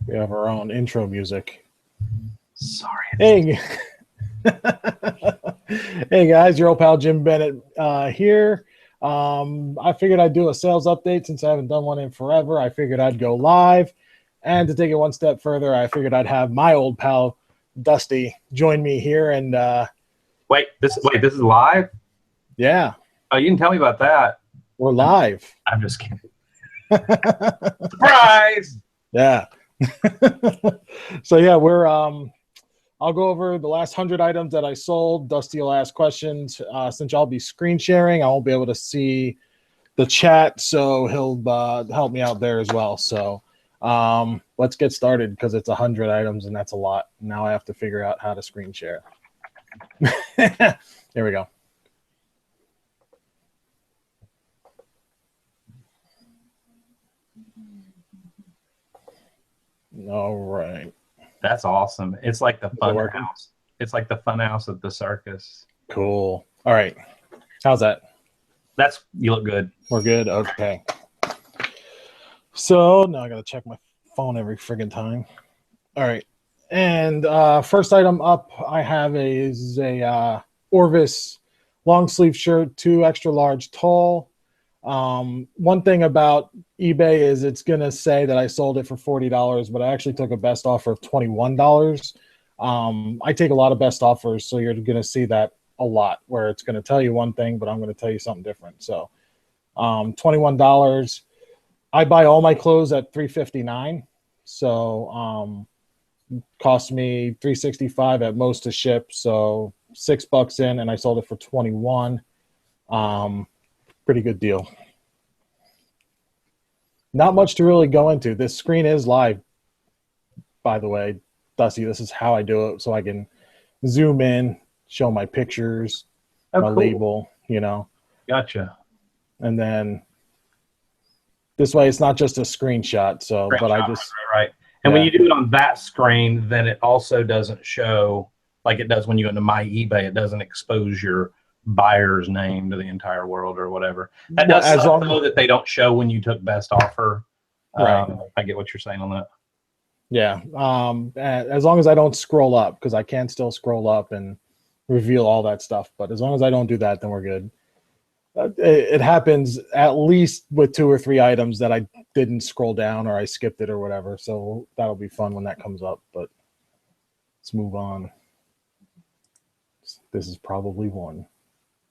We have our own intro music. Sorry. Hey, hey guys, your old pal Jim Bennett here. I figured I'd do a sales update since I haven't done one in forever. I figured I'd go live, and to take it one step further, I figured I'd have my old pal Dusty join me here. And wait, this is live? Yeah. Oh, you didn't tell me about that. We're live. I'm just kidding. Surprise! Yeah. So yeah, we're I'll go over the last 100 items that I sold. Dusty will ask questions. Since I'll be screen sharing, I won't be able to see the chat, so he'll help me out there as well. So let's get started because it's 100 items and that's a lot. Now I have to figure out how to screen share. Here we go. All right. That's awesome. It's like the fun house. It's like the fun house at the circus. Cool. All right. How's that? You look good. We're good. Okay. So now I got to check my phone every friggin' time. All right. And first item up I have is a Orvis long sleeve shirt, 2 extra large tall. One thing about eBay is it's going to say that I sold it for $40, but I actually took a best offer of $21. I take a lot of best offers, so you're going to see that a lot where it's going to tell you one thing, but I'm going to tell you something different. So $21. I buy all my clothes at $3.59. So cost me $3.65 at most to ship. So $6 in, and I sold it for $21. Pretty good deal. Not much to really go into. This screen is live, by the way. Dusty, this is how I do it, so I can zoom in, show my pictures, my label, you know. Gotcha. And then this way it's not just a screenshot. So, but I just right. And when you do it on that screen, then it also doesn't show like it does when you go into my eBay. It doesn't expose your buyer's name to the entire world or whatever. That does suck, though, that they don't show when you took best offer. Right. I get what you're saying on that. Yeah. As long as I don't scroll up, because I can still scroll up and reveal all that stuff. But as long as I don't do that, then we're good. It happens at least with 2 or 3 items that I didn't scroll down or I skipped it or whatever. So that'll be fun when that comes up. But let's move on. This is probably one.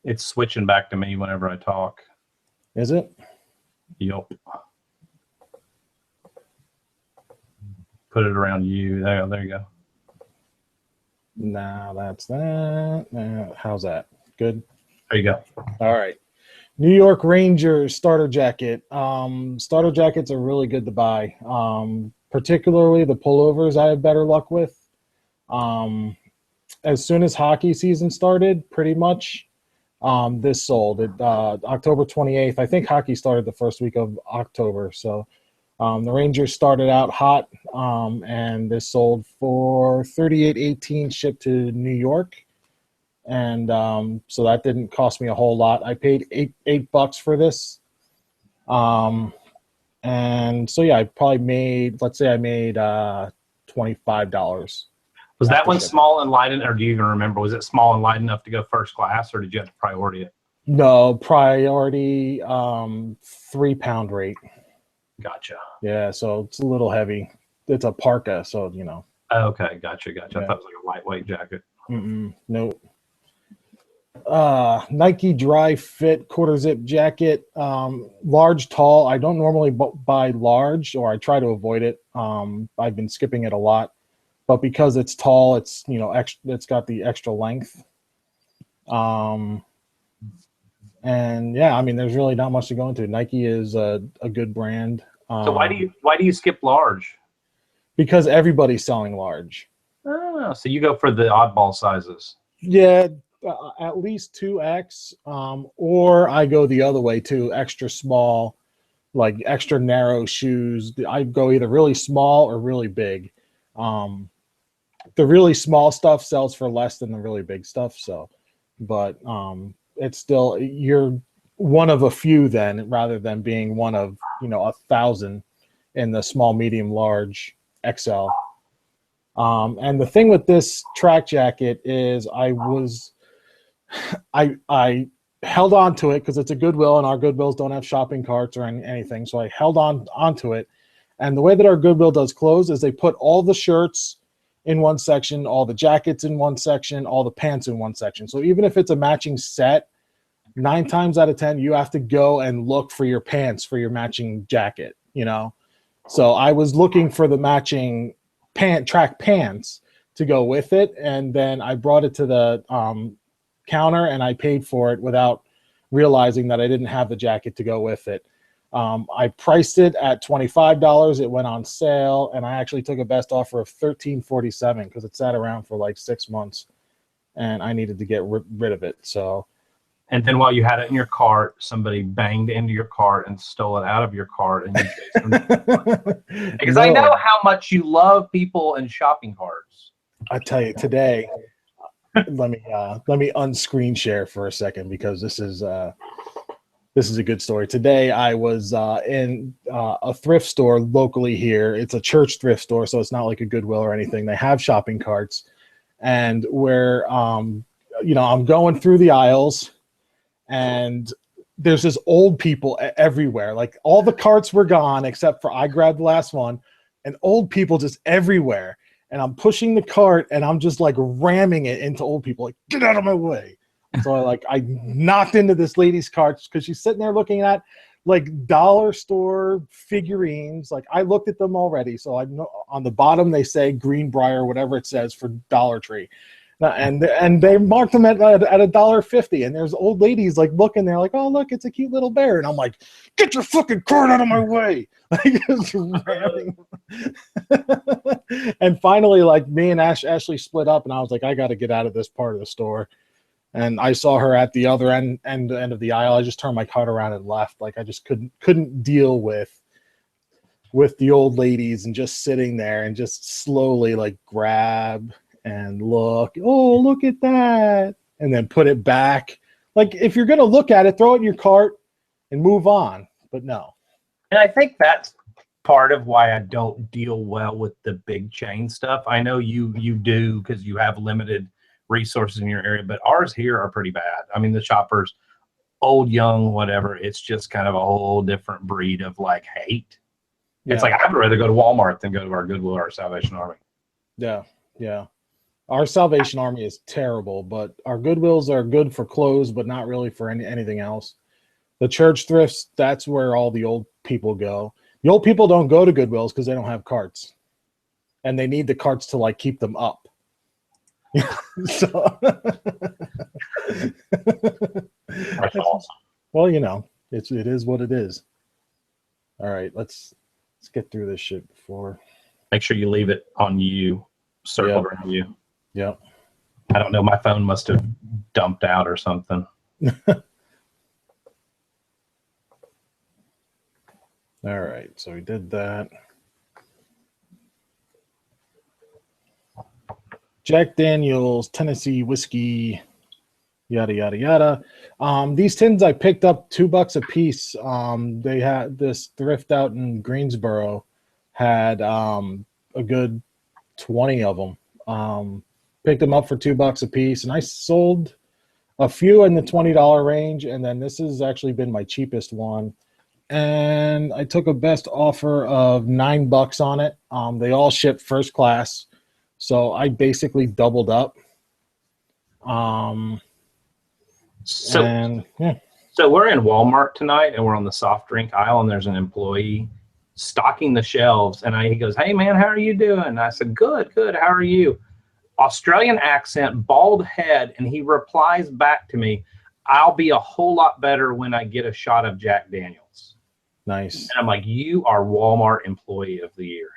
It's switching back to me whenever I talk. Is it? Yup. Put it around you. There you go. Nah, that's that. How's that? Good? There you go. All right. New York Rangers starter jacket. Starter jackets are really good to buy. Particularly the pullovers I have better luck with. As soon as hockey season started, pretty much, this sold. October 28th. I think hockey started the first week of October. So the Rangers started out hot, and this sold for $38.18 shipped to New York. And so that didn't cost me a whole lot. I paid $8 for this. And so, yeah, I probably made, let's say I made $25. Was that one small and light, or do you even remember? Was it small and light enough to go first class, or did you have to priority it? No, priority 3-pound rate. Gotcha. Yeah, so it's a little heavy. It's a parka, so, you know. Okay, gotcha. Yeah. I thought it was like a lightweight jacket. Nope. Nike Dry Fit quarter zip jacket, large, tall. I don't normally buy large, or I try to avoid it. I've been skipping it a lot, but because it's tall, it's, you know, it's got the extra length. And yeah, I mean, there's really not much to go into. Nike is a good brand. So why do you skip large? Because everybody's selling large. Oh, so you go for the oddball sizes. Yeah. At least 2X, or I go the other way too, extra small, like extra narrow shoes. I go either really small or really big. The really small stuff sells for less than the really big stuff. So, but it's still, you're one of a few then, rather than being one of, you know, 1,000 in the small, medium, large XL. And the thing with this track jacket is I held on to it because it's a Goodwill, and our Goodwills don't have shopping carts or anything. So I held onto it. And the way that our Goodwill does clothes is they put all the shirts in one section, all the jackets in one section, all the pants in one section. So even if it's a matching set, 9 times out of 10, you have to go and look for your pants for your matching jacket, you know? So I was looking for the matching track pants to go with it. And then I brought it to the counter and I paid for it without realizing that I didn't have the jacket to go with it. I priced it at $25. It went on sale, and I actually took a best offer of $13.47 because it sat around for like 6 months, and I needed to get rid of it. So, and then while you had it in your cart, somebody banged into your cart and stole it out of your cart, and you chased them. Because no. I know how much you love people and shopping carts. I tell you, today, let me unscreen share for a second because this is a good story. Today, I was in a thrift store locally here. It's a church thrift store, so it's not like a Goodwill or anything. They have shopping carts, and where I'm going through the aisles, and there's just old people everywhere. Like all the carts were gone except for I grabbed the last one, and old people just everywhere. And I'm pushing the cart, and I'm just like ramming it into old people, like get out of my way. So I knocked into this lady's cart because she's sitting there looking at like dollar store figurines. Like I looked at them already. So I know on the bottom they say Greenbrier, whatever it says for Dollar Tree. And they marked them at $1.50. And there's old ladies like looking there like, oh, look, it's a cute little bear. And I'm like, get your fucking cart out of my way. Like just ramming. And finally, like me and Ashley split up, and I was like, I got to get out of this part of the store. And I saw her at the other end of the aisle. I just turned my cart around and left. Like I just couldn't deal with the old ladies and just sitting there and just slowly like grab and look. Oh, look at that. And then put it back. Like if you're going to look at it, throw it in your cart and move on. But no. And I think that's part of why I don't deal well with the big chain stuff. I know you do because you have limited resources in your area, but ours here are pretty bad. I mean, the shoppers, old, young, whatever, it's just kind of a whole different breed of like hate. Yeah. It's like I'd rather go to Walmart than go to our Goodwill or our Salvation Army. Yeah. Our Salvation Army is terrible, but our Goodwills are good for clothes, but not really for anything else. The church thrifts, that's where all the old people go. The old people don't go to Goodwills because they don't have carts, and they need the carts to like keep them up. So, that's awesome. Well, it is what it is. All right, let's get through this shit before. Make sure you leave it on you, circled around you. Yep. I don't know. My phone must have dumped out or something. All right, so we did that. Jack Daniel's, Tennessee whiskey, yada, yada, yada. These tins I picked up $2 a piece. They had this thrift out in Greensboro, had a good 20 of them. Picked them up for $2 a piece, and I sold a few in the $20 range, and then this has actually been my cheapest one. And I took a best offer of $9 on it. They all shipped first class. So I basically doubled up. So we're in Walmart tonight, and we're on the soft drink aisle, and there's an employee stocking the shelves. And he goes, "Hey, man, how are you doing?" And I said, Good. How are you? Australian accent, bald head. And he replies back to me, "I'll be a whole lot better when I get a shot of Jack Daniels." Nice. And I'm like, you are Walmart Employee of the Year.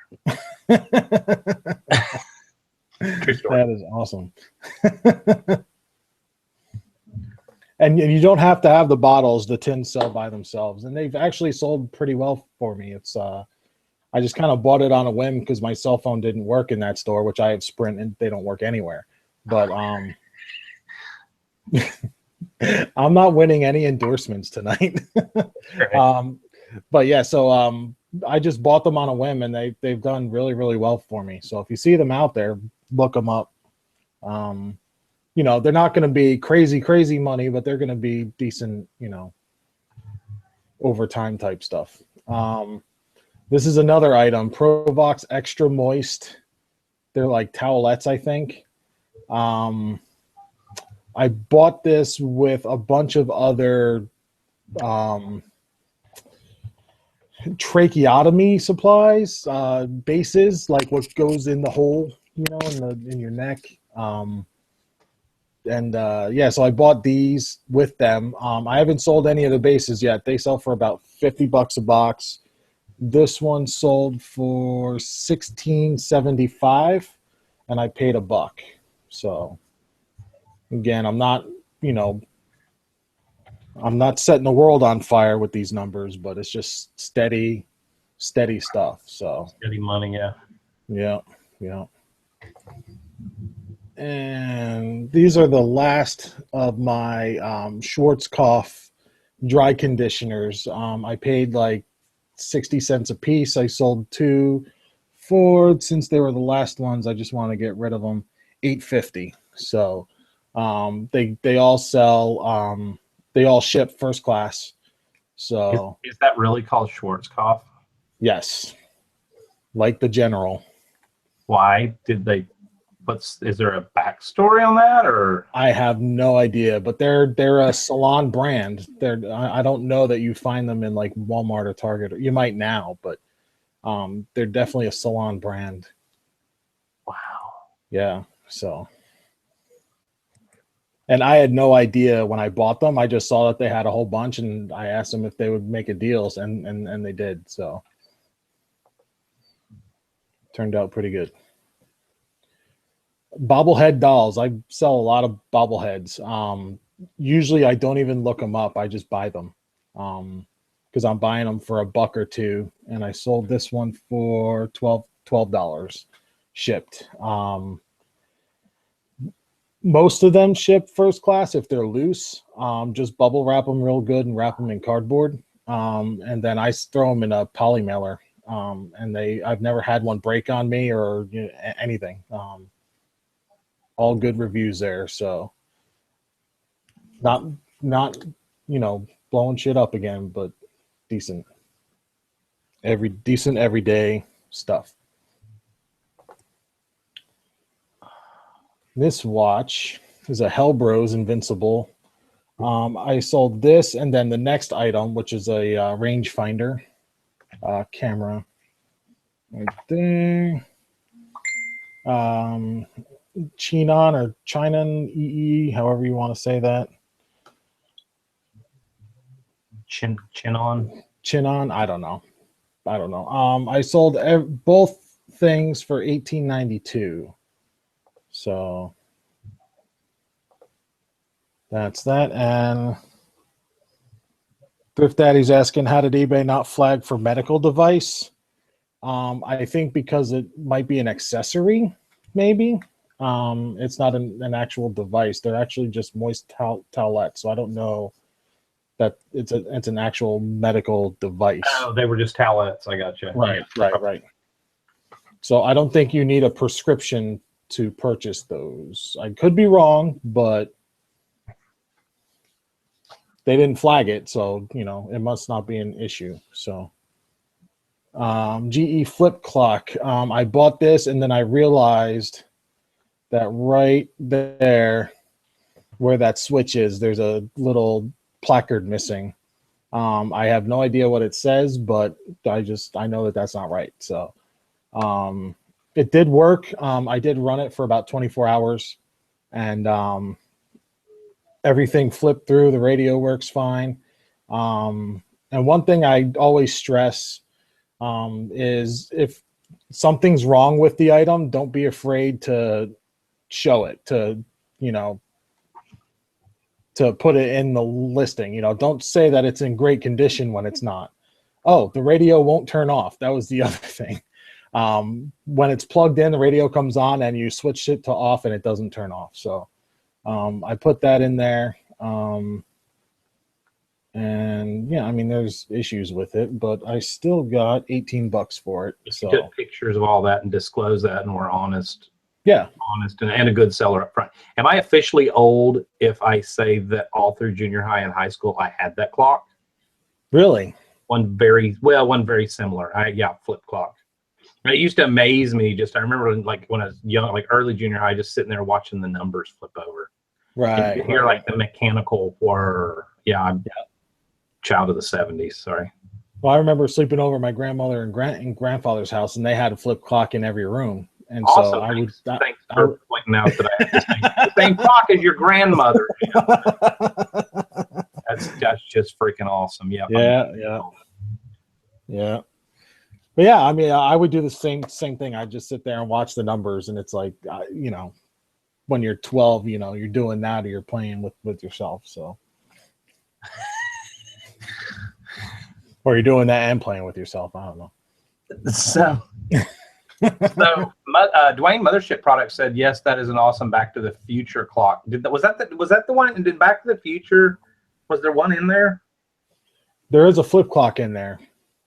True story. That is awesome. And you don't have to have the bottles. The tins sell by themselves, and they've actually sold pretty well for me. It's I just kind of bought it on a whim because my cell phone didn't work in that store, which I have Sprint, and they don't work anywhere. But I'm not winning any endorsements tonight. Right. But yeah, so I just bought them on a whim, and they've done really, really well for me. So if you see them out there, look them up. You know, they're not going to be crazy, crazy money, but they're going to be decent, you know, overtime type stuff. This is another item, Provox Extra Moist. They're like towelettes, I think. I bought this with a bunch of other tracheotomy supplies, bases, like what goes in the hole, you know, in your neck. Yeah, so I bought these with them. I haven't sold any of the bases yet. They sell for about $50 a box. This one sold for $16.75, and I paid $1. So again, I'm not, you know, I'm not setting the world on fire with these numbers, but it's just steady stuff. So steady money, yeah. Yeah. And these are the last of my Schwarzkopf dry conditioners. I paid like 60 cents a piece. I sold 2 for, since they were the last ones, I just want to get rid of them, $8.50. So they all sell, they all ship first class. So is that really called Schwarzkopf? Yes, like the General. Why did they? Is there a backstory on that, or? I have no idea, but they're a salon brand. I don't know that you find them in like Walmart or Target. You might now, but they're definitely a salon brand. Wow. Yeah. So, and I had no idea when I bought them. I just saw that they had a whole bunch, and I asked them if they would make a deal, and they did. So, turned out pretty good. Bobblehead dolls. I sell a lot of bobbleheads. Usually I don't even look them up. I just buy them because I'm buying them for $1 or $2. And I sold this one for $12 shipped. Most of them ship first class if they're loose. Just bubble wrap them real good and wrap them in cardboard. And then I throw them in a poly mailer. And I've never had one break on me or anything. All good reviews there, so not you know, blowing shit up again, but decent everyday stuff. This watch is a Hellbros Invincible. I sold this, and then the next item, which is a rangefinder camera right there. Chinon or Chinon EE, however you want to say that. Chinon. I don't know. I sold both things for $18.92. So that's that. And Thrift Daddy's asking, how did eBay not flag for medical device? I think because it might be an accessory, maybe. It's not an actual device. They're actually just moist towelettes. So I don't know that it's an actual medical device. Oh, they were just towelettes. I got you. Right. So I don't think you need a prescription to purchase those. I could be wrong, but they didn't flag it, so you know it must not be an issue. So GE flip clock. I bought this and then I realized that right there where that switch is, there's a little placard missing. I have no idea what it says, but I know that that's not right. So it did work. I did run it for about 24 hours and everything flipped through. The radio works fine. And one thing I always stress is if something's wrong with the item, don't be afraid to show it, to put it in the listing. Don't say that it's in great condition when it's not. Oh, the radio won't turn off. That was the other thing. When it's plugged in, the radio comes on and you switch it to off and it doesn't turn off. So I put that in there. And yeah, I mean, there's issues with it, but I still got $18 for it. If you So took pictures of all that and disclose that, and we're honest, yeah, and a good seller up front. Am I officially old if I say that all through junior high and high school I had that clock? really. One very similar. Flip clock. And it used to amaze me. Just I remember like when I was young, like early junior high, just sitting there watching the numbers flip over. And you Right. could hear like the mechanical whir. Yeah, I'm child of the '70s. Sorry. Well, I remember sleeping over at my grandmother and grandfather's house, and they had a flip clock in every room. And so Also, I would. thanks for pointing out that I had the same clock as your grandmother. That's just freaking awesome. Yeah. Yeah. But yeah, I mean, I would do the same thing. I just sit there and watch the numbers, and it's like, when you're 12, you're doing that, or you're playing with yourself. So, or you're doing that and playing with yourself. I don't know. So, Dwayne Mothership Product said, yes, that is an awesome Back to the Future clock. Was that the one? And did Back to the Future, was there one in there? There is a flip clock in there.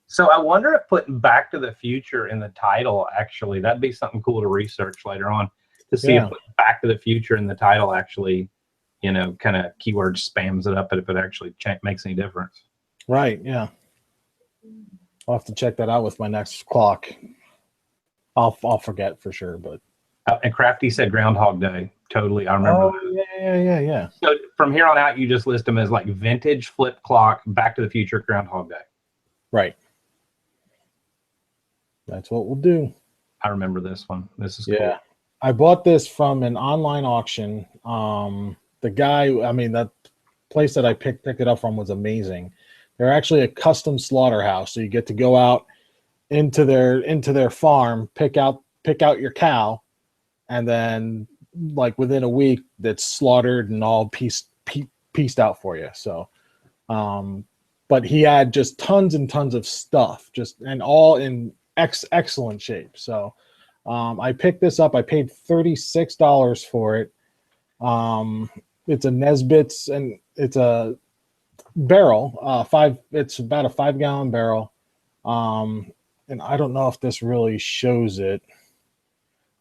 So I wonder if putting Back to the Future in the title, actually, that'd be something cool to research later on to see if Back to the Future in the title actually, kind of keyword spams it up, and if it actually makes any difference. Right. Yeah. I'll have to check that out with my next clock. I'll forget for sure, but. And Crafty said Groundhog Day. Totally, I remember. Oh, yeah. So from here on out, you just list them as like vintage flip clock, Back to the Future, Groundhog Day. Right. That's what we'll do. I remember this one. This is cool. I bought this from an online auction. The guy, that place that I picked it up from was amazing. They're actually a custom slaughterhouse, so you get to go out into their farm, pick out your cow, and then like within a week, that's slaughtered and all pieced out for you. So, but he had just tons and tons of stuff, and all in excellent shape. So, I picked this up. I paid $36 for it. It's a Nesbitt's, and it's a barrel. It's about a 5-gallon barrel. And I don't know if this really shows it,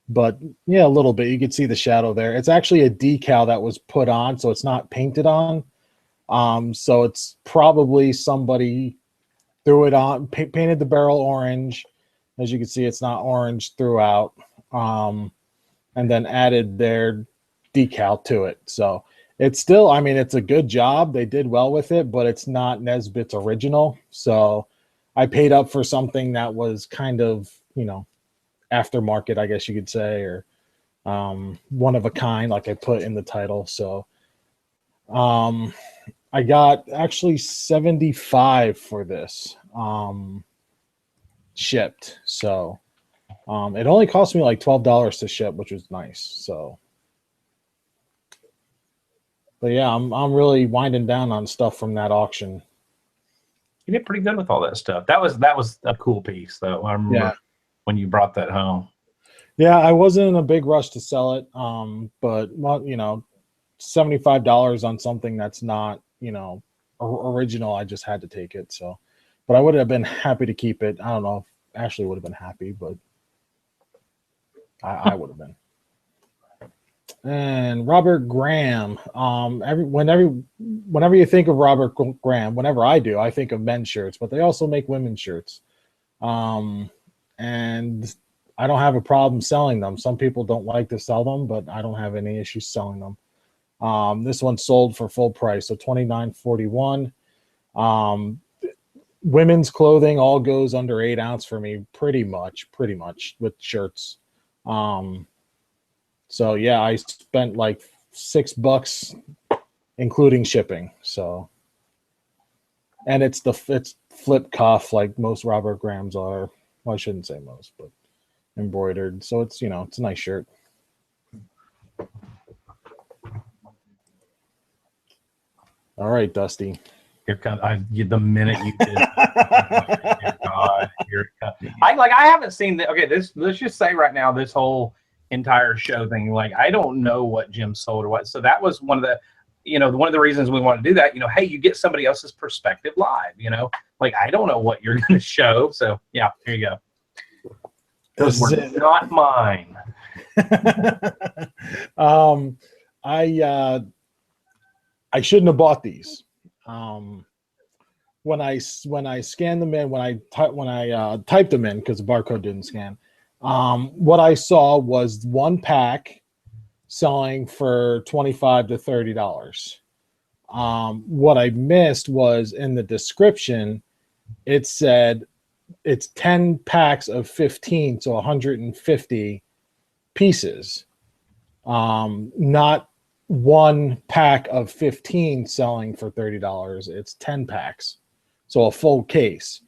but yeah, a little bit. You can see the shadow there. It's actually a decal that was put on, so it's not painted on. So it's probably somebody threw it on, painted the barrel orange. As you can see, it's not orange throughout. And then added their decal to it. So it's still, it's a good job. They did well with it, but it's not Nesbitt's original. So I paid up for something that was kind of, aftermarket, I guess you could say, or one of a kind, like I put in the title. So I got actually $75 for this shipped. So it only cost me like $12 to ship, which was nice. So, but yeah, I'm really winding down on stuff from that auction. You did pretty good with all that stuff. That was a cool piece, though. I remember when you brought that home. Yeah, I wasn't in a big rush to sell it. But $75 on something that's not, original, I just had to take it. So, but I would have been happy to keep it. I don't know if Ashley would have been happy, but I would have been. And Robert Graham. Whenever you think of Robert Graham, whenever I do, I think of men's shirts, but they also make women's shirts. And I don't have a problem selling them. Some people don't like to sell them, but I don't have any issues selling them. This one sold for full price, so $29.41. Women's clothing all goes under 8 ounce for me, pretty much with shirts. So yeah, I spent like $6 including shipping. So, and it's flip cuff like most Robert Grahams are. Well, I shouldn't say most, but embroidered. So it's it's a nice shirt. All right, Dusty. Here comes the minute you did. God, I haven't seen that. Okay, let's just say right now, this whole entire show thing, like I don't know what Jim sold or what. So that was one of the. one of the reasons we want to do that, hey, you get somebody else's perspective live, like I don't know what you're going to show. So yeah, here you go. Those were not mine. I shouldn't have bought these. When I scanned them in, when I typed them in, because the barcode didn't scan, what I saw was one pack selling for $25 to $30. What I missed was in the description, it said it's 10 packs of 15, so 150 pieces. Not one pack of 15 selling for $30. It's 10 packs, so a full case.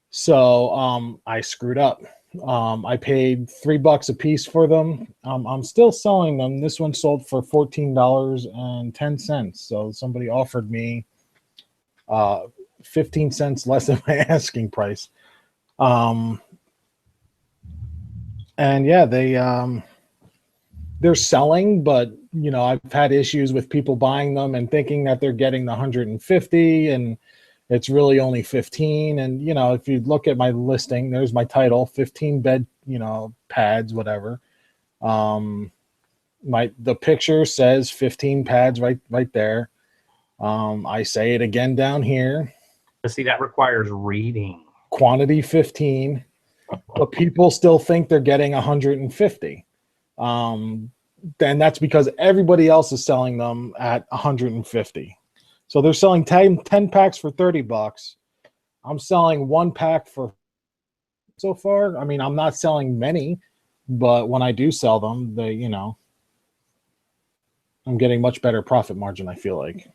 So I screwed up. I paid $3 a piece for them. I'm still selling them. This one sold for $14.10. So somebody offered me 15 cents less than my asking price. And yeah, they're selling, but I've had issues with people buying them and thinking that they're getting the 150 and it's really only 15. And, if you look at my listing, there's my title, 15 bed, pads, whatever. The picture says 15 pads right there. I say it again down here. See, that requires reading. Quantity 15, but people still think they're getting 150. Then that's because everybody else is selling them at 150. So they're selling 10 packs for $30. I'm selling one pack for so far. I mean, I'm not selling many, but when I do sell them, I'm getting much better profit margin, I feel like.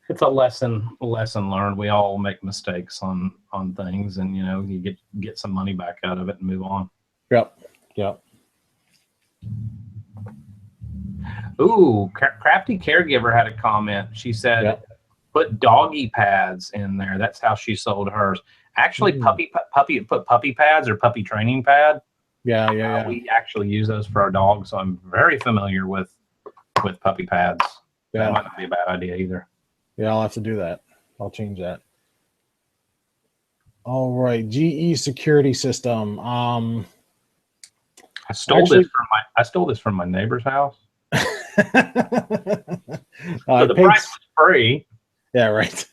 It's a lesson learned. We all make mistakes on things, and you get some money back out of it and move on. Yep. Ooh, Crafty Caregiver had a comment. She said, put doggy pads in there. That's how she sold hers. Actually, puppy pads or puppy training pad. Yeah. We actually use those for our dogs, so I'm very familiar with puppy pads. Yeah. That might not be a bad idea either. Yeah, I'll have to do that. I'll change that. All right, GE security system. I stole this from my neighbor's house. So the price was free. Yeah, right.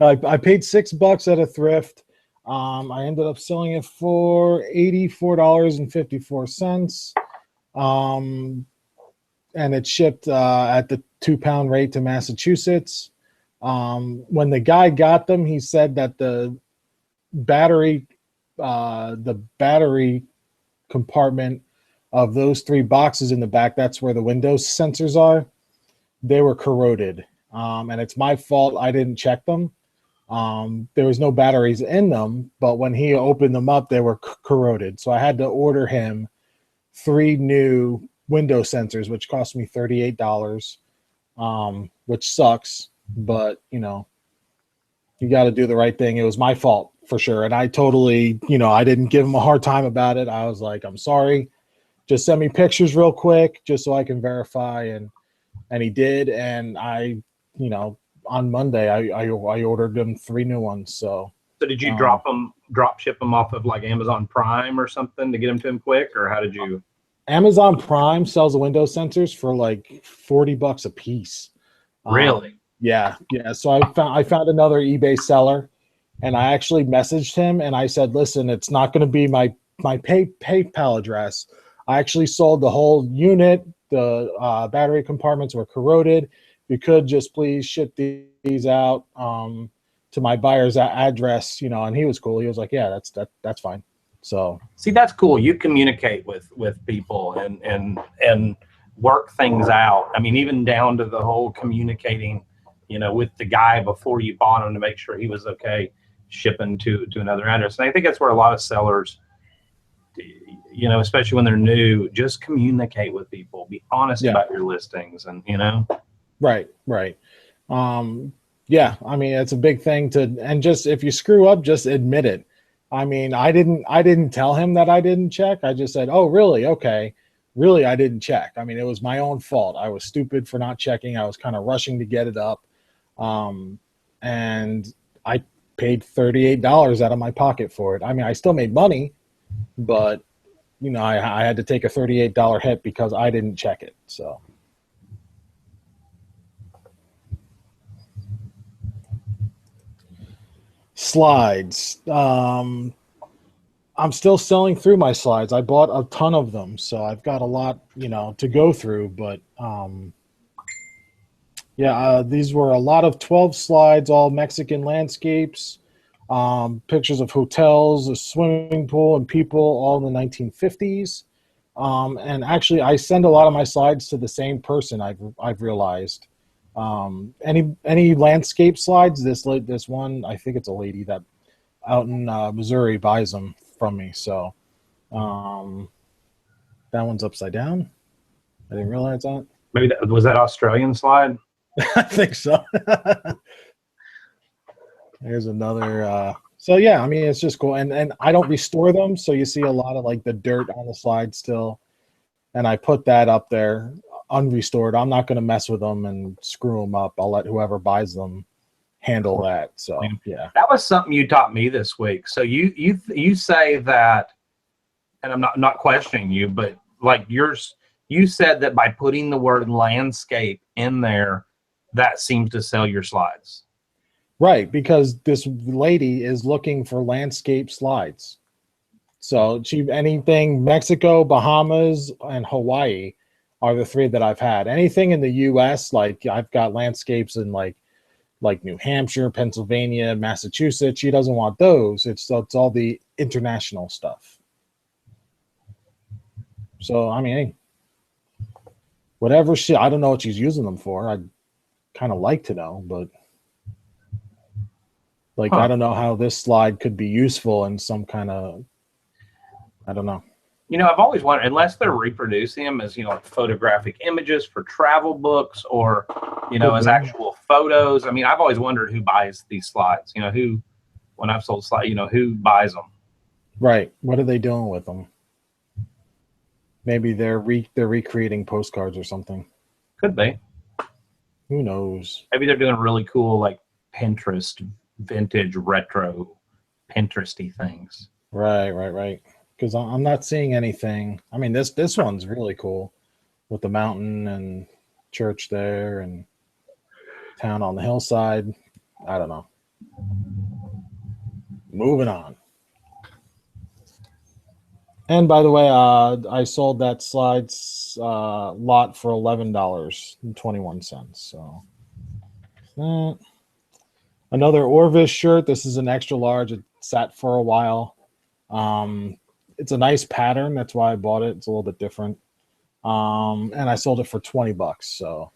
I paid $6 at a thrift. I ended up selling it for $84.54. And it shipped at the 2-pound rate to Massachusetts. When the guy got them, he said that the battery compartment of those 3 boxes in the back, that's where the Windows sensors are, they were corroded. And it's my fault. I didn't check them. There was no batteries in them, but when he opened them up, they were corroded. So I had to order him 3 new window sensors, which cost me $38, which sucks, but you got to do the right thing. It was my fault for sure. And I totally, I didn't give him a hard time about it. I was like, I'm sorry. Just send me pictures real quick just so I can verify. And he did. And I, on Monday, I ordered them 3 new ones. So did you drop ship them off of like Amazon Prime or something to get them to him quick, or how did you? Amazon Prime sells the window sensors for like $40 a piece. Really? Yeah. So I found another eBay seller, and I actually messaged him and I said, listen, it's not going to be my PayPal address. I actually sold the whole unit. The battery compartments were corroded. You could just please ship these out to my buyer's address, and he was cool. He was like, yeah, that's fine. So see, that's cool. You communicate with people and work things out. I mean, even down to the whole communicating, with the guy before you bought him to make sure he was okay shipping to another address. And I think that's where a lot of sellers, especially when they're new, just communicate with people, be honest about your listings, and Right. Yeah, I mean, it's a big thing and just if you screw up, just admit it. I mean, I didn't tell him that I didn't check. I just said, oh, really? Okay. really, I didn't check. I mean, it was my own fault. I was stupid for not checking. I was kind of rushing to get it up. And I paid $38 out of my pocket for it. I mean, I still made money, but I had to take a $38 hit because I didn't check it. So slides. I'm still selling through my slides. I bought a ton of them, so I've got a lot, to go through. But these were a lot of 12 slides, all Mexican landscapes, pictures of hotels, a swimming pool, and people, all in the 1950s. And actually, I send a lot of my slides to the same person. I've realized. Any landscape slides? This one, I think it's a lady that out in Missouri buys them from me. So that one's upside down. I didn't realize that. Maybe was that Australian slide? I think so. There's another. So yeah, I mean, it's just cool, and I don't restore them, so you see a lot of like the dirt on the slide still, and I put that up there unrestored. I'm not going to mess with them and screw them up. I'll let whoever buys them handle that. So yeah, that was something you taught me this week. So you say that, and I'm not questioning you, but like you said that by putting the word landscape in there, that seems to sell your slides. Right, because this lady is looking for landscape slides. So anything Mexico, Bahamas, and Hawaii are the three that I've had. Anything in the U.S., like I've got landscapes in like New Hampshire, Pennsylvania, Massachusetts. She doesn't want those. It's all the international stuff. So I mean, whatever I don't know what she's using them for. I'd kind of like to know, but I don't know how this slide could be useful in some kind of, I don't know. I've always wondered, unless they're reproducing them as, like photographic images for travel books or, as actual photos. I mean, I've always wondered who buys these slides, when I've sold slides, who buys them. Right. What are they doing with them? Maybe they're recreating postcards or something. Could be. Who knows? Maybe they're doing really cool, like Pinterest, vintage, retro, Pinteresty things. Right. Because I'm not seeing anything. I mean, this one's really cool with the mountain and church there and town on the hillside. I don't know. Moving on. And by the way, I sold that slides lot for $11.21. So another Orvis shirt. This is an extra large. It sat for a while. It's a nice pattern. That's why I bought it. It's a little bit different. And I sold it for $20. So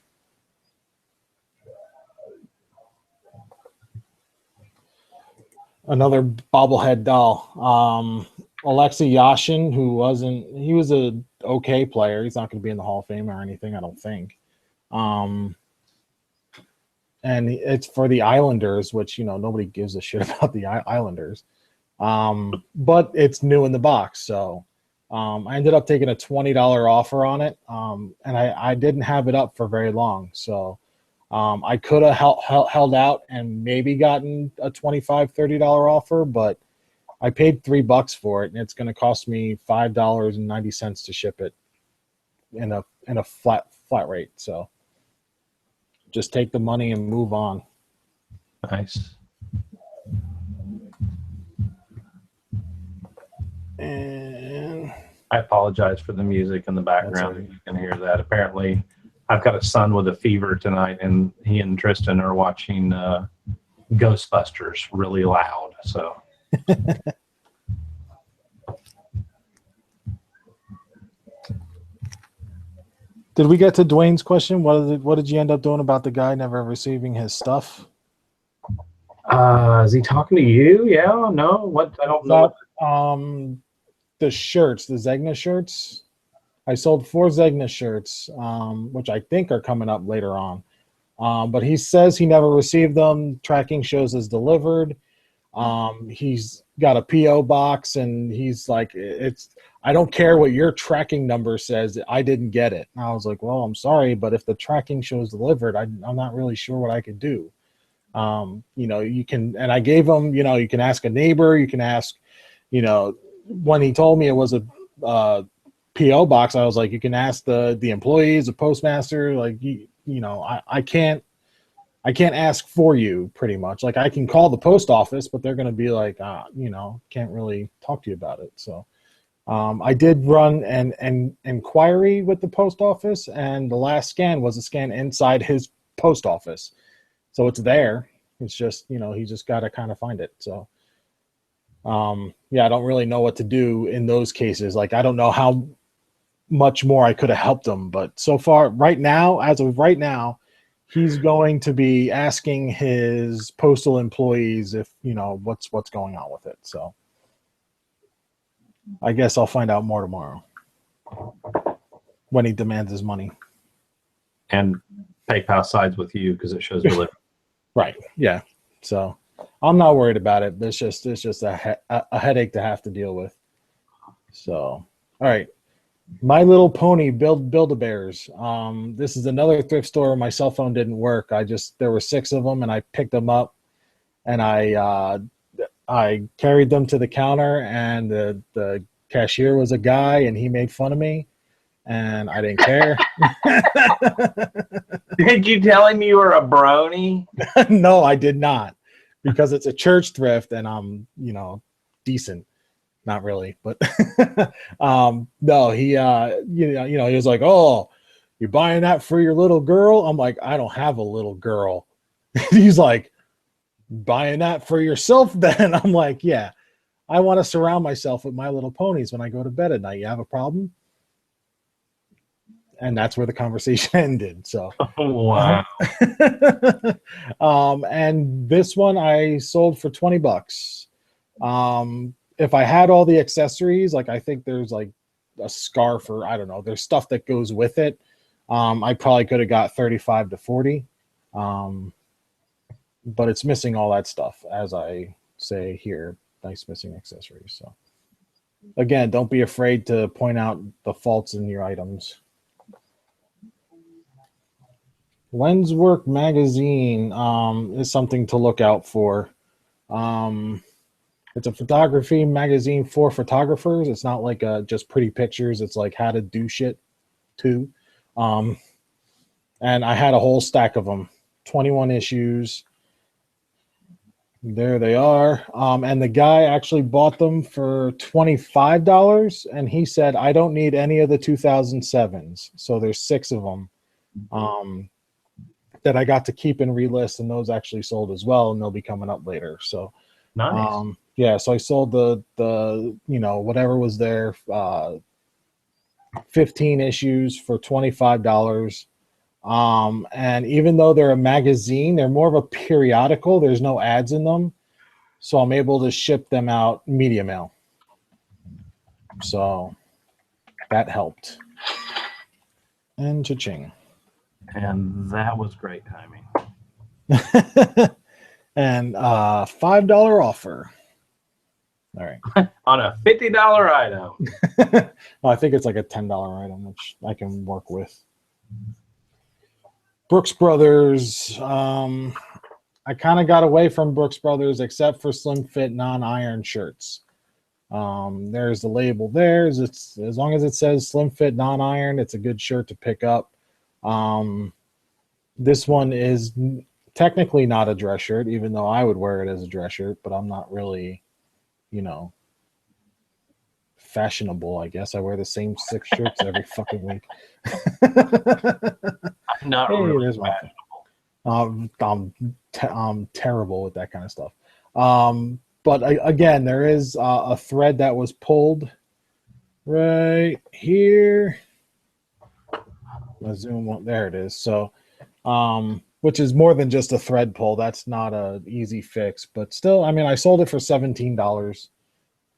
another bobblehead doll. Alexei Yashin, he was a okay player. He's not going to be in the Hall of Fame or anything, I don't think. And it's for the Islanders, which, nobody gives a shit about the Islanders. But it's new in the box. So I ended up taking a $20 offer on it. And I didn't have it up for very long. So I could have held out and maybe gotten a $25, $30 offer, but I paid $3 for it, and it's going to cost me $5.90 to ship it in a flat rate. So just take the money and move on. Nice. And I apologize for the music in the background. Right. You can hear that. Apparently, I've got a son with a fever tonight, and he and Tristan are watching Ghostbusters really loud. So. Did we get to Dwayne's question? What did you end up doing about the guy never receiving his stuff? Is he talking to you? Yeah, no. What? I don't know. The shirts, the Zegna shirts. I sold 4 Zegna shirts, which I think are coming up later on. But he says he never received them. Tracking shows as delivered. He's got a PO box, and he's like, I don't care what your tracking number says. I didn't get it. And I was like, well, I'm sorry, but if the tracking shows delivered, I'm not really sure what I could do. You can, and I gave him, you can ask a neighbor, you can ask, when he told me it was a PO box, I was like, you can ask the employees, the postmaster, like, I can't ask for you, pretty much. Like, I can call the post office, but they're going to be like, can't really talk to you about it. So I did run an inquiry with the post office, and the last scan was a scan inside his post office. So it's there. It's just, he just got to kind of find it. So, I don't really know what to do in those cases. Like, I don't know how much more I could have helped him, but so far, as of right now, he's going to be asking his postal employees if, what's going on with it. So I guess I'll find out more tomorrow when he demands his money. And PayPal sides with you because it shows delivery. Right. Yeah. So I'm not worried about it. It's just a headache to have to deal with. So, all right. My Little Pony Build-A-Bears. This is another thrift store where my cell phone didn't work. There were 6 of them, and I picked them up, and I carried them to the counter, and the cashier was a guy, and he made fun of me, and I didn't care. Did you tell him you were a brony? No, I did not, because it's a church thrift, and I'm, decent. Not really, but no, he he was like, "Oh, you're buying that for your little girl?" I'm like, "I don't have a little girl." He's like, "Buying that for yourself then?" I'm like, "Yeah, I want to surround myself with My Little Ponies when I go to bed at night. You have a problem?" And that's where the conversation ended. So, wow. And this one I sold for $20. If I had all the accessories, like, I think there's like a scarf, or I don't know, there's stuff that goes with it. I probably could have got 35 to 40. But it's missing all that stuff, as I say here, nice missing accessories. So again, don't be afraid to point out the faults in your items. Lenswork magazine is something to look out for. It's a photography magazine for photographers. It's not like just pretty pictures. It's like how to do shit too. And I had a whole stack of them, 21 issues. There they are. And the guy actually bought them for $25, and he said, "I don't need any of the 2007s." So there's 6 of them that I got to keep and relist, and those actually sold as well, and they'll be coming up later. So nice. So I sold the whatever was there, 15 issues for $25. And even though they're a magazine, they're more of a periodical. There's no ads in them, so I'm able to ship them out media mail. So that helped. And cha-ching. And that was great timing. And $5 offer. All right. On a $50 item. Well, I think it's like a $10 item, which I can work with. Brooks Brothers. I kind of got away from Brooks Brothers, except for slim fit non-iron shirts. There's the label there. It's, as long as it says slim fit non-iron, it's a good shirt to pick up. This one is technically not a dress shirt, even though I would wear it as a dress shirt, but I'm not really, fashionable, I guess. I wear the same 6 shirts every fucking week. I'm not really fashionable. I'm terrible with that kind of stuff. But again, there is a thread that was pulled right here. There it is. So, which is more than just a thread pull. That's not an easy fix, but still, I mean, I sold it for $17.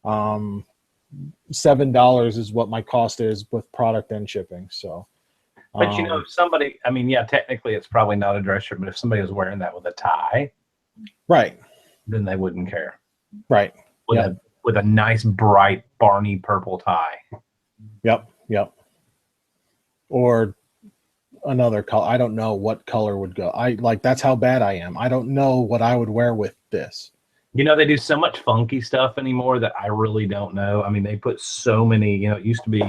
$7 is what my cost is with product and shipping. So, but if somebody, I mean, yeah, technically it's probably not a dress shirt, but if somebody was wearing that with a tie, right, then they wouldn't care. Right. with Yep. a nice bright Barney purple tie. Yep. Yep. Or another color. I don't know what color would go. That's how bad I am. I don't know what I would wear with this. You know, they do so much funky stuff anymore that I really don't know. I mean, they put so many, you know, it used to be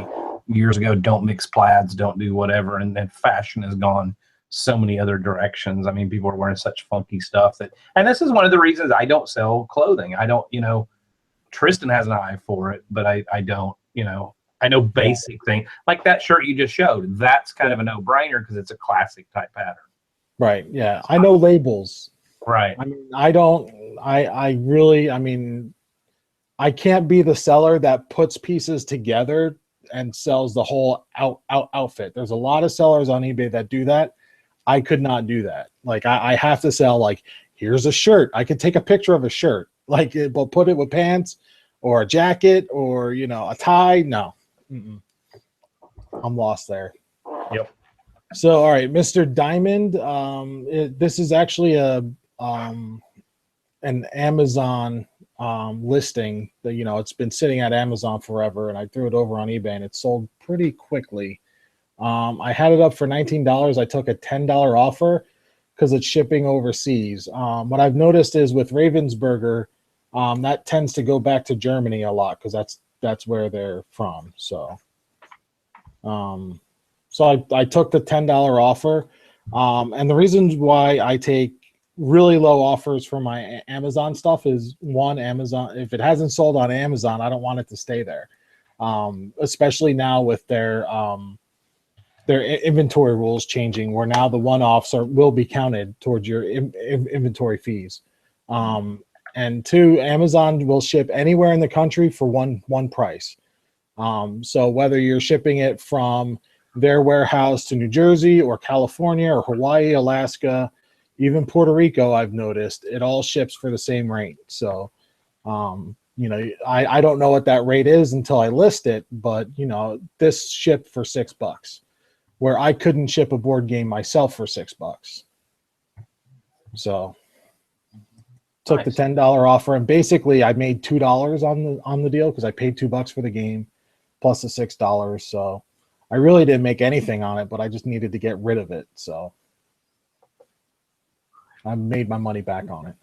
years ago, don't mix plaids, don't do whatever. And then fashion has gone so many other directions. I mean, people are wearing such funky stuff and this is one of the reasons I don't sell clothing. I don't, you know, Tristan has an eye for it, but I don't, you know, I know basic thing like that shirt you just showed. That's kind of a no brainer because it's a classic type pattern. Right. Yeah. I know labels. Right. I mean, I really, I mean, I can't be the seller that puts pieces together and sells the whole outfit. There's a lot of sellers on eBay that do that. I could not do that. Like I have to sell like, here's a shirt. I could take a picture of a shirt, like but put it with pants or a jacket or, you know, a tie. No, I'm lost there. Yep. So, all right, Mr. Diamond. This is actually an Amazon listing that, you know, it's been sitting at Amazon forever, and I threw it over on eBay and it sold pretty quickly. I had it up for $19. I took a $10 offer because it's shipping overseas. What I've noticed is with Ravensburger, that tends to go back to Germany a lot because that's where they're from. So, I took the $10 offer, and the reasons why I take really low offers for my Amazon stuff is one, Amazon, if it hasn't sold on Amazon, I don't want it to stay there. Especially now with their inventory rules changing, where now the one-offs will be counted towards your inventory fees. And two, Amazon will ship anywhere in the country for one price. So whether you're shipping it from their warehouse to New Jersey or California or Hawaii, Alaska, even Puerto Rico, I've noticed it all ships for the same rate. So, you know, I don't know what that rate is until I list it, but you know, this shipped for $6, where I couldn't ship a board game myself for $6. So took the $10 offer, and basically I made $2 on the deal because I paid $2 for the game plus the $6. So I really didn't make anything on it, but I just needed to get rid of it. So I made my money back on it.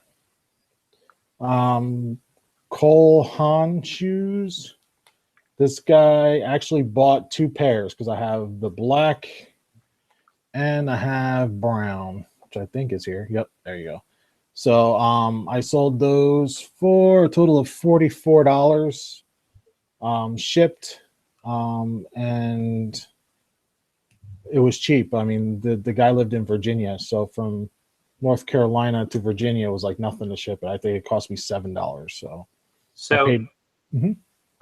Cole Haan shoes. This guy actually bought 2 pairs because I have the black and I have brown, which I think is here. Yep, there you go. So I sold those for a total of $44, shipped, and it was cheap. I mean, the guy lived in Virginia, so from North Carolina to Virginia was like nothing to ship it. I think it cost me $7. So I paid.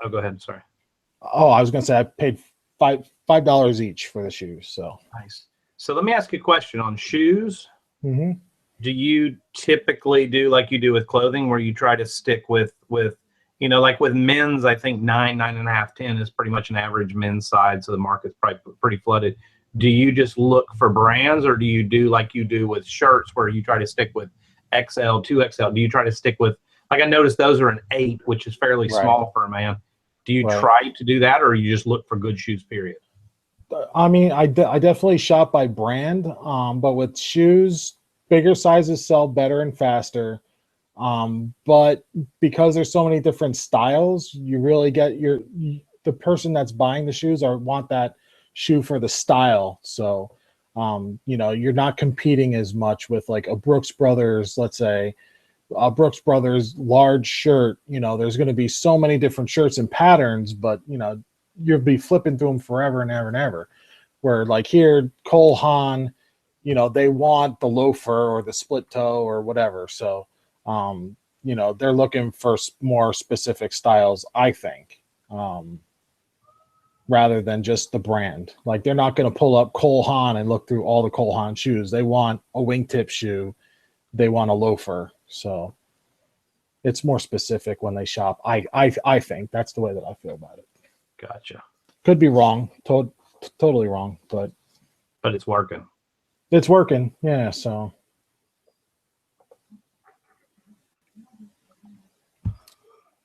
Oh, go ahead. Sorry. Oh, I was gonna say I paid $5 each for the shoes. So nice. So let me ask you a question on shoes. Do you typically do like you do with clothing, where you try to stick with you know, like with men's? I think 9.5, 10 is pretty much an average men's size, so the market's probably pretty flooded. Do you just look for brands, or do you do like you do with shirts, where you try to stick with XL, 2XL? Do you try to stick with, like, I noticed those are an 8, which is fairly small for a man. Do you try to do that, or you just look for good shoes, period? I mean, I definitely shop by brand, but with shoes, bigger sizes sell better and faster. But because there's so many different styles, you really get the person that's buying the shoes or want that shoe for the style. So, you know, you're not competing as much with like a Brooks Brothers, let's say, a Brooks Brothers large shirt. You know, there's going to be so many different shirts and patterns, but you know, you'll be flipping through them forever and ever and ever. Where like here, Cole Haan, you know, they want the loafer or the split toe or whatever. So, you know, they're looking for more specific styles, I think, rather than just the brand. Like they're not going to pull up Cole Haan and look through all the Cole Haan shoes. They want a wingtip shoe. They want a loafer. So it's more specific when they shop. I think that's the way that I feel about it. Gotcha. Could be wrong. Totally wrong, but it's working. It's working. Yeah. So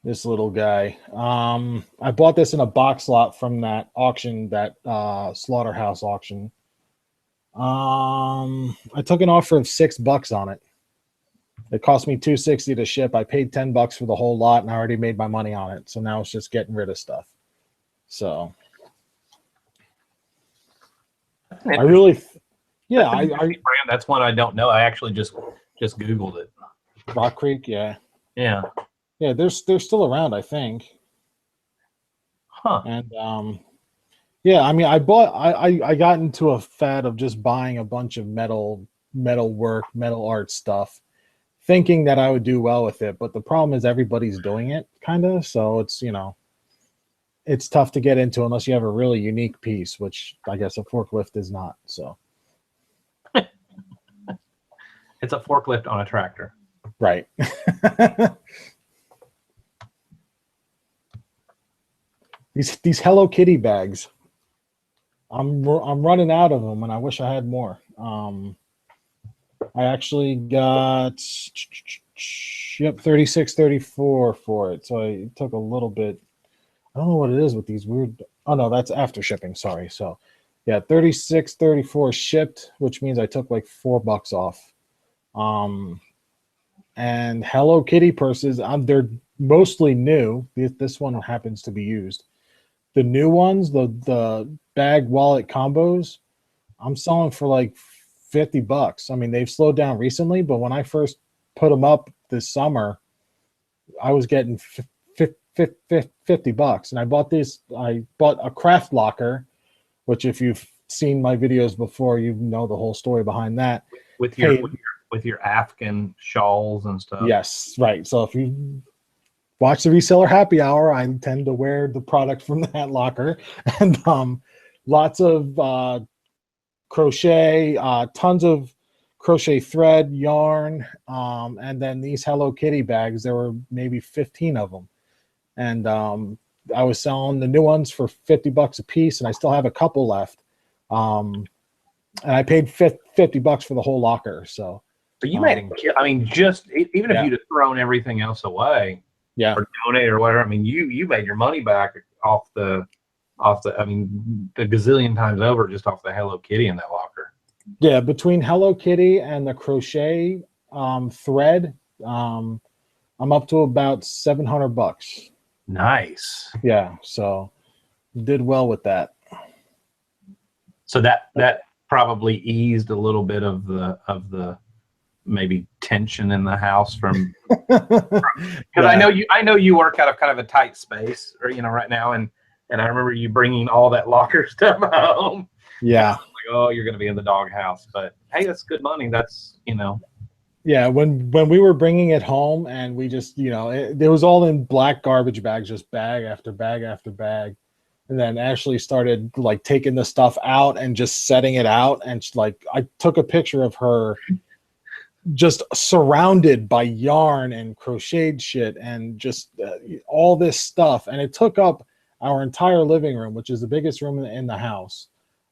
This little guy. I bought this in a box lot from that auction, that slaughterhouse auction. I took an offer of $6 on it. It cost me $260 to ship. I paid $10 for the whole lot, and I already made my money on it. So now it's just getting rid of stuff. So I really, yeah, I brand. That's one I don't know. I actually just Googled it. Rock Creek, yeah, yeah. They're still around, I think. Huh. And yeah, I mean, I got into a fad of just buying a bunch of metal work, metal art stuff, thinking that I would do well with it. But the problem is everybody's doing it, kind of. So it's, it's tough to get into unless you have a really unique piece, which I guess a forklift is not. So it's a forklift on a tractor. Right. These Hello Kitty bags. I'm running out of them, and I wish I had more. I actually got 36.34 for it, so it took a little bit. I don't know what it is with these weird. Oh no, that's after shipping. Sorry. So yeah, 36.34 shipped, which means I took like $4 off. And Hello Kitty purses. They're mostly new. This one happens to be used. The new ones, the bag wallet combos, I'm selling for like $50. I mean, they've slowed down recently, but when I first put them up this summer, I was getting $50. And I bought a craft locker, which if you've seen my videos before, you know the whole story behind that. With your Afghan shawls and stuff. Yes, right. So if you watch the reseller happy hour, I tend to wear the product from that locker, and lots of crochet, tons of crochet thread, yarn, and then these Hello Kitty bags. There were maybe 15 of them, and I was selling the new ones for $50 a piece, and I still have a couple left. And I paid $50 for the whole locker. So you made it. I mean, just even if you'd have thrown everything else away, or donate or whatever. I mean, you made your money back off the. I mean, the gazillion times over, just off the Hello Kitty in that locker. Yeah, between Hello Kitty and the crochet thread, I'm up to about $700. Nice. Yeah, so did well with that. So that probably eased a little bit of the maybe tension in the house from because I know you work out of kind of a tight space, or right now, and I remember you bringing all that locker stuff home. Yeah. Like, oh, you're going to be in the doghouse, but hey, that's good money. That's Yeah, when we were bringing it home, and we just it was all in black garbage bags, just bag after bag after bag. And then Ashley started like taking the stuff out and just setting it out. And I took a picture of her just surrounded by yarn and crocheted shit and just all this stuff. And it took up our entire living room, which is the biggest room in the house.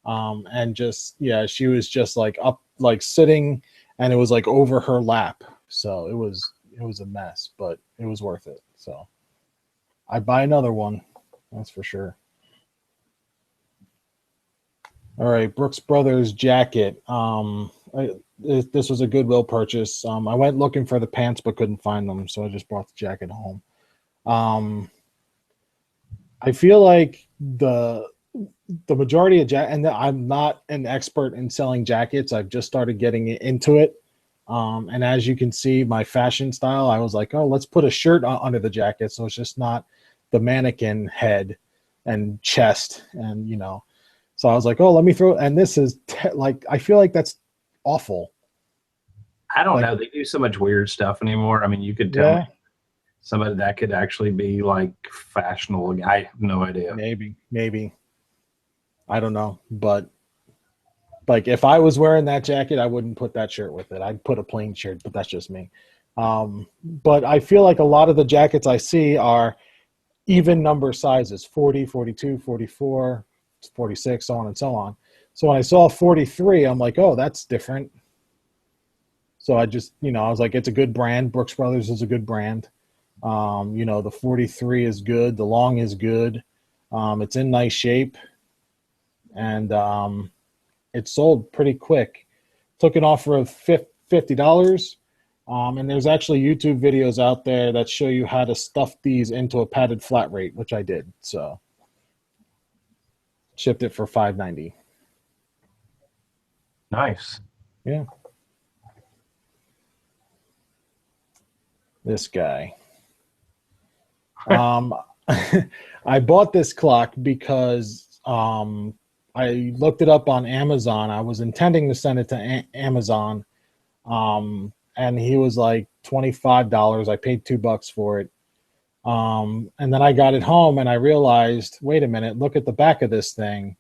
And just, she was just like up, like sitting, and it was like over her lap. So it was a mess, but it was worth it. So I'd buy another one. That's for sure. All right, Brooks Brothers jacket. This was a Goodwill purchase. I went looking for the pants but couldn't find them, so I just brought the jacket home. I feel like the majority of and I'm not an expert in selling jackets. I've just started getting into it. And as you can see, my fashion style, I was like, oh, let's put a shirt under the jacket, so it's just not the mannequin head and chest, and So I was like, oh, let me throw. And this is I feel like that's awful. I don't know. They do so much weird stuff anymore. I mean, you could tell me somebody that could actually be like fashionable. I have no idea. Maybe. I don't know. But like, if I was wearing that jacket, I wouldn't put that shirt with it. I'd put a plain shirt, but that's just me. But I feel like a lot of the jackets I see are even number sizes, 40, 42, 44, 46, so on and so on. So when I saw 43, I'm like, oh, that's different. So I just, I was like, it's a good brand. Brooks Brothers is a good brand. The 43 is good. The long is good. It's in nice shape, and it sold pretty quick. Took an offer of $50. And there's actually YouTube videos out there that show you how to stuff these into a padded flat rate, which I did. So shipped it for $5.90. Nice. Yeah. This guy. I bought this clock because I looked it up on Amazon. I was intending to send it to Amazon, and he was like $25. I paid $2 for it. And then I got it home and I realized, wait a minute, look at the back of this thing.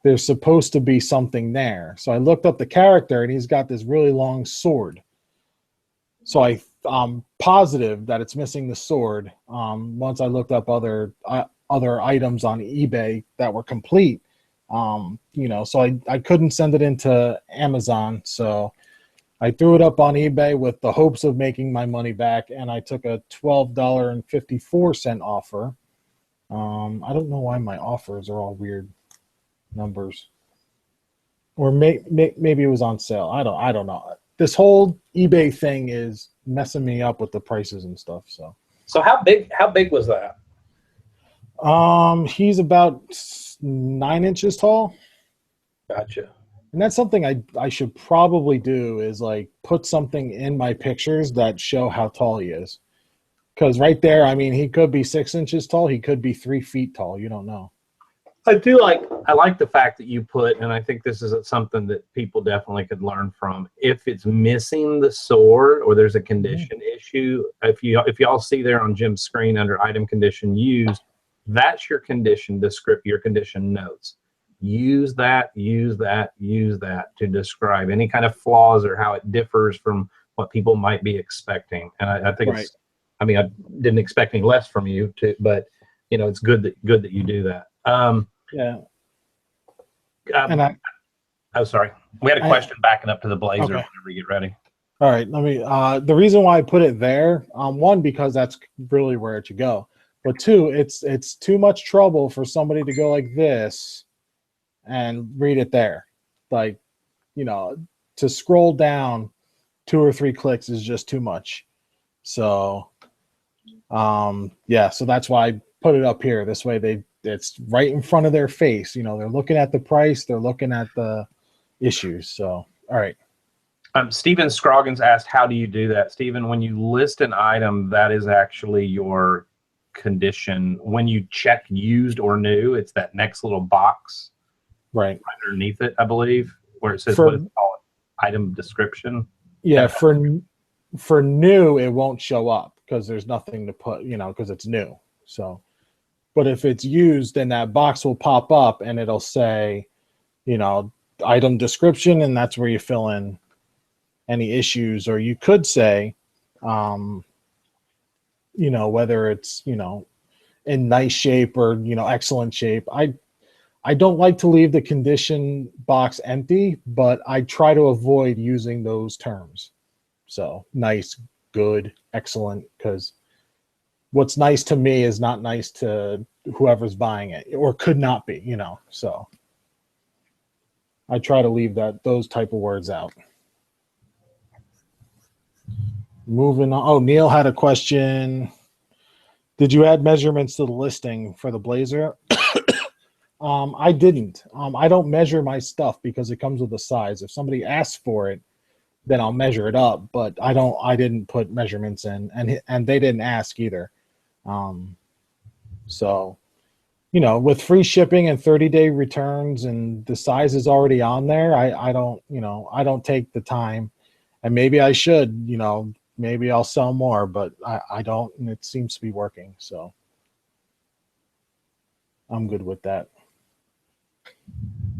There's supposed to be something there. So I looked up the character and he's got this really long sword. So I'm positive that it's missing the sword. Once I looked up other items on eBay that were complete, so I couldn't send it into Amazon. So I threw it up on eBay with the hopes of making my money back, and I took a $12.54 offer. I don't know why my offers are all weird numbers, or maybe it was on sale. I don't know. This whole eBay thing is messing me up with the prices and stuff. So how big was that? He's about 9 inches tall. Gotcha. And that's something I should probably do, is like put something in my pictures that show how tall he is. Because right there, I mean, he could be 6 inches tall. He could be 3 feet tall. You don't know. I like the fact that you put, and I think this is something that people definitely could learn from. If it's missing the sword or there's a condition issue, if y'all see there on Jim's screen under item condition used, that's your condition your condition notes. Use that to describe any kind of flaws or how it differs from what people might be expecting. And I think Right. I didn't expect any less from you but it's good that you do that. Yeah. Sorry. We had a question backing up to the blazer. Okay. Whenever you get ready. All right. Let me. The reason why I put it there, one, because that's really where it should go, but two, it's too much trouble for somebody to go like this and read it there. Like, to scroll down 2 or 3 clicks is just too much. So, so that's why I put it up here. This way it's right in front of their face. They're looking at the price, they're looking at the issues. So, all right. Stephen Scroggins asked, how do you do that? Stephen, when you list an item, that is actually your condition. When you check used or new, it's that next little box right underneath it, I believe, where it says what is it called? Item description. Yeah, for new, it won't show up because there's nothing to put, because it's new. So, but if it's used, then that box will pop up and it'll say, item description, and that's where you fill in any issues. Or you could say, whether it's, in nice shape or, excellent shape. I don't like to leave the condition box empty, but I try to avoid using those terms. So nice, good, excellent, because what's nice to me is not nice to whoever's buying it, or could not be, so I try to leave those type of words out. Moving on. Oh, Neil had a question. Did you add measurements to the listing for the blazer? I didn't. I don't measure my stuff because it comes with a size. If somebody asks for it, then I'll measure it up. But I didn't put measurements in, and they didn't ask either. So, with free shipping and 30-day returns, and the size is already on there, I don't take the time, and maybe I should. Maybe I'll sell more, but I don't, and it seems to be working. So I'm good with that.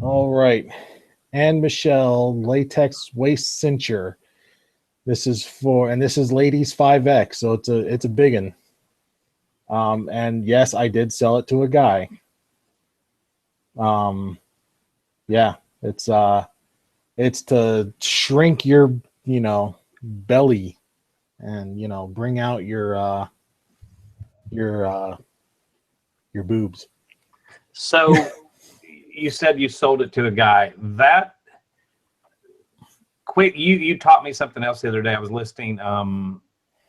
All right. And Michelle, latex waist cincher. This is ladies 5X, so it's a big one. And yes, I did sell it to a guy. Yeah, it's to shrink your, belly and bring out your boobs. So you said you sold it to a guy. That quick, you taught me something else the other day. I was listing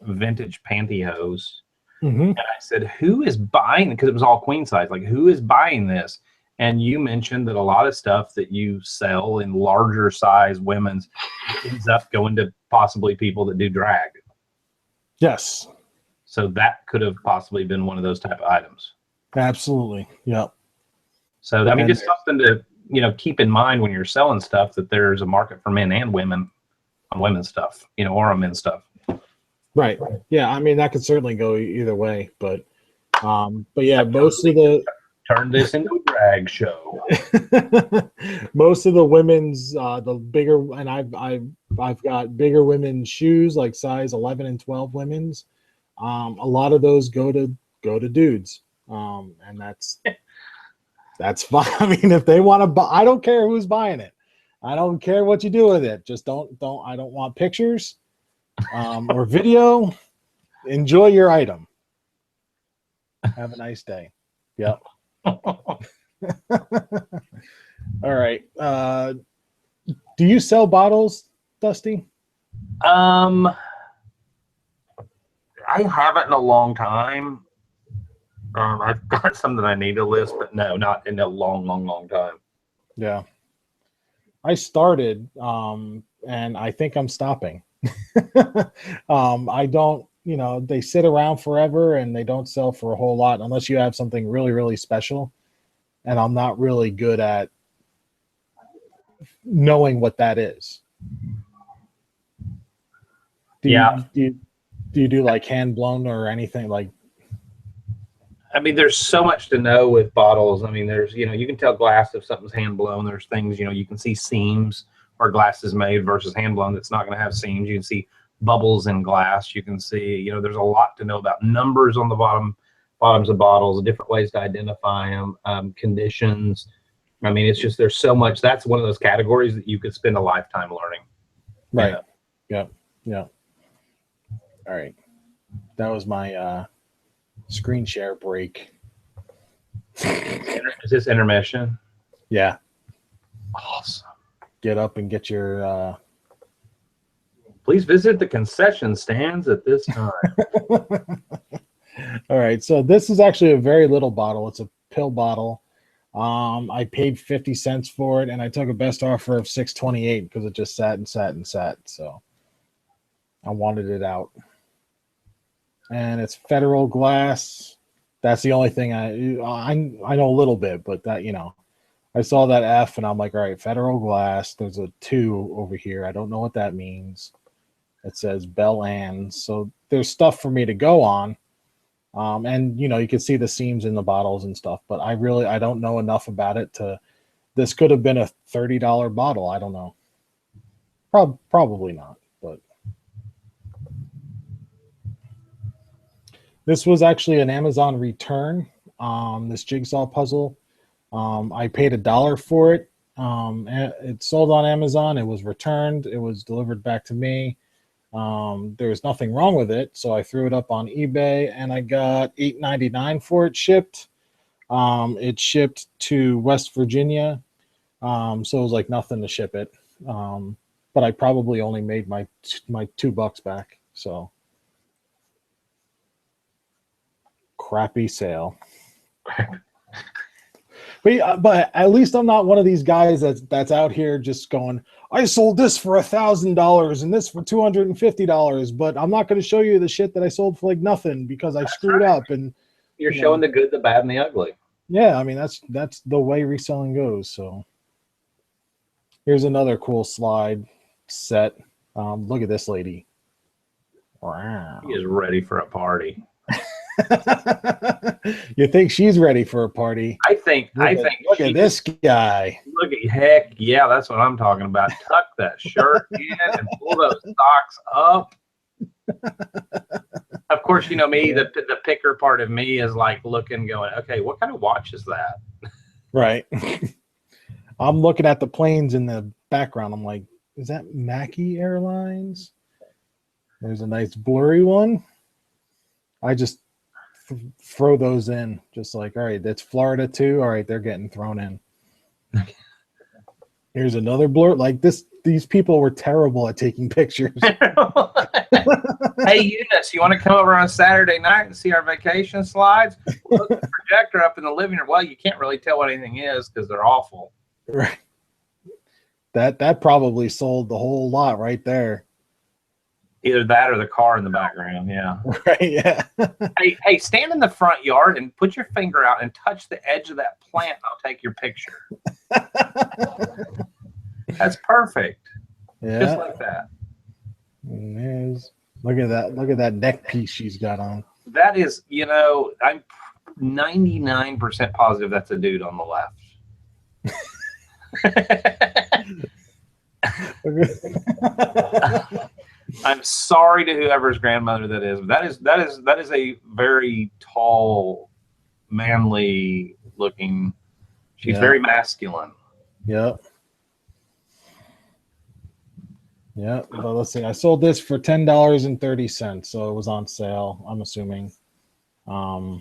vintage pantyhose. And I said, who is buying? Because it was all queen size. Like, who is buying this? And you mentioned that a lot of stuff that you sell in larger size women's ends up going to possibly people that do drag. Yes. So that could have possibly been one of those type of items. Absolutely. Yep. So, I mean, just something to, keep in mind when you're selling stuff, that there's a market for men and women on women's stuff, or on men's stuff. Right. Yeah. I mean, that could certainly go either way, but yeah, most of the turn this into a drag show. Most of the women's, the bigger, and I've got bigger women's shoes, like size 11 and 12 women's. A lot of those go to dudes, and that's fine. I mean, if they want to buy, I don't care who's buying it. I don't care what you do with it. Just don't. I don't want pictures, or video. Enjoy your item. Have a nice day. Yep. All right. Do you sell bottles, Dusty? I haven't in a long time. I've got some that I need to list, but no, not in a long time. Yeah. I started, and I think I'm stopping. I don't, they sit around forever and they don't sell for a whole lot unless you have something really, really special. And I'm not really good at knowing what that is. Do you do like hand blown or anything like? I mean, there's so much to know with bottles. I mean, there's, you can tell glass if something's hand blown. There's things, you can see seams where glass is made versus hand blown that's not going to have seams. You can see bubbles in glass. You can see, there's a lot to know about numbers on the bottoms of bottles, different ways to identify them, conditions. I mean, it's just, there's so much. That's one of those categories that you could spend a lifetime learning. Right. Yeah. All right. That was my screen share break. Is this intermission? Yeah. Awesome. Get up and get your please visit the concession stands at this time. All right, so this is actually a very little bottle. It's a pill bottle. I paid 50 cents for it, and I took a best offer of $6.28 because it just sat and sat and sat. So I wanted it out. And it's Federal Glass. That's the only thing I know a little bit, but that, I saw that F and I'm like, all right, Federal Glass. There's a 2 over here. I don't know what that means. It says Bell Ann. So there's stuff for me to go on. And you can see the seams in the bottles and stuff, but I don't know enough about it this could have been a $30 bottle. I don't know. Probably not, but this was actually an Amazon return. This jigsaw puzzle. I paid $1 for it. It sold on Amazon. It was returned. It was delivered back to me. There was nothing wrong with it, so I threw it up on eBay and I got $8.99 for it shipped. It shipped to West Virginia, so it was like nothing to ship it. But I probably only made my $2 back. So crappy sale. But at least I'm not one of these guys that's out here just going, I sold this for $1,000 and this for $250, but I'm not going to show you the shit that I sold for like nothing because I screwed up. And you're showing the good, the bad, and the ugly. Yeah, I mean that's the way reselling goes. So here's another cool slide set. Look at this lady. Wow. She is ready for a party. You think she's ready for a party? I think. Look at this guy. Look at, heck yeah, that's what I'm talking about. Tuck that shirt in and pull those socks up. Of course, me, the picker part of me is like looking, going, okay, what kind of watch is that? Right. I'm looking at the planes in the background. I'm like, is that Mackie Airlines? There's a nice blurry one. I just throw those in, just like, all right, that's Florida too. All right, they're getting thrown in. Here's another blur. Like this, these people were terrible at taking pictures. Hey, Eunice, you want to come over on Saturday night and see our vacation slides? We'll hook the projector up in the living room. Well, you can't really tell what anything is because they're awful. Right. That probably sold the whole lot right there. Either that or the car in the background. Yeah. Right. Yeah. Hey, stand in the front yard and put your finger out and touch the edge of that plant. And I'll take your picture. That's perfect. Yeah. Just like that. Look at that. Look at that neck piece she's got on. That is, I'm 99% positive that's a dude on the left. I'm sorry to whoever's grandmother that is. That is a very tall, manly looking. She's very masculine. Yep. Yeah, but let's see. I sold this for $10.30, so it was on sale, I'm assuming. But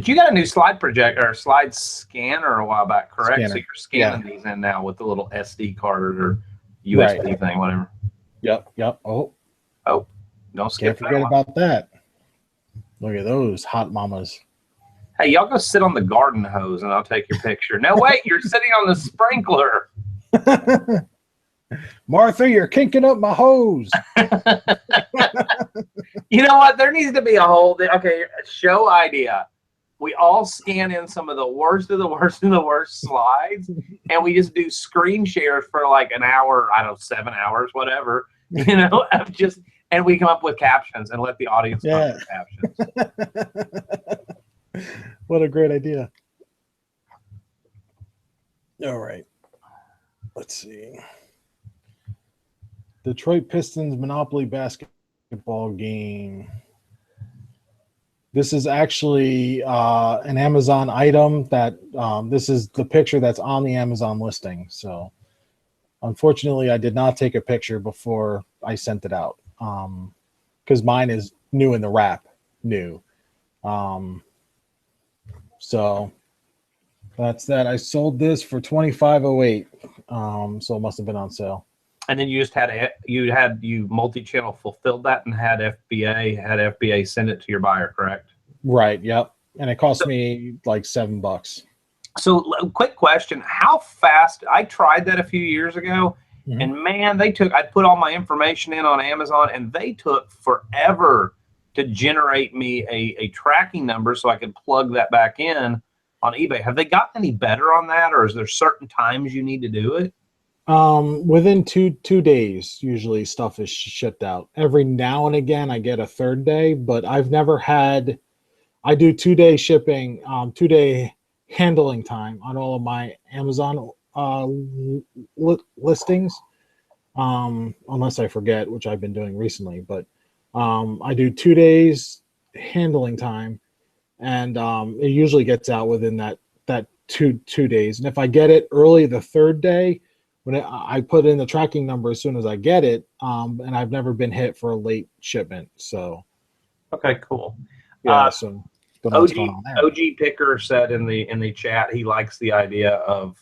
you got a new slide projector or slide scanner a while back, correct? Scanner. So you're scanning these in now with the little SD card or USB thing, whatever. Yep. Oh, don't skip. Can't forget about that. Look at those hot mamas. Hey, y'all go sit on the garden hose and I'll take your picture. No, wait, you're sitting on the sprinkler. Martha, you're kinking up my hose. You know what? There needs to be a whole show idea. We all scan in some of the worst of the worst of the worst slides, and we just do screen shares for like an hour, I don't know, 7 hours, whatever, of just, and we come up with captions and let the audience come up with captions. What a great idea. All right. Let's see. Detroit Pistons Monopoly basketball game. This is actually an Amazon item that this is the picture that's on the Amazon listing. So unfortunately, I did not take a picture before I sent it out because mine is new in the wrap, new. So that's that. I sold this for $25.08. So it must have been on sale. And then you just you multi-channel fulfilled that and had FBA send it to your buyer, correct? Right. Yep. And it cost me like $7. So quick question. How fast, I tried that a few years ago and man, I put all my information in on Amazon and they took forever to generate me a tracking number so I could plug that back in on eBay. Have they gotten any better on that, or is there certain times you need to do it? Within two days, usually stuff is shipped out. Every now and again, I get a third day, but I've never had. I do 2-day shipping, 2-day handling time on all of my Amazon listings, unless I forget, which I've been doing recently. But I do 2 days handling time, and it usually gets out within that two days. And if I get it early the third day, when I put in the tracking number as soon as I get it, and I've never been hit for a late shipment. So, okay, cool. Yeah. So OG Picker said in the chat he likes the idea of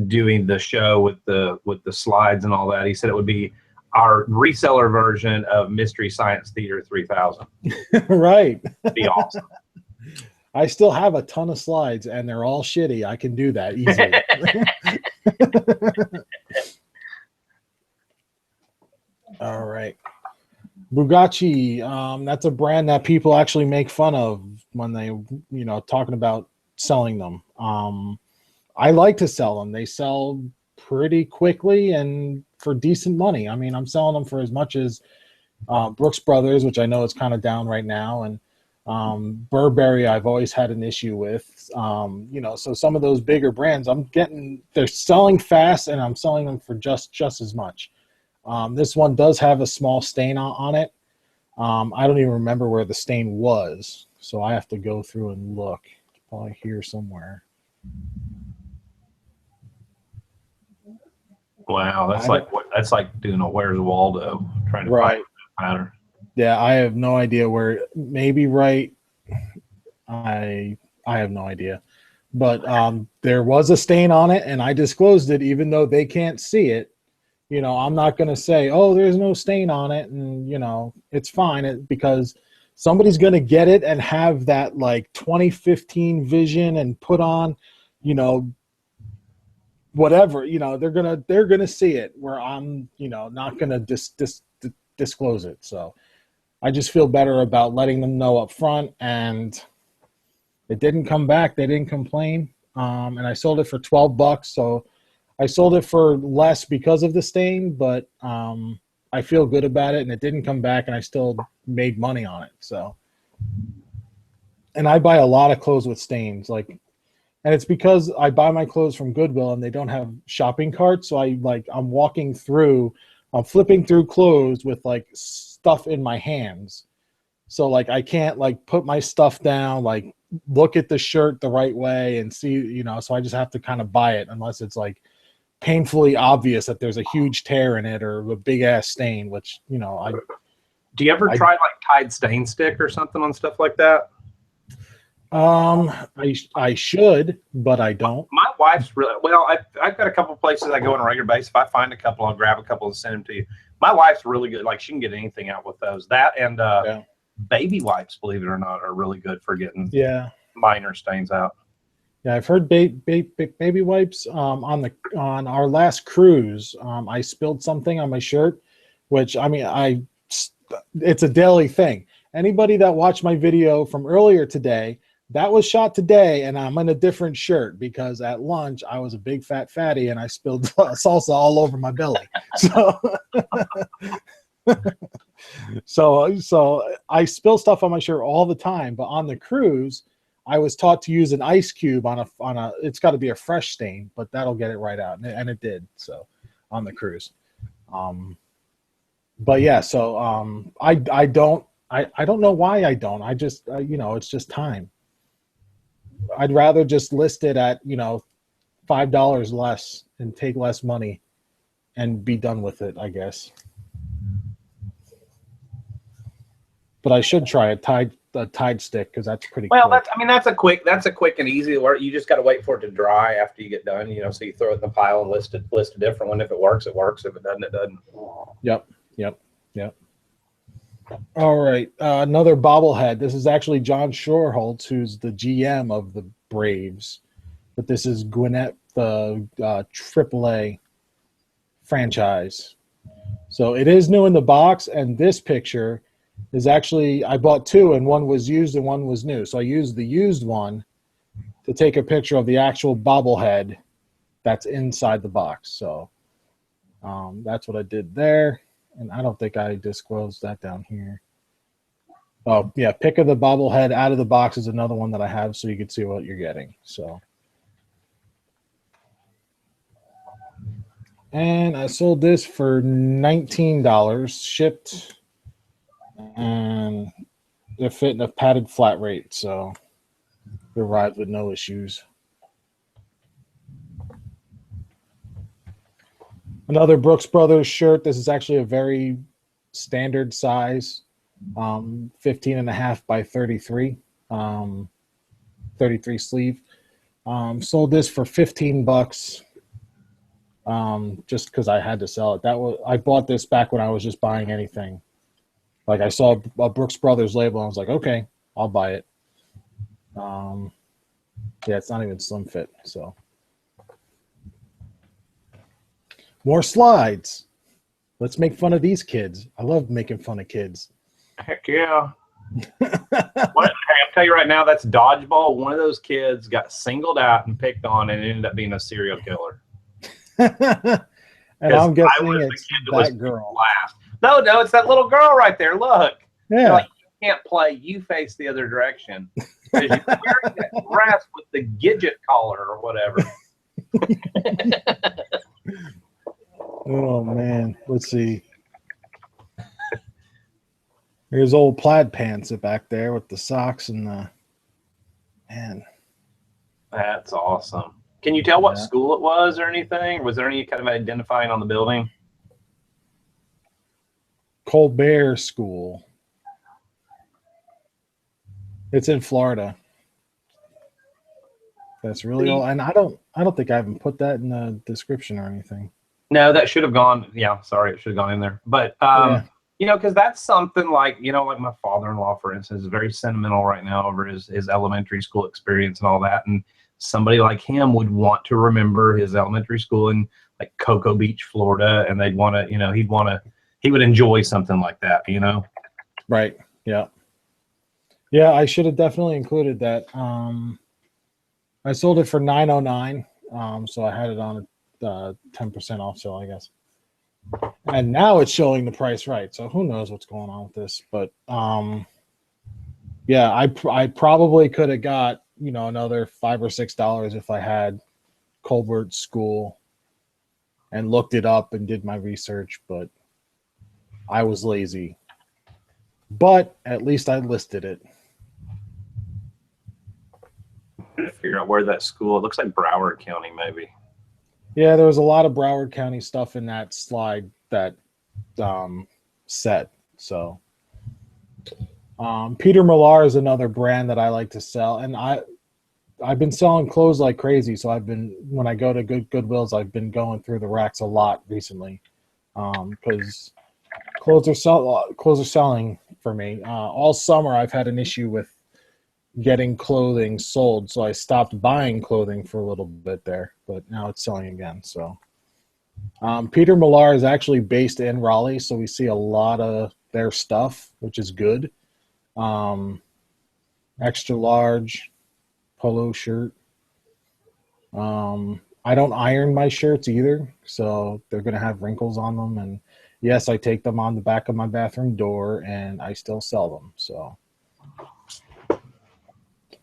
doing the show with the slides and all that. He said it would be our reseller version of Mystery Science Theater 3000. Right. It'd be awesome. I still have a ton of slides and they're all shitty. I can do that easily. All right. Bugatti, that's a brand that people actually make fun of when they, talking about selling them. I like to sell them. They sell pretty quickly and for decent money. I mean, I'm selling them for as much as Brooks Brothers, which I know is kind of down right now, and Burberry I've always had an issue with. So some of those bigger brands they're selling fast and I'm selling them for just as much. This one does have a small stain on it. I don't even remember where the stain was, so I have to go through and look. It's probably here somewhere. Wow, that's like doing a Where's Waldo. trying to find Right. a pattern. Yeah, I have no idea where. Maybe right. I have no idea. But there was a stain on it, and I disclosed it, even though they can't see it. You know, I'm not going to say, "Oh, there's no stain on it," and you know, it's fine, because somebody's going to get it and have that like 2015 vision and put on, you know, whatever. You know, they're gonna see it, where I'm, you know, not going to disclose it. So I just feel better about letting them know up front, and it didn't come back. They didn't complain. And I sold it for $12. So I sold it for less because of the stain, but I feel good about it, and it didn't come back, and I still made money on it. So, and I buy a lot of clothes with stains, like, and it's because I buy my clothes from Goodwill and they don't have shopping carts. So I'm walking through, I'm flipping through clothes with like stuff in my hands. So like I can't like put my stuff down, like look at the shirt the right way and see, you know, so I just have to kind of buy it unless it's like painfully obvious that there's a huge tear in it or a big ass stain, which, you know, do you ever try like Tide stain stick or something on stuff like that? I should, but I don't. My wife's really well. I've got a couple places I go on a regular basis. If I find a couple, I'll grab a couple and send them to you. My wife's really good. Like she can get anything out with those. That and baby wipes, believe it or not, are really good for getting minor stains out. Yeah, I've heard baby wipes. On our last cruise, I spilled something on my shirt, which I mean, it's a daily thing. Anybody that watched my video from earlier today, that was shot today, and I'm in a different shirt because at lunch I was a big fat fatty and I spilled salsa all over my belly. So I spill stuff on my shirt all the time. But on the cruise, I was taught to use an ice cube on a. It's got to be a fresh stain, but that'll get it right out, and it did. So on the cruise, but yeah. So I don't know why I don't. I just you know, it's just time. I'd rather just list it at, you know, $5 less and take less money and be done with it, I guess. But I should try a Tide stick because that's pretty. Well, quick. that's a quick and easy work. You just got to wait for it to dry after you get done. You know, so you throw it in the pile and list a different one. If it works, it works. If it doesn't, it doesn't. Yep. All right, another bobblehead. This is actually John Shorholtz, who's the GM of the Braves, but this is Gwinnett, the AAA franchise. So it is new in the box, and this picture is actually, I bought two, and one was used and one was new. So I used the used one to take a picture of the actual bobblehead that's inside the box. So that's what I did there. And I don't think I disclosed that down here. Oh, yeah, pick of the bobblehead out of the box is another one that I have so you can see what you're getting. So, and I sold this for $19 shipped, and they're fitting a padded flat rate, so it arrived with no issues. Another Brooks Brothers shirt. This is actually a very standard size, 15.5 by 33, 33 sleeve. Sold this for $15, just because I had to sell it. I bought this back when I was just buying anything. Like I saw a Brooks Brothers label, and I was like, okay, I'll buy it. Yeah, it's not even slim fit, so. More slides. Let's make fun of these kids. I love making fun of kids. Heck yeah. I'll tell you right now, that's dodgeball. One of those kids got singled out and picked on and ended up being a serial killer. And I'm guessing it's that girl. Last. No, it's that little girl right there. Look. Yeah. Like, you can't play. You face the other direction. Because you're wearing that dress with the Gidget collar or whatever. Oh, man. Let's see. There's old plaid pants back there with the socks and the... Man. That's awesome. Can you tell what school it was or anything? Was there any kind of identifying on the building? Colbert School. It's in Florida. That's really all, and I don't think I even put that in the description or anything. No, that should have gone. Yeah, sorry, it should have gone in there. But Yeah. you know, because that's something like, you know, like my father-in-law, for instance, is very sentimental right now over his elementary school experience and all that. And somebody like him would want to remember his elementary school in like Cocoa Beach, Florida, and they'd want to, you know, he would enjoy something like that, you know. Right. Yeah. Yeah, I should have definitely included that. I sold it for $9.09, so I had it on a 10% off sale, I guess. And now it's showing the price right, so who knows what's going on with this? But yeah, I probably could have got, you know, another $5 or $6 if I had Colbert School and looked it up and did my research, but I was lazy. But at least I listed it. To figure out where that school. It looks like Broward County, maybe. Yeah, there was a lot of Broward County stuff in that slide that set. So Peter Millar is another brand that I like to sell, and I've been selling clothes like crazy. So when I go to Goodwills, I've been going through the racks a lot recently because clothes are selling for me. All summer I've had an issue with getting clothing sold, so I stopped buying clothing for a little bit there, but now it's selling again. So Peter Millar is actually based in Raleigh, so we see a lot of their stuff, which is good. Extra large polo shirt. I don't iron my shirts either, so they're going to have wrinkles on them, and yes, I take them on the back of my bathroom door and I still sell them. So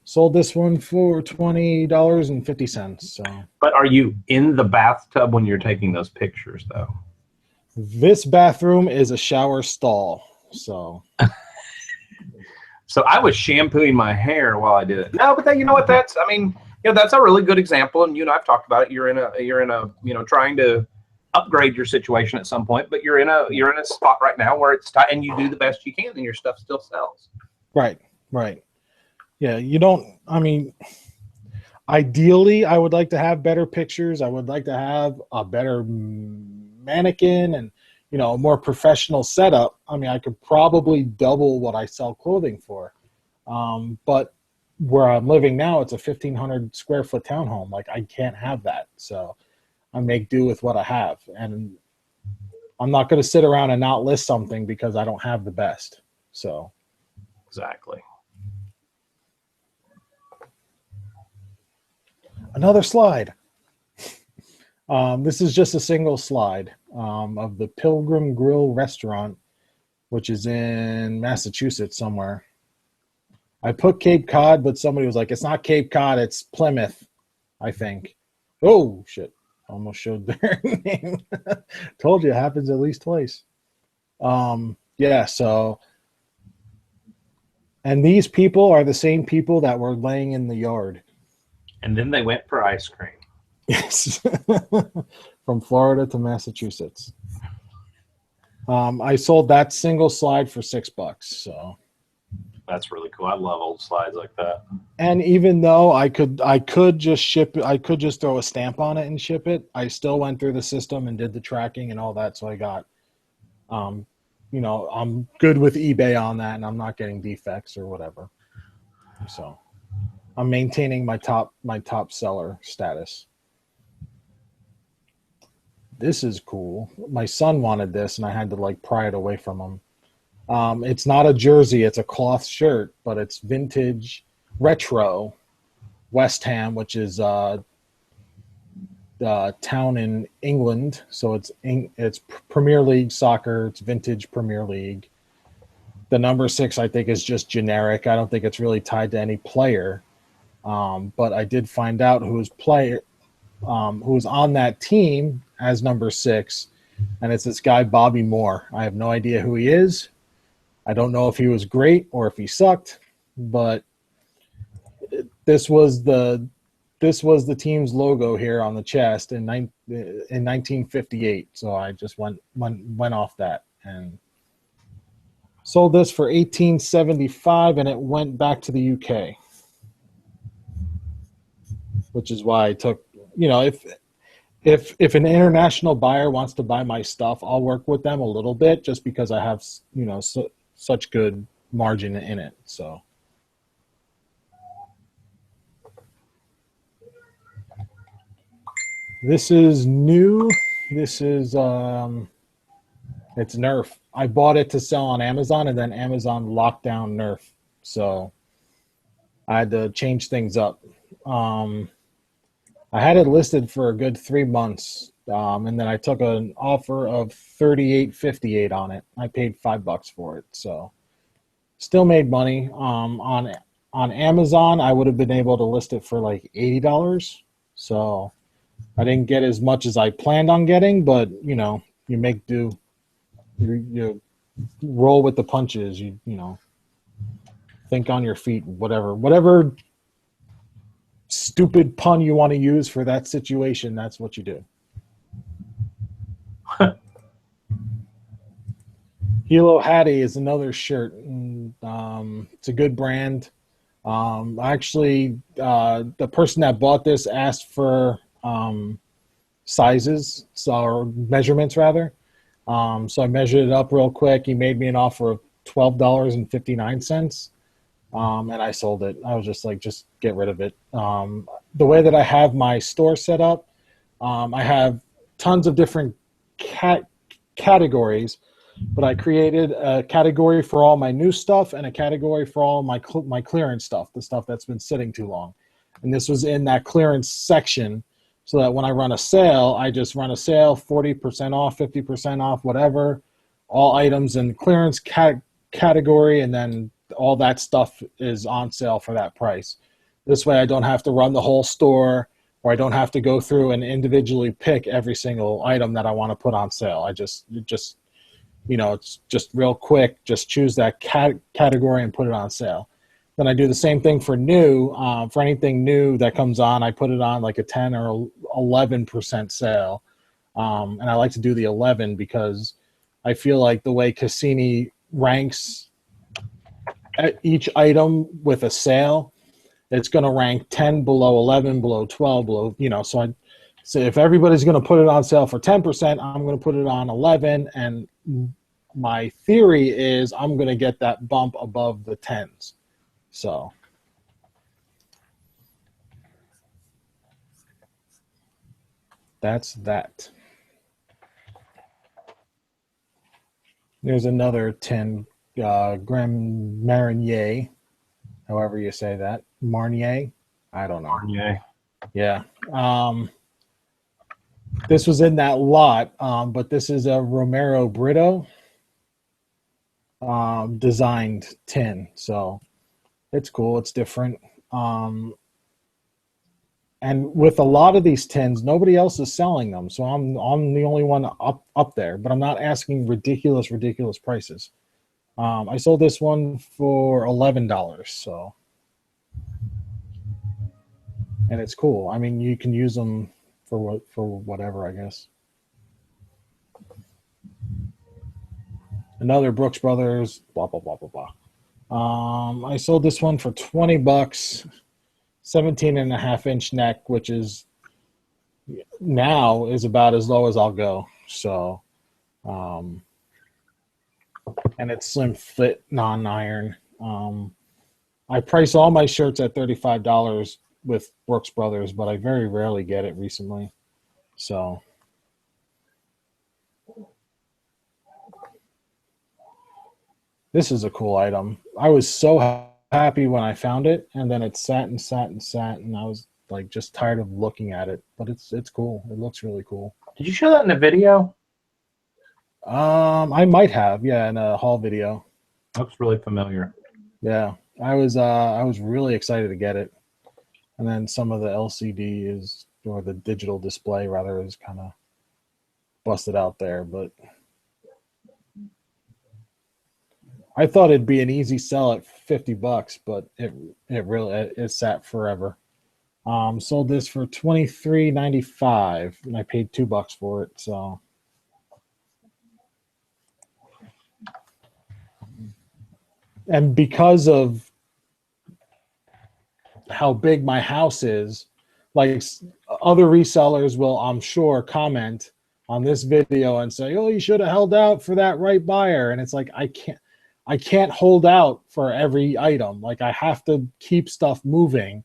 sold this one for $20.50. So, but are you in the bathtub when you're taking those pictures, though? This bathroom is a shower stall. So, so I was shampooing my hair while I did it. No, but then, you know what? That's, I mean, you know, that's a really good example. And you and I've talked about it. You're in a, you know, trying to upgrade your situation at some point, but you're in a spot right now where it's and you do the best you can, and your stuff still sells. Right. Yeah, you don't, I mean, ideally, I would like to have better pictures. I would like to have a better mannequin and, you know, a more professional setup. I mean, I could probably double what I sell clothing for. But where I'm living now, it's a 1,500 square foot townhome. Like, I can't have that. So I make do with what I have. And I'm not going to sit around and not list something because I don't have the best. So. Exactly. Another slide. This is just a single slide of the Pilgrim Grill restaurant, which is in Massachusetts somewhere. I put Cape Cod, but somebody was like, it's not Cape Cod, it's Plymouth, I think. Oh, shit. Almost showed their name. Told you it happens at least twice. Yeah, so. And these people are the same people that were laying in the yard. And then they went for ice cream. Yes. From Florida to Massachusetts. I sold that single slide for $6. So that's really cool. I love old slides like that. And even though I could just ship it, I could just throw a stamp on it and ship it, I still went through the system and did the tracking and all that. So I got, you know, I'm good with eBay on that, and I'm not getting defects or whatever. So I'm maintaining my top seller status. This is cool. My son wanted this, and I had to like pry it away from him. It's not a jersey; it's a cloth shirt, but it's vintage, retro, West Ham, which is the town in England. So it's Premier League soccer. It's vintage Premier League. The number 6, I think, is just generic. I don't think it's really tied to any player. But I did find out who's on that team as number 6, and it's this guy Bobby Moore. I have no idea who he is. I don't know if he was great or if he sucked, but this was the team's logo here on the chest in 1958. So I just went off that, and Sold this for $18.75, and it went back to the UK, which is why I took. If an international buyer wants to buy my stuff, I'll work with them a little bit, just because I have such good margin in it. So this is new. This is it's Nerf. I bought it to sell on Amazon, and then Amazon locked down Nerf, so I had to change things up. I had it listed for a good 3 months, and then I took an offer of $38.58 on it. I paid $5 for it, so still made money. On Amazon, I would have been able to list it for like $80. So I didn't get as much as I planned on getting, but you make do. You roll with the punches. You think on your feet. Whatever stupid pun you want to use for that situation, that's what you do. Hilo Hattie is another shirt. It's a good brand. Actually, the person that bought this asked for sizes, or measurements rather. So I measured it up real quick. He made me an offer of $12.59. And I sold it. I was just like, just get rid of it. The way that I have my store set up, I have tons of different categories, but I created a category for all my new stuff and a category for all my clearance stuff, the stuff that's been sitting too long. And this was in that clearance section, so that when I run a sale, I just run a sale, 40% off, 50% off, whatever, all items in clearance category, and then all that stuff is on sale for that price. This way I don't have to run the whole store, or I don't have to go through and individually pick every single item that I want to put on sale. It's just real quick, just choose that category and put it on sale. Then I do the same thing for new. For anything new that comes on, I put it on like a 10 or 11% sale. And I like to do the 11 because I feel like the way Cassini ranks at each item with a sale, it's going to rank 10 below 11, below 12, below, so if everybody's going to put it on sale for 10%, I'm going to put it on 11. And my theory is I'm going to get that bump above the 10s. So that's that. There's another 10 Grand Marnier, however you say that. Marnier? I don't know. Marnier. Yeah. This was in that lot, but this is a Romero Brito designed tin. So it's cool. It's different. And with a lot of these tins, nobody else is selling them. So I'm the only one up there, but I'm not asking ridiculous prices. I sold this one for $11. So, and it's cool. I mean, you can use them for whatever, I guess. Another Brooks Brothers, blah, blah, blah, blah, blah. I sold this one for $20, 17.5-inch neck, which is now is about as low as I'll go. So, and it's slim fit, non-iron. I price all my shirts at $35 with Brooks Brothers, but I very rarely get it recently. So, this is a cool item. I was so happy when I found it, and then it sat, and I was like just tired of looking at it. But it's cool. It looks really cool. Did you show that in a video? I might have, yeah, in a haul video. Looks really familiar. Yeah, I was really excited to get it, and then some of the LCD or the digital display rather is kind of busted out there, but I thought it'd be an easy sell at $50, but it really sat forever. Sold this for $23.95, and I paid $2 for it. So and because of how big my house is, like other resellers will, I'm sure, comment on this video and say, "Oh, you should have held out for that right buyer." And it's like, I can't hold out for every item. Like, I have to keep stuff moving,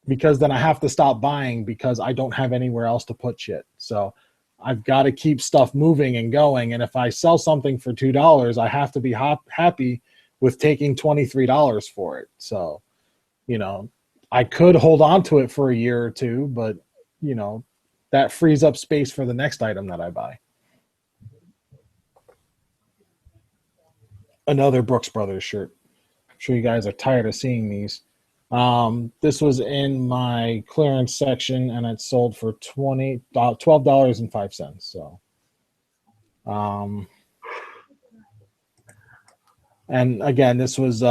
because then I have to stop buying because I don't have anywhere else to put shit. So I've got to keep stuff moving and going. And if I sell something for $2, I have to be happy with taking $23 for it. So, I could hold on to it for a year or two, but that frees up space for the next item that I buy. Another Brooks Brothers shirt. I'm sure you guys are tired of seeing these. This was in my clearance section, and it sold for $12.05. So, and again, this was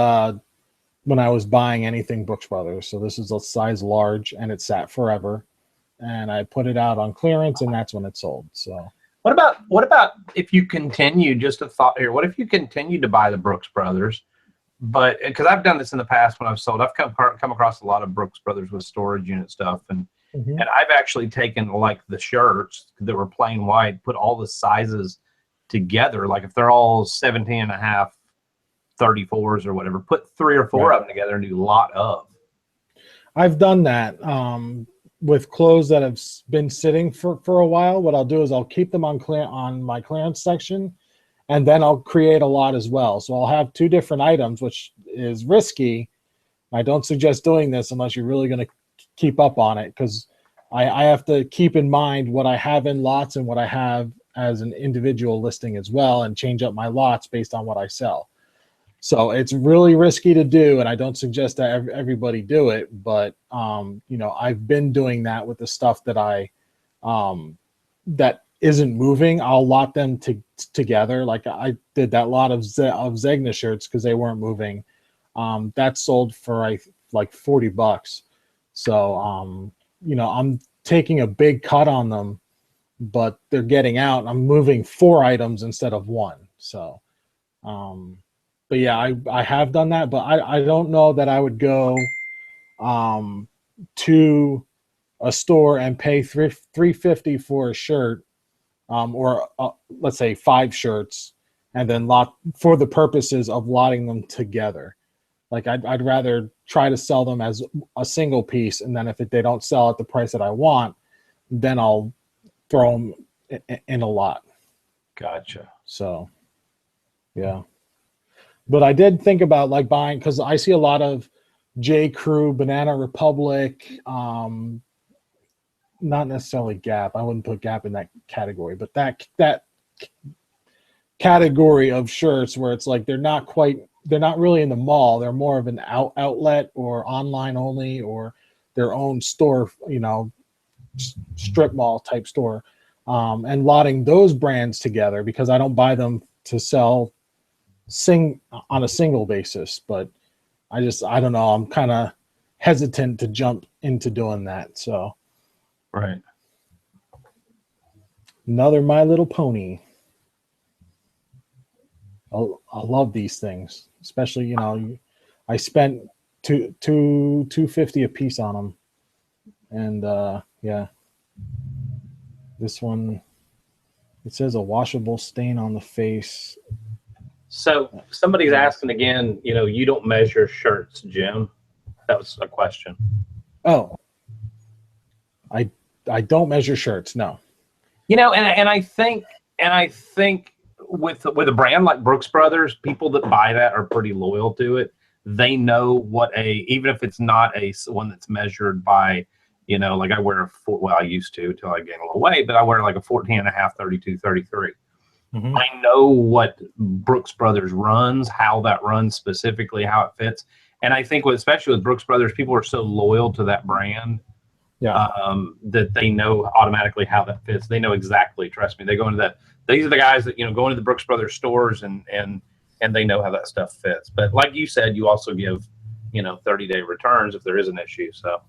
when I was buying anything Brooks Brothers. So this is a size large, and it sat forever. And I put it out on clearance, and that's when it sold. So what about if you continue, just a thought here, what if you continue to buy the Brooks Brothers, but because I've done this in the past when I've sold, I've come across a lot of Brooks Brothers with storage unit stuff, and I've actually taken like the shirts that were plain white, put all the sizes together, like if they're all 17 and a half 34s or whatever, put 3 or 4 of them together and do a lot of. I've done that with clothes that have been sitting for a while. What I'll do is I'll keep them on my clearance section, and then I'll create a lot as well. So I'll have 2 different items, which is risky. I don't suggest doing this unless you're really going to keep up on it, because I have to keep in mind what I have in lots and what I have as an individual listing as well, and change up my lots based on what I sell. So it's really risky to do, and I don't suggest that everybody do it. But I've been doing that with the stuff that that isn't moving. I'll lot them together. Like I did that lot of Zegna shirts because they weren't moving. That sold for like $40. So I'm taking a big cut on them, but they're getting out. I'm moving 4 items instead of 1. So. But yeah, I have done that, but I don't know that I would go to a store and pay $350 for a shirt, or let's say 5 shirts, and then lot for the purposes of lotting them together. Like I'd rather try to sell them as a single piece, and then if they don't sell at the price that I want, then I'll throw them in a lot. Gotcha. So, yeah. But I did think about like buying, because I see a lot of J. Crew, Banana Republic, not necessarily Gap. I wouldn't put Gap in that category, but that category of shirts where it's like they're not really in the mall. They're more of an outlet or online only, or their own store, strip mall type store, and lotting those brands together, because I don't buy them to sell on a single basis. But I don't know, I'm kind of hesitant to jump into doing that. So right. Another My Little Pony. I love these things, especially I spent $250 a piece on them, and yeah, this one, it says a washable stain on the face. So somebody's asking again, you don't measure shirts, Jim. That was a question. Oh, I don't measure shirts, no. And I think with a brand like Brooks Brothers, people that buy that are pretty loyal to it. They know even if it's not one that's measured by, like I wear I used to till I gained a little weight, but I wear like a 14 and a half, 32, 33. Mm-hmm. I know what Brooks Brothers runs, how that runs specifically, how it fits. And I think especially with Brooks Brothers, people are so loyal to that brand, that they know automatically how that fits. They know exactly. Trust me. They go into these are the guys that, go into the Brooks Brothers stores and they know how that stuff fits. But like you said, you also give, 30-day returns if there is an issue. So.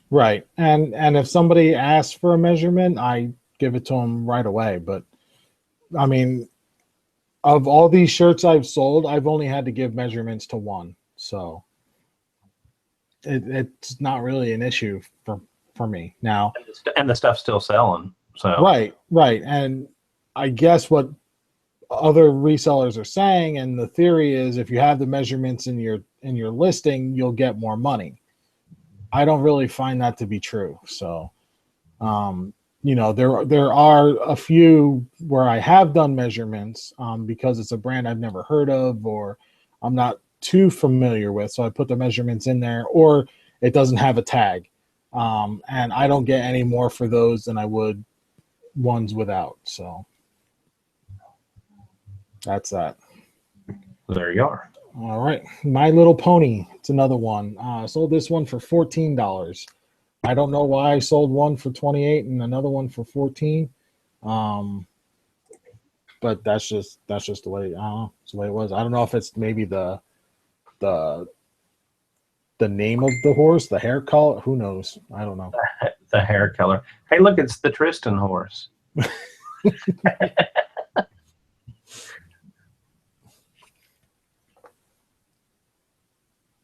Right. And if somebody asks for a measurement, I give it to them right away. But I mean, of all these shirts I've sold, I've only had to give measurements to one, so it's not really an issue for me now. And the stuff's still selling. So right, and I guess what other resellers are saying, and the theory is, if you have the measurements in your listing, you'll get more money. I don't really find that to be true. So, there are a few where I have done measurements because it's a brand I've never heard of or I'm not too familiar with. So I put the measurements in there, or it doesn't have a tag. And I don't get any more for those than I would ones without. So that's that. There you are. All right. My Little Pony. It's another one. I sold this one for $14. I don't know why I sold one for 28 and another one for 14. But that's just the way, it's the way it was. I don't know if it's maybe the name of the horse, the hair color. Who knows? I don't know. The hair color. Hey, look, it's the Tristan horse.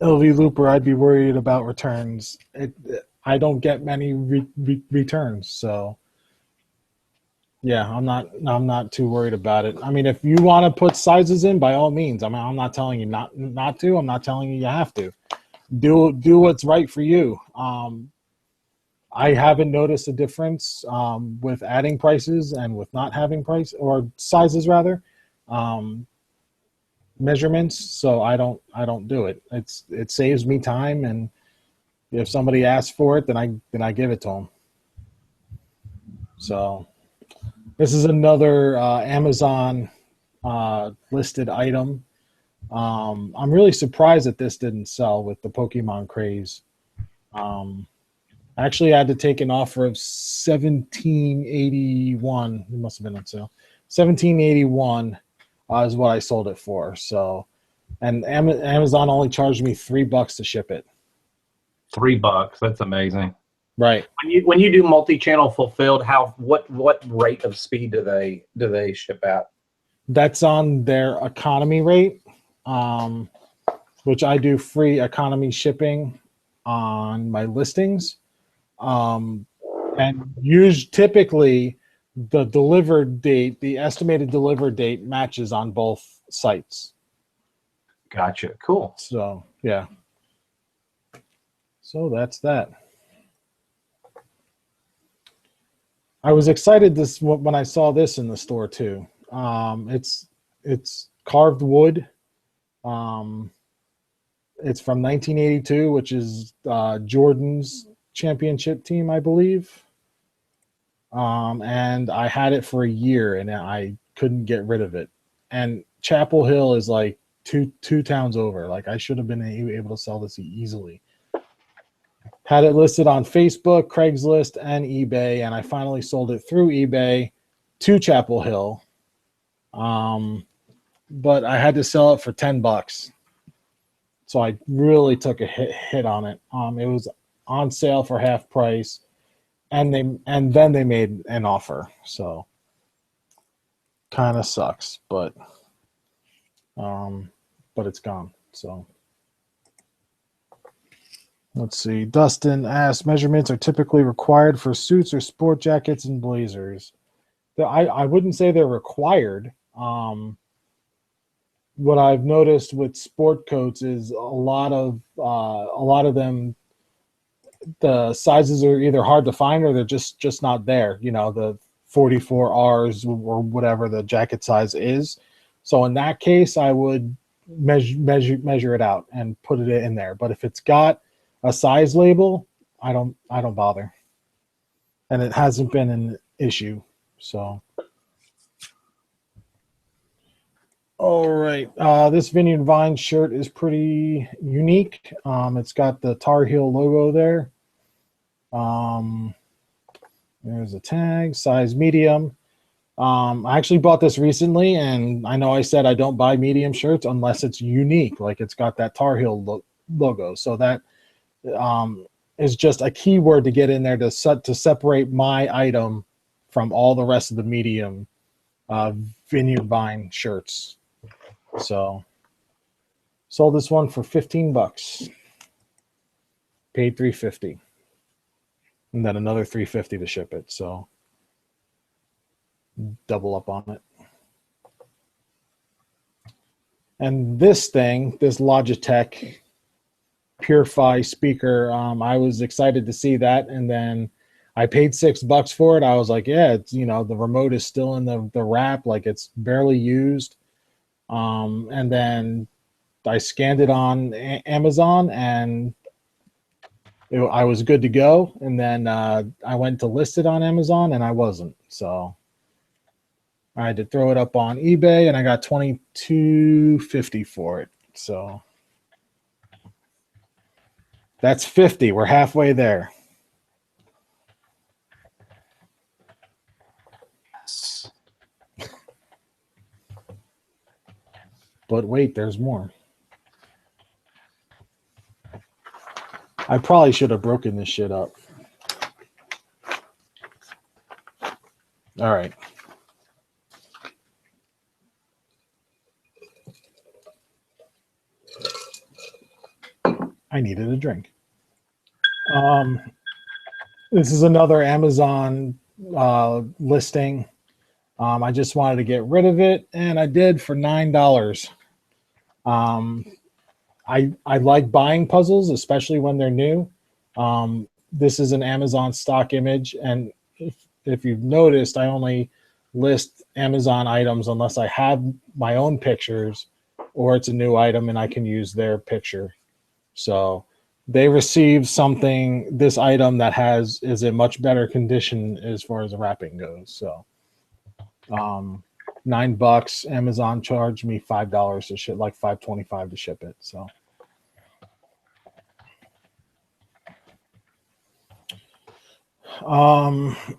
LV Looper, I'd be worried about returns. I don't get many returns, so yeah, I'm not too worried about it. I mean, if you want to put sizes in, by all means. I mean, I'm not telling you not to. I'm not telling you you have to. Do what's right for you. I haven't noticed a difference with adding prices and with not having price or sizes rather. Measurements, so I don't do it. It saves me time, and if somebody asks for it, then I give it to them. So this is another Amazon listed item. I'm really surprised that this didn't sell with the Pokemon craze. I actually had to take an offer of $17.81. It must have been on sale. $17.81 is what I sold it for. So, and Amazon only charged me $3 to ship it. $3. That's amazing. Right. When you do multi-channel fulfilled, what rate of speed do they ship out? That's on their economy rate, which I do free economy shipping on my listings. And typically the estimated delivered date matches on both sites. Gotcha. Cool. So yeah. So that's that. I was excited when I saw this in the store too. It's carved wood. It's from 1982, which is Jordan's championship team, I believe. And I had it for a year and I couldn't get rid of it. And Chapel Hill is like two towns over. Like I should have been able to sell this easily. Had it listed on Facebook, Craigslist, and eBay, and I finally sold it through eBay to Chapel Hill. But I had to sell it for $10. So I really took a hit on it. It was on sale for half price, and then they made an offer. So kind of sucks, but it's gone. So let's see. Dustin asks, measurements are typically required for suits or sport jackets and blazers. I wouldn't say they're required. What I've noticed with sport coats is a lot of them, the sizes are either hard to find or they're just not there. You know, the 44Rs or whatever the jacket size is. So in that case, I would measure it out and put it in there. But if it's got a size label, I don't bother, and it hasn't been an issue. So. All right, this Vineyard Vine shirt is pretty unique. It's got the Tar Heel logo there. There's a tag, size medium. I actually bought this recently, and I know I said I don't buy medium shirts unless it's unique, like it's got that Tar Heel logo. So that is just a keyword to get in there to separate my item from all the rest of the medium vineyard vine shirts. So sold this one for $15. Paid $3.50, and then another $3.50 to ship it. So double up on it. And this thing, this Logitech Purify speaker, I was excited to see that, and then I paid $6 for it. I was like, yeah, it's, the remote is still in the wrap, like it's barely used. And then I scanned it on Amazon, and I was good to go. And then I went to list it on Amazon, and I wasn't. So I had to throw it up on eBay, and I got $22.50 for it. So that's 50. We're halfway there. But wait, there's more. I probably should have broken this shit up. All right. I needed a drink. This is another Amazon listing. I just wanted to get rid of it, and I did for $9. I like buying puzzles, especially when they're new. This is an Amazon stock image, and if you've noticed, I only list Amazon items unless I have my own pictures or it's a new item and I can use their picture. So they received this item that is in much better condition as far as the wrapping goes. So $9. Amazon charged me $5 to ship, like $5.25 to ship it. So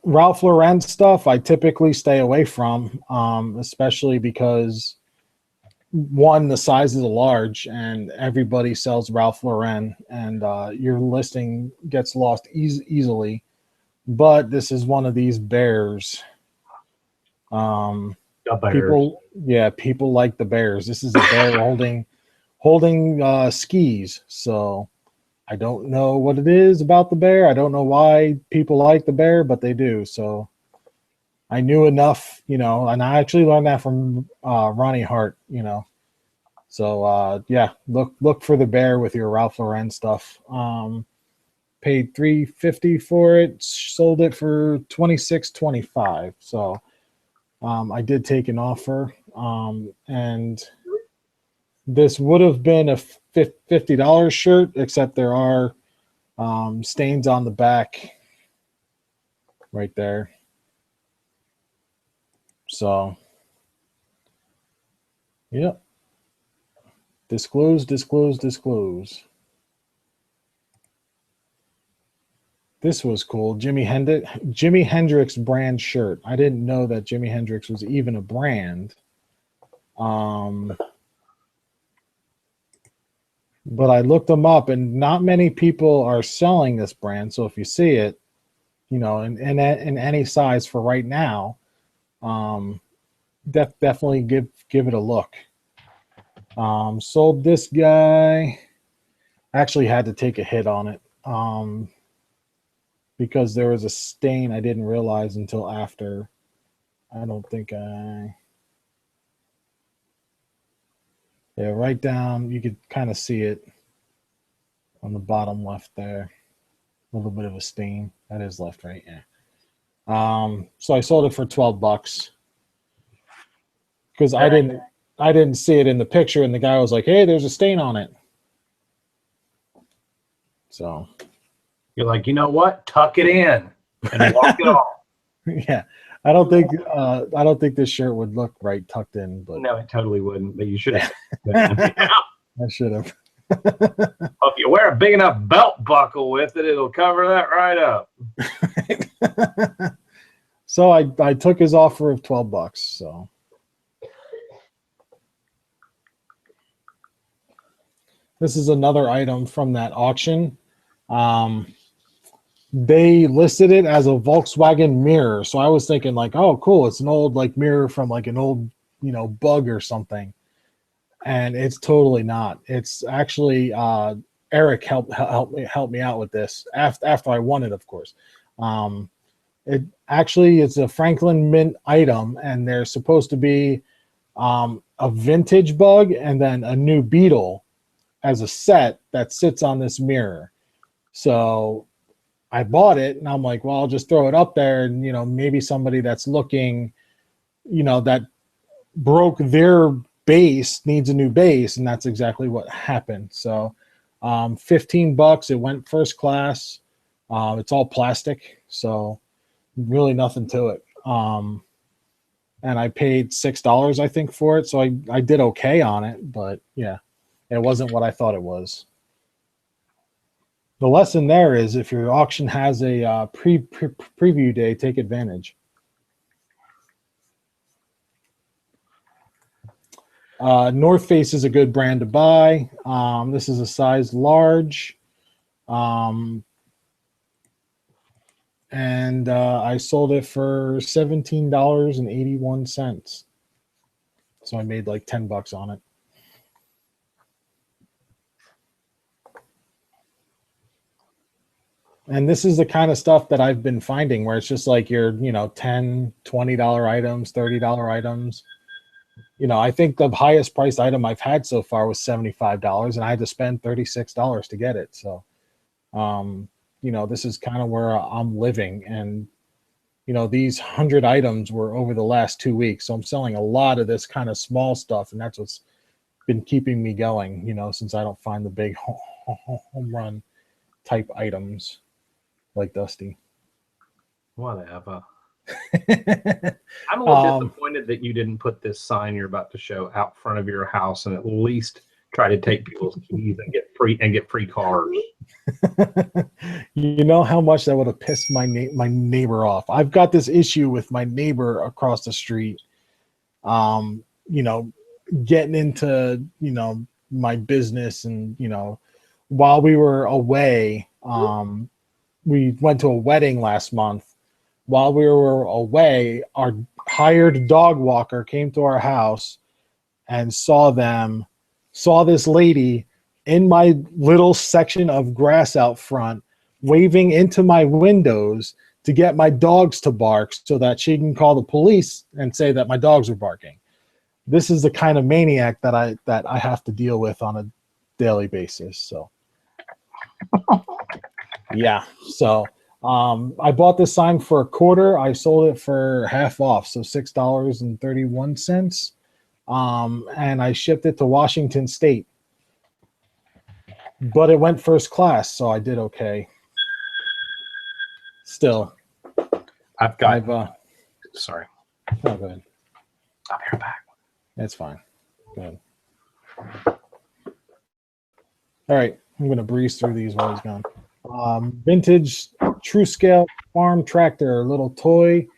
Ralph Lauren stuff I typically stay away from, especially because one, the size is large and everybody sells Ralph Lauren, and your listing gets lost easily. But this is one of these bears. People like the bears. This is a bear holding skis. So I don't know what it is about the bear. I don't know why people like the bear, but they do. So I knew enough, and I actually learned that from Ronnie Hart, So yeah, look for the bear with your Ralph Lauren stuff. Paid $3.50 for it, sold it for $26.25. So I did take an offer, and this would have been a $50 shirt, except there are stains on the back right there. So, yep. Disclose. This was cool. Jimi Hendrix brand shirt. I didn't know that Jimi Hendrix was even a brand. But I looked them up, and not many people are selling this brand. So if you see it, in any size for right now, definitely give it a look. Sold this guy. Actually had to take a hit on it because there was a stain I didn't realize until after. I don't think right down, you could kind of see it on the bottom left there. A little bit of a stain. That is left, right? Yeah. So I sold it for $12 because I didn't see it in the picture, and the guy was like, "Hey, there's a stain on it." So you're like, you know what? Tuck it in and walk it off. Yeah, I don't think this shirt would look right tucked in, but no, it totally wouldn't. But you should have. I should have. If you wear a big enough belt buckle with it, it'll cover that right up. So I took his offer of $12. So this is another item from that auction. they listed it as a Volkswagen mirror. So I was thinking like, oh, cool. It's an old like mirror from like an old, bug or something. And it's totally not. It's actually Eric helped me out with this after I won it, of course. It actually is a Franklin Mint item, and there's supposed to be a vintage bug and then a new beetle as a set that sits on this mirror. So I bought it, and I'm like, well, I'll just throw it up there, and maybe somebody that's looking, that broke their base needs a new base, and that's exactly what happened. So $15, it went first class. It's all plastic, so really nothing to it. And I paid $6, I think, for it, so I did okay on it, but yeah, it wasn't what I thought it was. The lesson there is if your auction has a preview day, take advantage. North Face is a good brand to buy. This is a size large. And I sold it for $17.81. So I made like $10 on it. And this is the kind of stuff that I've been finding where it's just like your, $10, $20 items, $30 items. I think the highest priced item I've had so far was $75, and I had to spend $36 to get it. So, this is kind of where I'm living. And, these 100 items were over the last 2 weeks. So I'm selling a lot of this kind of small stuff. And that's what's been keeping me going, since I don't find the big home run type items like Dusty. Whatever. I'm a little disappointed that you didn't put this sign you're about to show out front of your house and at least try to take people's keys and get free cars. You know how much that would have pissed my neighbor off. I've got this issue with my neighbor across the street. Getting into my business, and while we were away, we went to a wedding last month. While we were away, our hired dog walker came to our house and saw this lady in my little section of grass out front, waving into my windows to get my dogs to bark so that she can call the police and say that my dogs are barking. This is the kind of maniac that I have to deal with on a daily basis. So, yeah. So, I bought this sign for $0.25. I sold it for half off, so $6.31. And I shipped it to Washington State. But it went first class, so I did okay. Still. Sorry. Oh, go ahead. I'll be right back. That's fine. Go ahead. All right. I'm going to breeze through these while he's gone. Vintage True Scale Farm Tractor, little toy.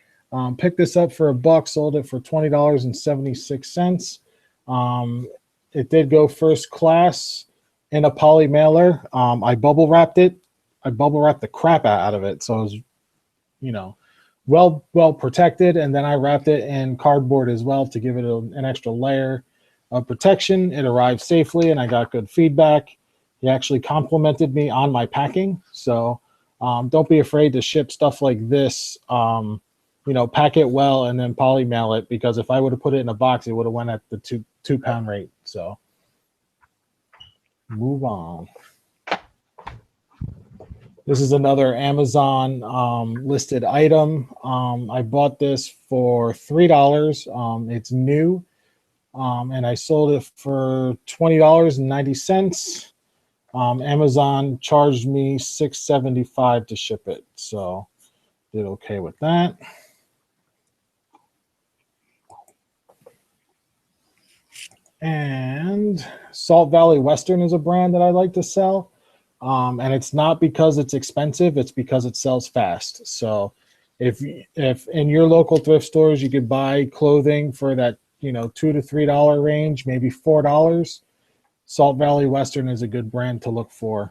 Picked this up for $1, sold it for $20.76. It did go first class in a poly mailer. I bubble wrapped it. I bubble wrapped the crap out of it, so it was, well protected. And then I wrapped it in cardboard as well to give it an extra layer of protection. It arrived safely, and I got good feedback. He actually complimented me on my packing. So don't be afraid to ship stuff like this. Pack it well and then poly mail it, because if I would have put it in a box, it would have went at the two pound rate. So move on. This is another Amazon listed item. I bought this for $3. It's new, and I sold it for $20.90. Amazon charged me $6.75 to ship it, so did okay with that. And Salt Valley Western is a brand that I like to sell. And it's not because it's expensive, it's because it sells fast. So if in your local thrift stores you could buy clothing for that, $2 to $3 range, maybe $4, Salt Valley Western is a good brand to look for.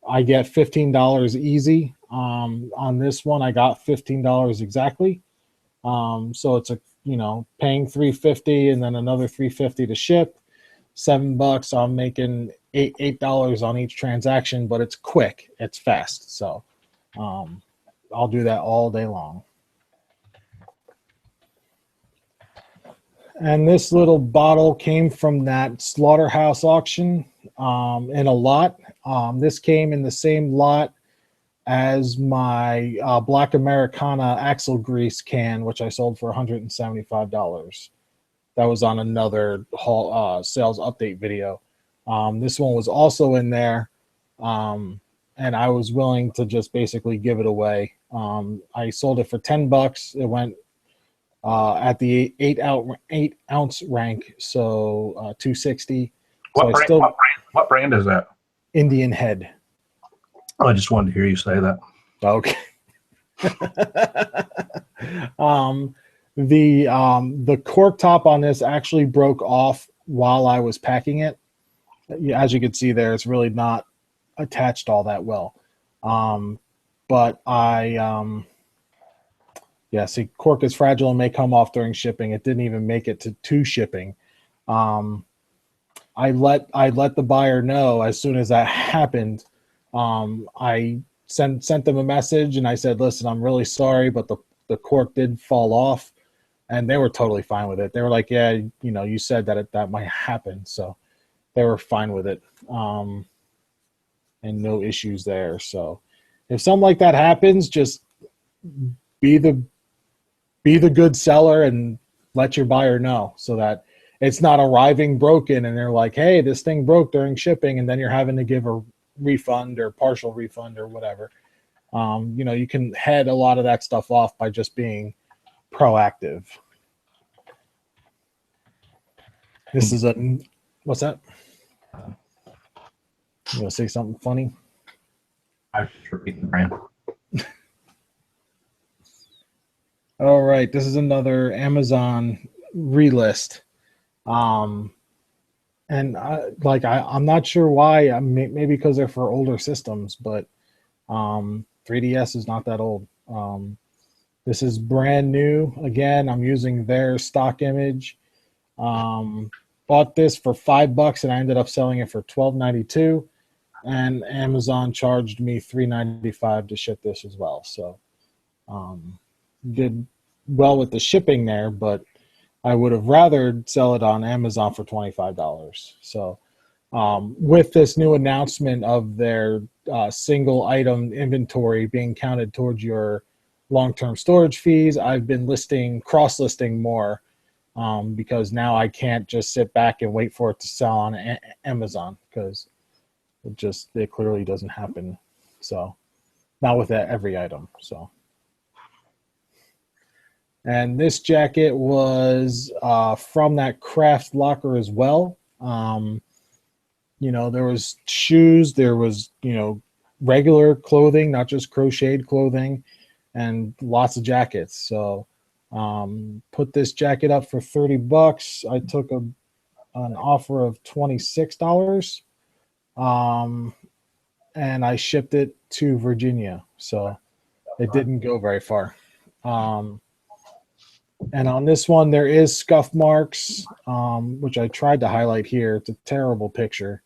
I get $15 easy. On this one, I got $15 exactly. So it's paying $3.50 and then another $3.50 to ship. $7. I'm making $8 on each transaction, but it's quick, it's fast. So I'll do that all day long. And this little bottle came from that slaughterhouse auction in a lot. This came in the same lot as my Black Americana axle grease can, which I sold for $175. That was on another sales update video. This one was also in there, and I was willing to just basically give it away. I sold it for $10. It went at the 8-ounce rank, so $260. What brand is that? Indian Head. Oh, I just wanted to hear you say that. Okay. The cork top on this actually broke off while I was packing it. As you can see there, it's really not attached all that well. But see, cork is fragile and may come off during shipping. It didn't even make it to shipping. I let the buyer know as soon as that happened. I sent them a message and I said, listen, I'm really sorry, but the cork did fall off, and they were totally fine with it. They were like, yeah, you said that might happen. So they were fine with it. And no issues there. So if something like that happens, just be the good seller and let your buyer know, so that it's not arriving broken and they're like, hey, this thing broke during shipping, and then you're having to give a refund or partial refund or whatever. You can head a lot of that stuff off by just being proactive. This is what's that? You want to say something funny? I just repeat the brand. All right, this is another Amazon relist. And I'm not sure why. Maybe because they're for older systems, but 3DS is not that old. This is brand new. Again, I'm using their stock image. Bought this for $5 and I ended up selling it for $12.92, and Amazon charged me $3.95 to ship this as well. So did well with the shipping there, but I would have rather sell it on Amazon for $25. So with this new announcement of their single item inventory being counted towards your long-term storage fees, I've been cross-listing more because now I can't just sit back and wait for it to sell on Amazon, because it clearly doesn't happen. So not with every item. So. And this jacket was from that craft locker as well. There was shoes, there was, regular clothing, not just crocheted clothing, and lots of jackets. So put this jacket up for $30. I took an offer of $26, and I shipped it to Virginia. So it didn't go very far. And on this one, there is scuff marks, which I tried to highlight here. It's a terrible picture.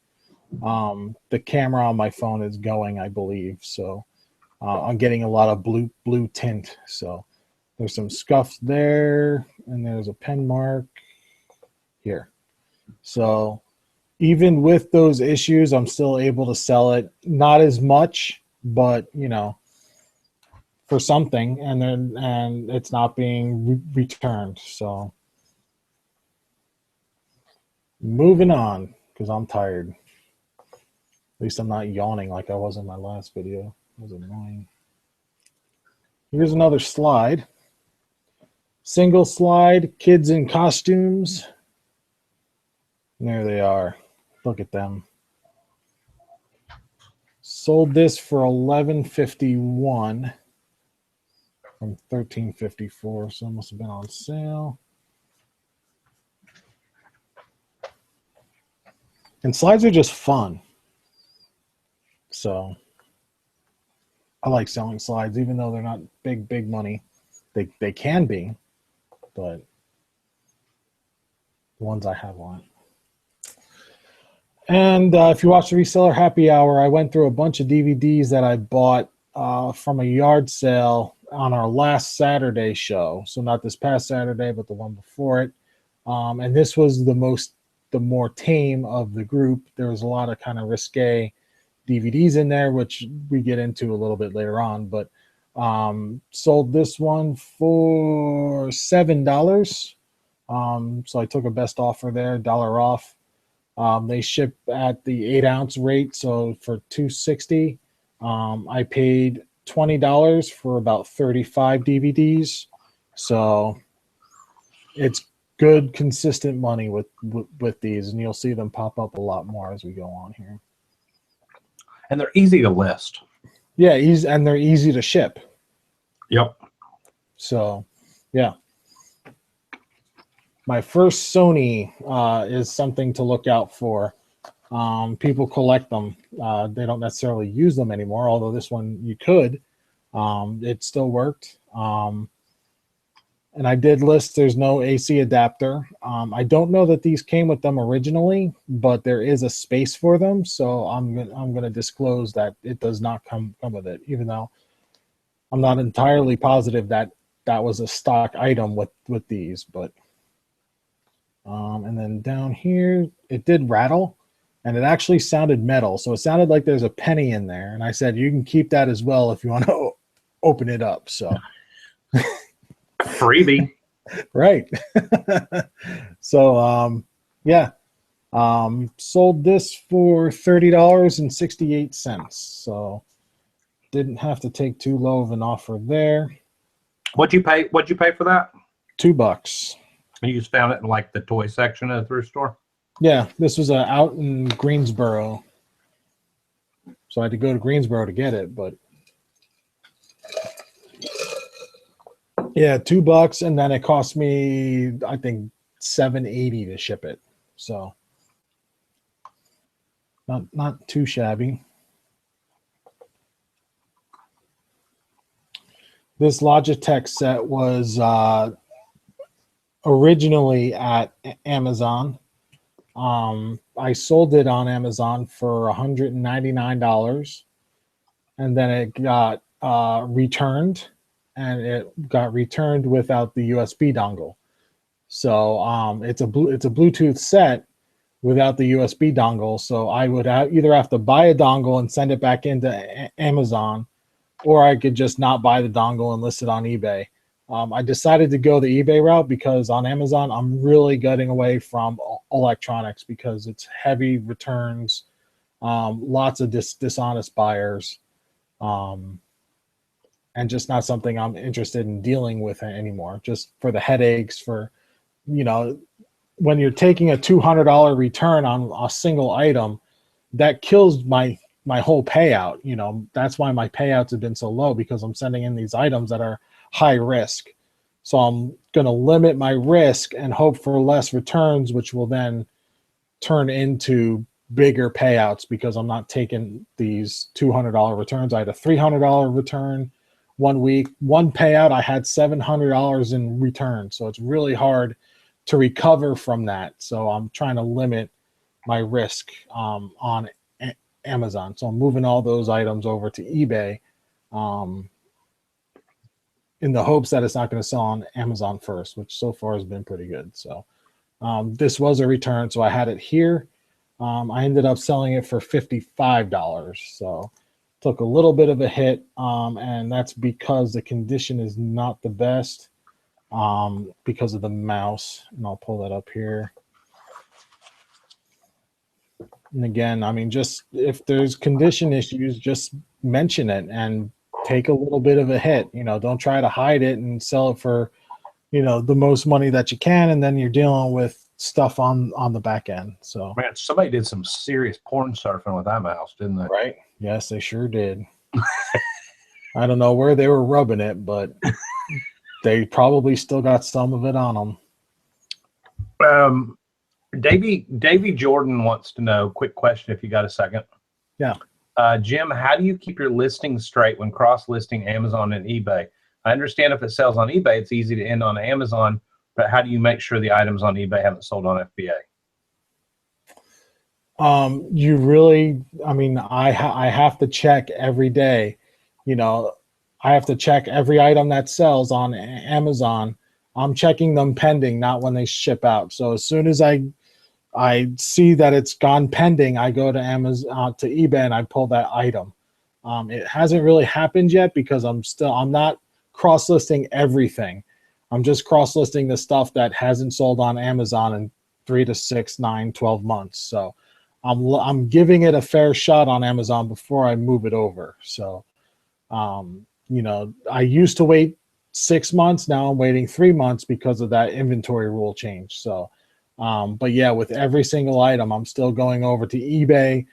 The camera on my phone is going, I believe. So I'm getting a lot of blue tint. So there's some scuffs there, and there's a pen mark here. So even with those issues, I'm still able to sell it. Not as much, but, for something, and it's not being returned. So moving on, because I'm tired. At least I'm not yawning like I was in my last video. It was annoying. Here's another slide. Single slide, kids in costumes. And there they are. Look at them. Sold this for $11.51. From $13.54, so it must have been on sale. And slides are just fun. So I like selling slides, even though they're not big money. They can be, but the ones I have aren't. And if you watch the Reseller Happy Hour, I went through a bunch of DVDs that I bought from a yard sale on our last Saturday show. So not this past Saturday, but the one before it. And this was the more tame of the group. There was a lot of kind of risque DVDs in there, which we get into a little bit later on. But sold this one for $7. So I took a best offer there, $1 off. They ship at the 8-ounce rate, so for $2.60, I paid $20 for about 35 DVDs. So it's good, consistent money with these, and you'll see them pop up a lot more as we go on here. And they're easy to list. Yeah, and they're easy to ship. Yep. So, yeah. My first Sony is something to look out for. People collect them. They don't necessarily use them anymore, although this one you could. It still worked. And I did list there's no AC adapter. I don't know that these came with them originally, but there is a space for them. So I'm gonna disclose that it does not come with it, even though I'm not entirely positive that was a stock item with these, but. And then down here, it did rattle, and it actually sounded metal. So it sounded like there's a penny in there. And I said, you can keep that as well if you want to open it up. So freebie. Right. So, yeah. Sold this for $30.68. So didn't have to take too low of an offer there. What'd you pay for that? $2. You just found it in like the toy section of the thrift store? Yeah, this was out in Greensboro. So I had to go to Greensboro to get it, but yeah, $2, and then it cost me, I think, $7.80 to ship it. So not too shabby. This Logitech set was originally at Amazon. I sold it on Amazon for $199, and then it got returned, and it got returned without the USB dongle. So it's a Bluetooth set without the USB dongle. So I would either have to buy a dongle and send it back into Amazon, or I could just not buy the dongle and list it on eBay. I decided to go the eBay route because on Amazon, I'm really getting away from electronics because it's heavy returns, lots of dishonest buyers, and just not something I'm interested in dealing with anymore, just for the headaches, for, when you're taking a $200 return on a single item, that kills my whole payout. That's why my payouts have been so low, because I'm sending in these items that are high risk. So I'm going to limit my risk and hope for less returns, which will then turn into bigger payouts because I'm not taking these $200 returns. I had a $300 return one week. One payout, I had $700 in return. So it's really hard to recover from that. So I'm trying to limit my risk on Amazon. So I'm moving all those items over to eBay, in the hopes that it's not going to sell on Amazon first, which so far has been pretty good. So this was a return, so I had it here. I ended up selling it for $55. So took a little bit of a hit, and that's because the condition is not the best, because of the mouse. And I'll pull that up here. And again, I mean, just if there's condition issues, just mention it and take a little bit of a hit. Don't try to hide it and sell it for, the most money that you can, and then you're dealing with stuff on the back end. So, man, somebody did some serious porn surfing with that mouse, didn't they? Right? Yes, they sure did. I don't know where they were rubbing it, but they probably still got some of it on them. Davy Jordan wants to know, quick question if you got a second. Yeah. Jim, how do you keep your listings straight when cross-listing Amazon and eBay? I understand if it sells on eBay, it's easy to end on Amazon, but how do you make sure the items on eBay haven't sold on FBA? You really, I mean, I have to check every day. You know, I have to check every item that sells on Amazon. I'm checking them pending, not when they ship out. So as soon as I see that it's gone pending, I go to Amazon to eBay and I pull that item. It hasn't really happened yet because I'm not cross-listing everything. I'm just cross-listing the stuff that hasn't sold on Amazon in 3 to 6, 9, 12 months. So I'm giving it a fair shot on Amazon before I move it over. So, you know, I used to wait 6 months. Now I'm waiting 3 months because of that inventory rule change. So, but yeah, with every single item, I'm still going over to eBay,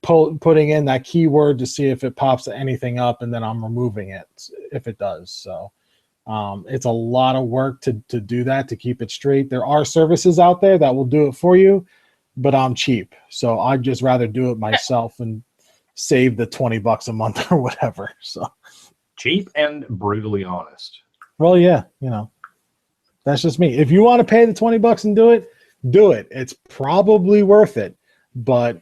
putting in that keyword to see if it pops anything up, and then I'm removing it if it does. So, it's a lot of work to do that, to keep it straight. There are services out there that will do it for you, but I'm cheap. So I'd just rather do it myself and save the $20 a month or whatever. So cheap and brutally honest. Well, yeah, you know, that's just me. If you want to pay the $20 and do it, do it. It's probably worth it. But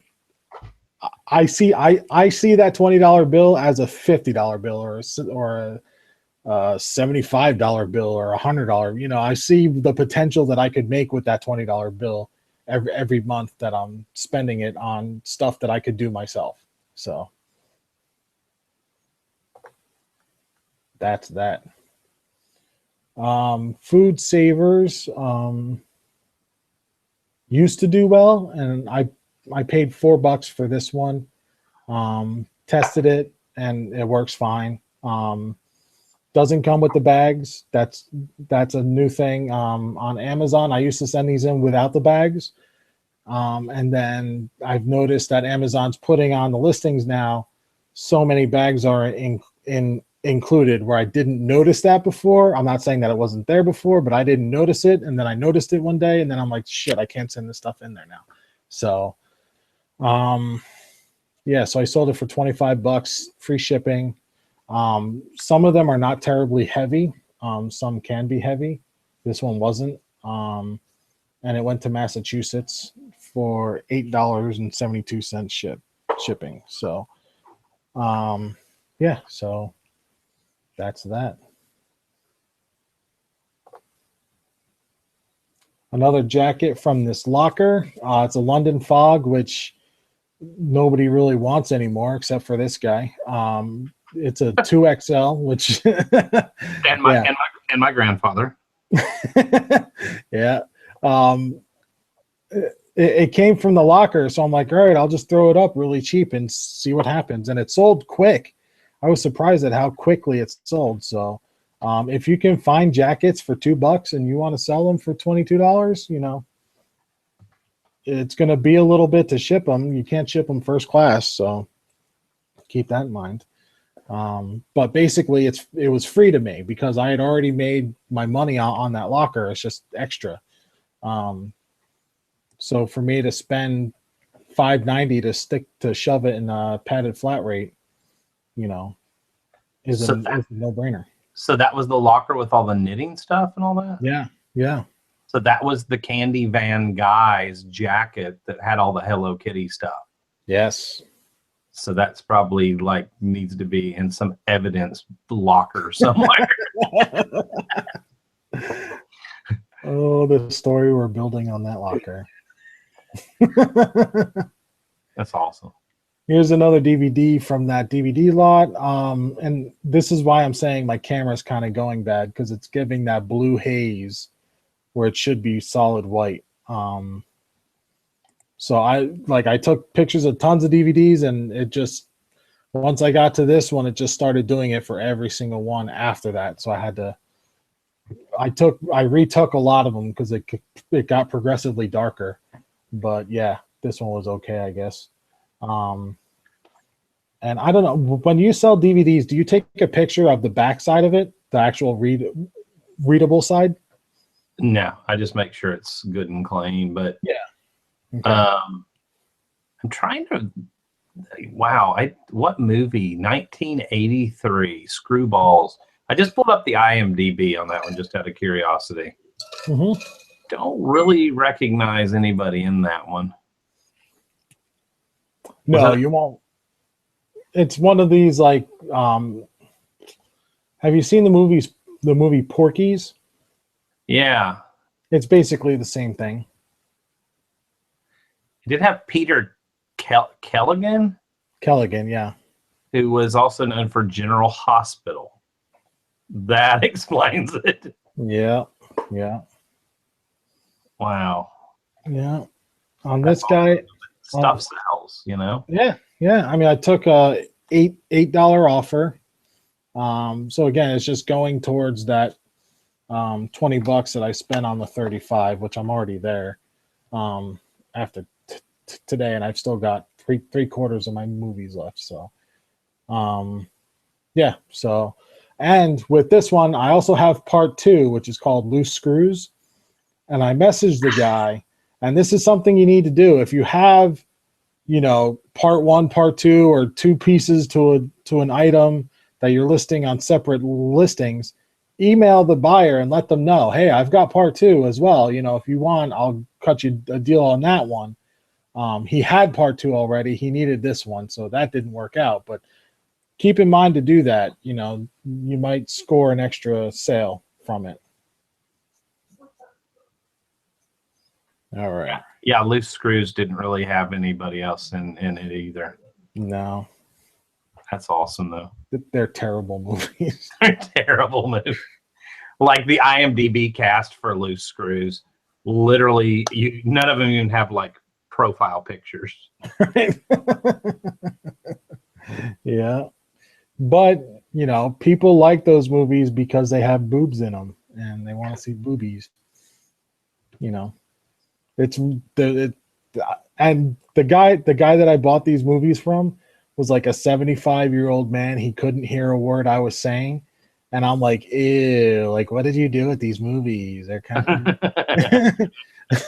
I see that $20 bill as a $50 bill or a $75 bill or $100. You know, I see the potential that I could make with that $20 bill every month that I'm spending it on stuff that I could do myself. So that's that. Food Savers used to do well, and I paid $4 for this one. Tested it and it works fine. Doesn't come with the bags. That's a new thing on Amazon. I used to send these in without the bags. And then I've noticed that Amazon's putting on the listings now, so many bags are included where I didn't notice that before. I'm not saying that it wasn't there before, but I didn't notice it. And then I noticed it one day and then I'm like, shit, I can't send this stuff in there now. So, yeah, so I sold it for $25, free shipping. Some of them are not terribly heavy. Some can be heavy. This one wasn't. And it went to Massachusetts for $8.72 shipping. So, yeah, so that's that. Another jacket from this locker. It's a London Fog, which nobody really wants anymore except for this guy. It's a 2XL, which and my grandfather. Yeah. It came from the locker, so I'm like, all right, I'll just throw it up really cheap and see what happens. And it sold quick. I was surprised at how quickly it sold. So if you can find jackets for $2 and you want to sell them for $22, you know, it's going to be a little bit to ship them. You can't ship them first class, so keep that in mind. But basically, it was free to me because I had already made my money on that locker. It's just extra. So for me to spend $5.90 to shove it in a padded flat rate, you know, is a no-brainer. So that was the locker with all the knitting stuff and all that? Yeah, yeah. So that was the Candy Van guy's jacket that had all the Hello Kitty stuff. Yes. So that's probably like needs to be in some evidence locker somewhere. Oh, the story we're building on that locker. That's awesome. Here's another DVD from that DVD lot. And this is why I'm saying my camera's kind of going bad, because it's giving that blue haze where it should be solid white. So I took pictures of tons of DVDs, and it just, once I got to this one, it just started doing it for every single one after that. So I retook a lot of them because it got progressively darker. But yeah, this one was okay, I guess. And I don't know, when you sell DVDs, do you take a picture of the back side of it, the actual readable side? No, I just make sure it's good and clean. But yeah, okay. I'm trying to Wow. What movie? 1983. Screwballs. I just pulled up the IMDb on that one just out of curiosity. Mm-hmm. Don't really recognize anybody in that one. No, you won't. It's one of these like. Have you seen the movie Porky's? Yeah. It's basically the same thing. It did have Peter Kelligan, Yeah. who was also known for General Hospital. That explains it. Yeah. Wow. Yeah. On That's this guy, stuff sells, you know? Yeah. I mean, I took a $8 offer. So again, it's just going towards that $20 that I spent on the 35, which I'm already there after today, and I've still got three quarters of my movies left. So, yeah. So, and with this one, I also have part 2, which is called Loose Screws, and I messaged the guy, and this is something you need to do if you have, part 1, part 2, or 2 pieces to an item that you're listing on separate listings. Email the buyer and let them know, hey, I've got part 2 as well. If you want, I'll cut you a deal on that one. He had part 2 already. He needed this one, so that didn't work out. But keep in mind to do that. You might score an extra sale from it. All right. Yeah, Loose Screws didn't really have anybody else in it either. No. That's awesome, though. They're terrible movies. They're terrible movies. Like the IMDb cast for Loose Screws, literally, none of them even have like profile pictures. Right? Yeah. But, people like those movies because they have boobs in them and they want to see boobies. It's and the guy that I bought these movies from was like a 75-year-old man. He couldn't hear a word I was saying. And I'm like, ew, like, what did you do with these movies? They're kind of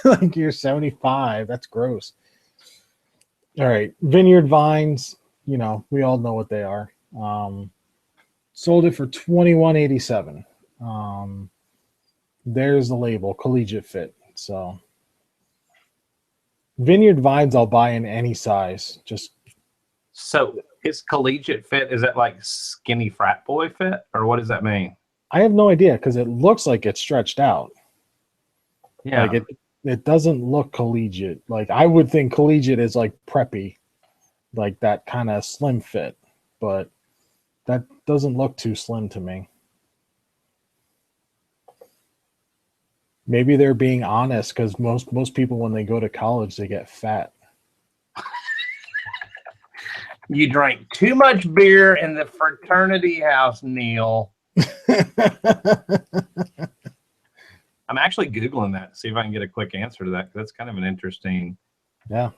like, you're 75. That's gross. All right. Vineyard Vines, we all know what they are. Sold it for $21.87. There's the label, Collegiate Fit. So Vineyard Vines I'll buy in any size. So is Collegiate Fit, is that like skinny frat boy fit, or what does that mean? I have no idea because it looks like it's stretched out. Yeah. Like it doesn't look collegiate. Like I would think collegiate is like preppy, like that kind of slim fit, but that doesn't look too slim to me. Maybe they're being honest because most people when they go to college they get fat. You drank too much beer in the fraternity house, Neil. I'm actually Googling that to see if I can get a quick answer to that. That's kind of an interesting. Yeah.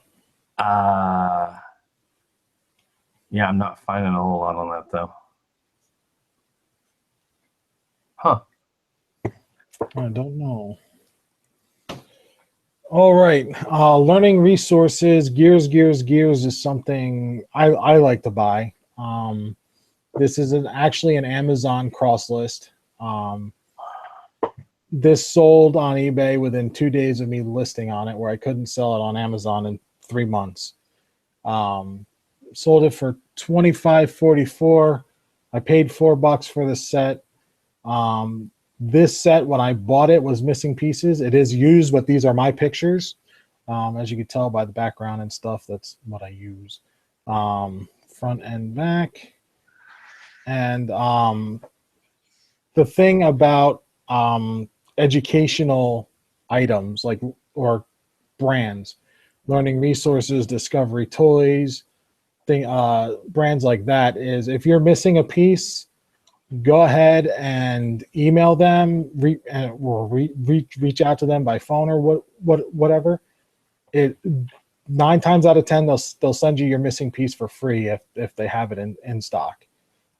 Yeah, I'm not finding a whole lot on that though. Huh. I don't know. All right. Learning resources, gears is something I like to buy. This is actually an Amazon cross list. This sold on eBay within 2 days of me listing on it, where I couldn't sell it on Amazon in 3 months. Sold it for $25.44. I paid $4 for the set. This set, when I bought it, was missing pieces. It is used, but these are my pictures. As you can tell by the background and stuff, that's what I use. Front and back. And the thing about educational items or brands, learning resources, Discovery Toys, brands like that, is if you're missing a piece, go ahead and email them or reach out to them by phone or whatever. 9 times out of 10 they'll send you your missing piece for free if they have it in stock.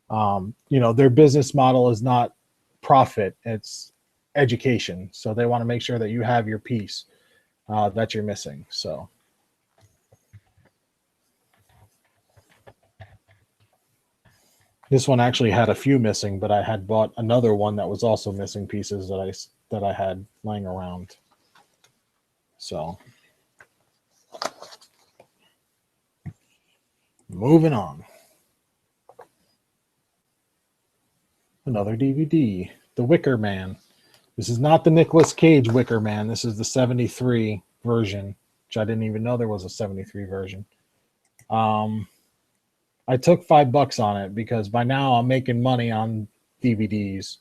Their business model is not profit, it's education, so they want to make sure that you have your piece that you're missing. So This one actually had a few missing, but I had bought another one that was also missing pieces that I had laying around. So, moving on. Another DVD, The Wicker Man. This is not the Nicolas Cage Wicker Man. This is the 73 version, which I didn't even know there was a 73 version. I took $5 on it because by now I'm making money on DVDs.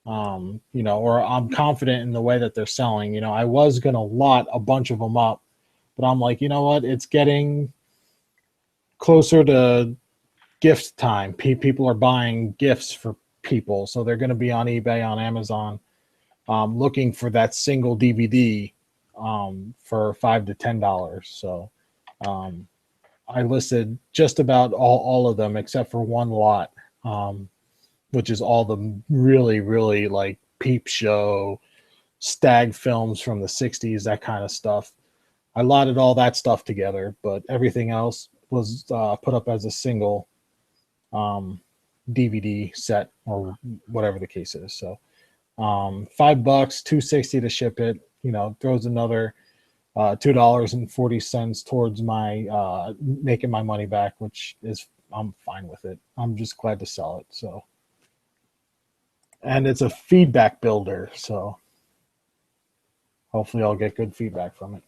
Or I'm confident in the way that they're selling. I was going to lot a bunch of them up, but I'm like, you know what? It's getting closer to gift time. People are buying gifts for people. So they're going to be on eBay, on Amazon, looking for that single DVD for $5 to $10. So I listed just about all of them except for one lot, which is all the really, really like Peep Show, stag films from the 60s, that kind of stuff. I lotted all that stuff together, but everything else was put up as a single DVD set or whatever the case is. So $5, $2.60 to ship it, throws another $2.40 towards my making my money back, which is, I'm fine with it. I'm just glad to sell it. So, and it's a feedback builder, so hopefully I'll get good feedback from it.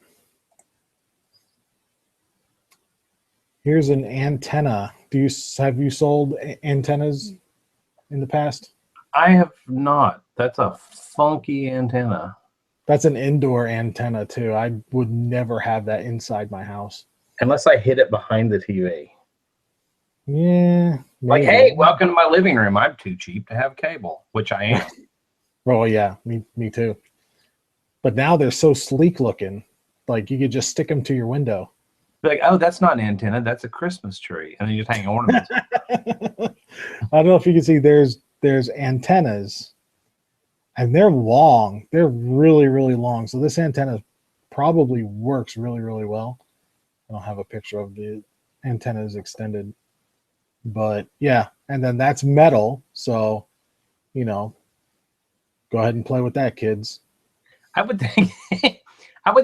Here's an antenna. Have you sold antennas in the past? I have not. That's a funky antenna. That's an indoor antenna too. I would never have that inside my house. Unless I hid it behind the TV. Yeah. Maybe. Like, hey, welcome to my living room. I'm too cheap to have cable, which I am. Oh, yeah. Me too. But now they're so sleek looking. Like, you could just stick them to your window. Like, oh, that's not an antenna. That's a Christmas tree. And then you just hang ornaments. I don't know if you can see there's antennas. And they're long. They're really, really long. So this antenna probably works really, really well. I don't have a picture of the antennas extended. But yeah, and then that's metal. So, go ahead and play with that, kids. I would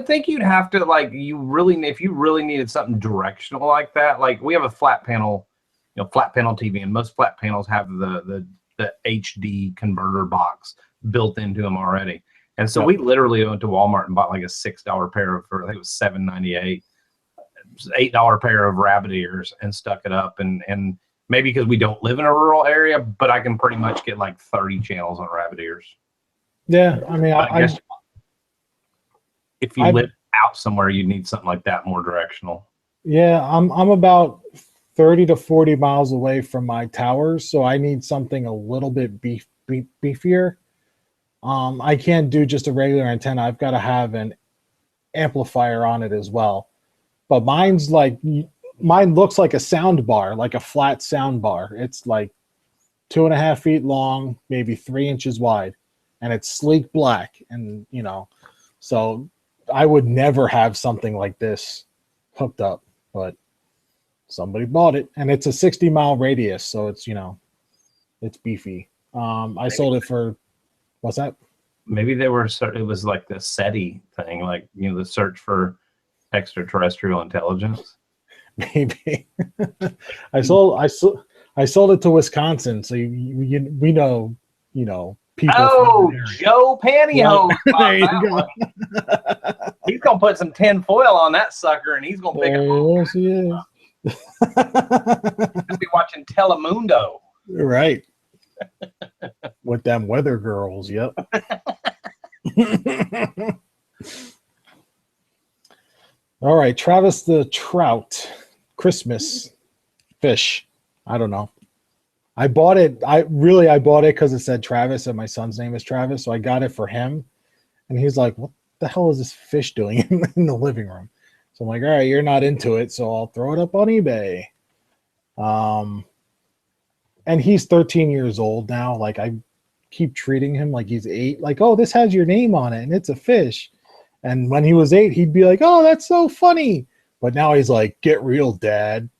think you'd have to, like, if you really needed something directional like that, like we have a flat panel TV, and most flat panels have the HD converter box built into them already. And so we literally went to Walmart and bought like a $6 pair of, I think it was $7.98, $8 pair of rabbit ears and stuck it up. And maybe because we don't live in a rural area, but I can pretty much get like 30 channels on rabbit ears. Yeah, I mean, I guess if you live out somewhere, you'd need something like that, more directional. Yeah, I'm about 30 to 40 miles away from my towers, so I need something a little bit beefier. I can't do just a regular antenna. I've got to have an amplifier on it as well. But mine looks like a sound bar, like a flat sound bar. It's like 2.5 feet long, maybe 3 inches wide, and it's sleek black. And so I would never have something like this hooked up, but somebody bought it, and it's a 60-mile radius, so it's it's beefy. I sold it for, what's that? Maybe it was like the SETI thing, like the search for extraterrestrial intelligence. Maybe. I sold it to Wisconsin, so we know people. Oh, Joe Pantyhose! There you go. He's gonna put some tin foil on that sucker, and he's gonna pick it up. Yes, he is. He'll be watching Telemundo. Right. With them weather girls, yep. All right, Travis the Trout, Christmas fish. I don't know. I bought it. I bought it because it said Travis, and my son's name is Travis, so I got it for him. And he's like, "What the hell is this fish doing in the living room?" So I'm like, "All right, you're not into it, so I'll throw it up on eBay." And he's 13 years old now. Like, I keep treating him like he's 8. Like, "Oh, this has your name on it, and it's a fish." And when he was 8, he'd be like, "Oh, that's so funny." But now he's like, "Get real, Dad."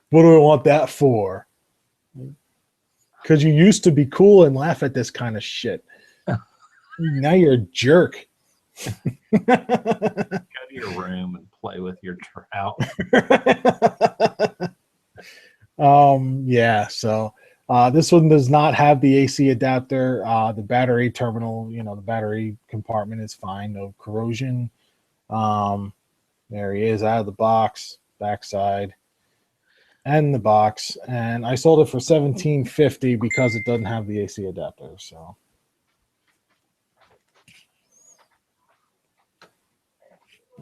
What do I want that for? Because you used to be cool and laugh at this kind of shit. Now you're a jerk. Go to your room and play with your trout. Yeah, so this one does not have the AC adapter. The battery terminal, the battery compartment is fine. No corrosion. There he is out of the box, backside, and the box. And I sold it for $17.50 because it doesn't have the AC adapter. So.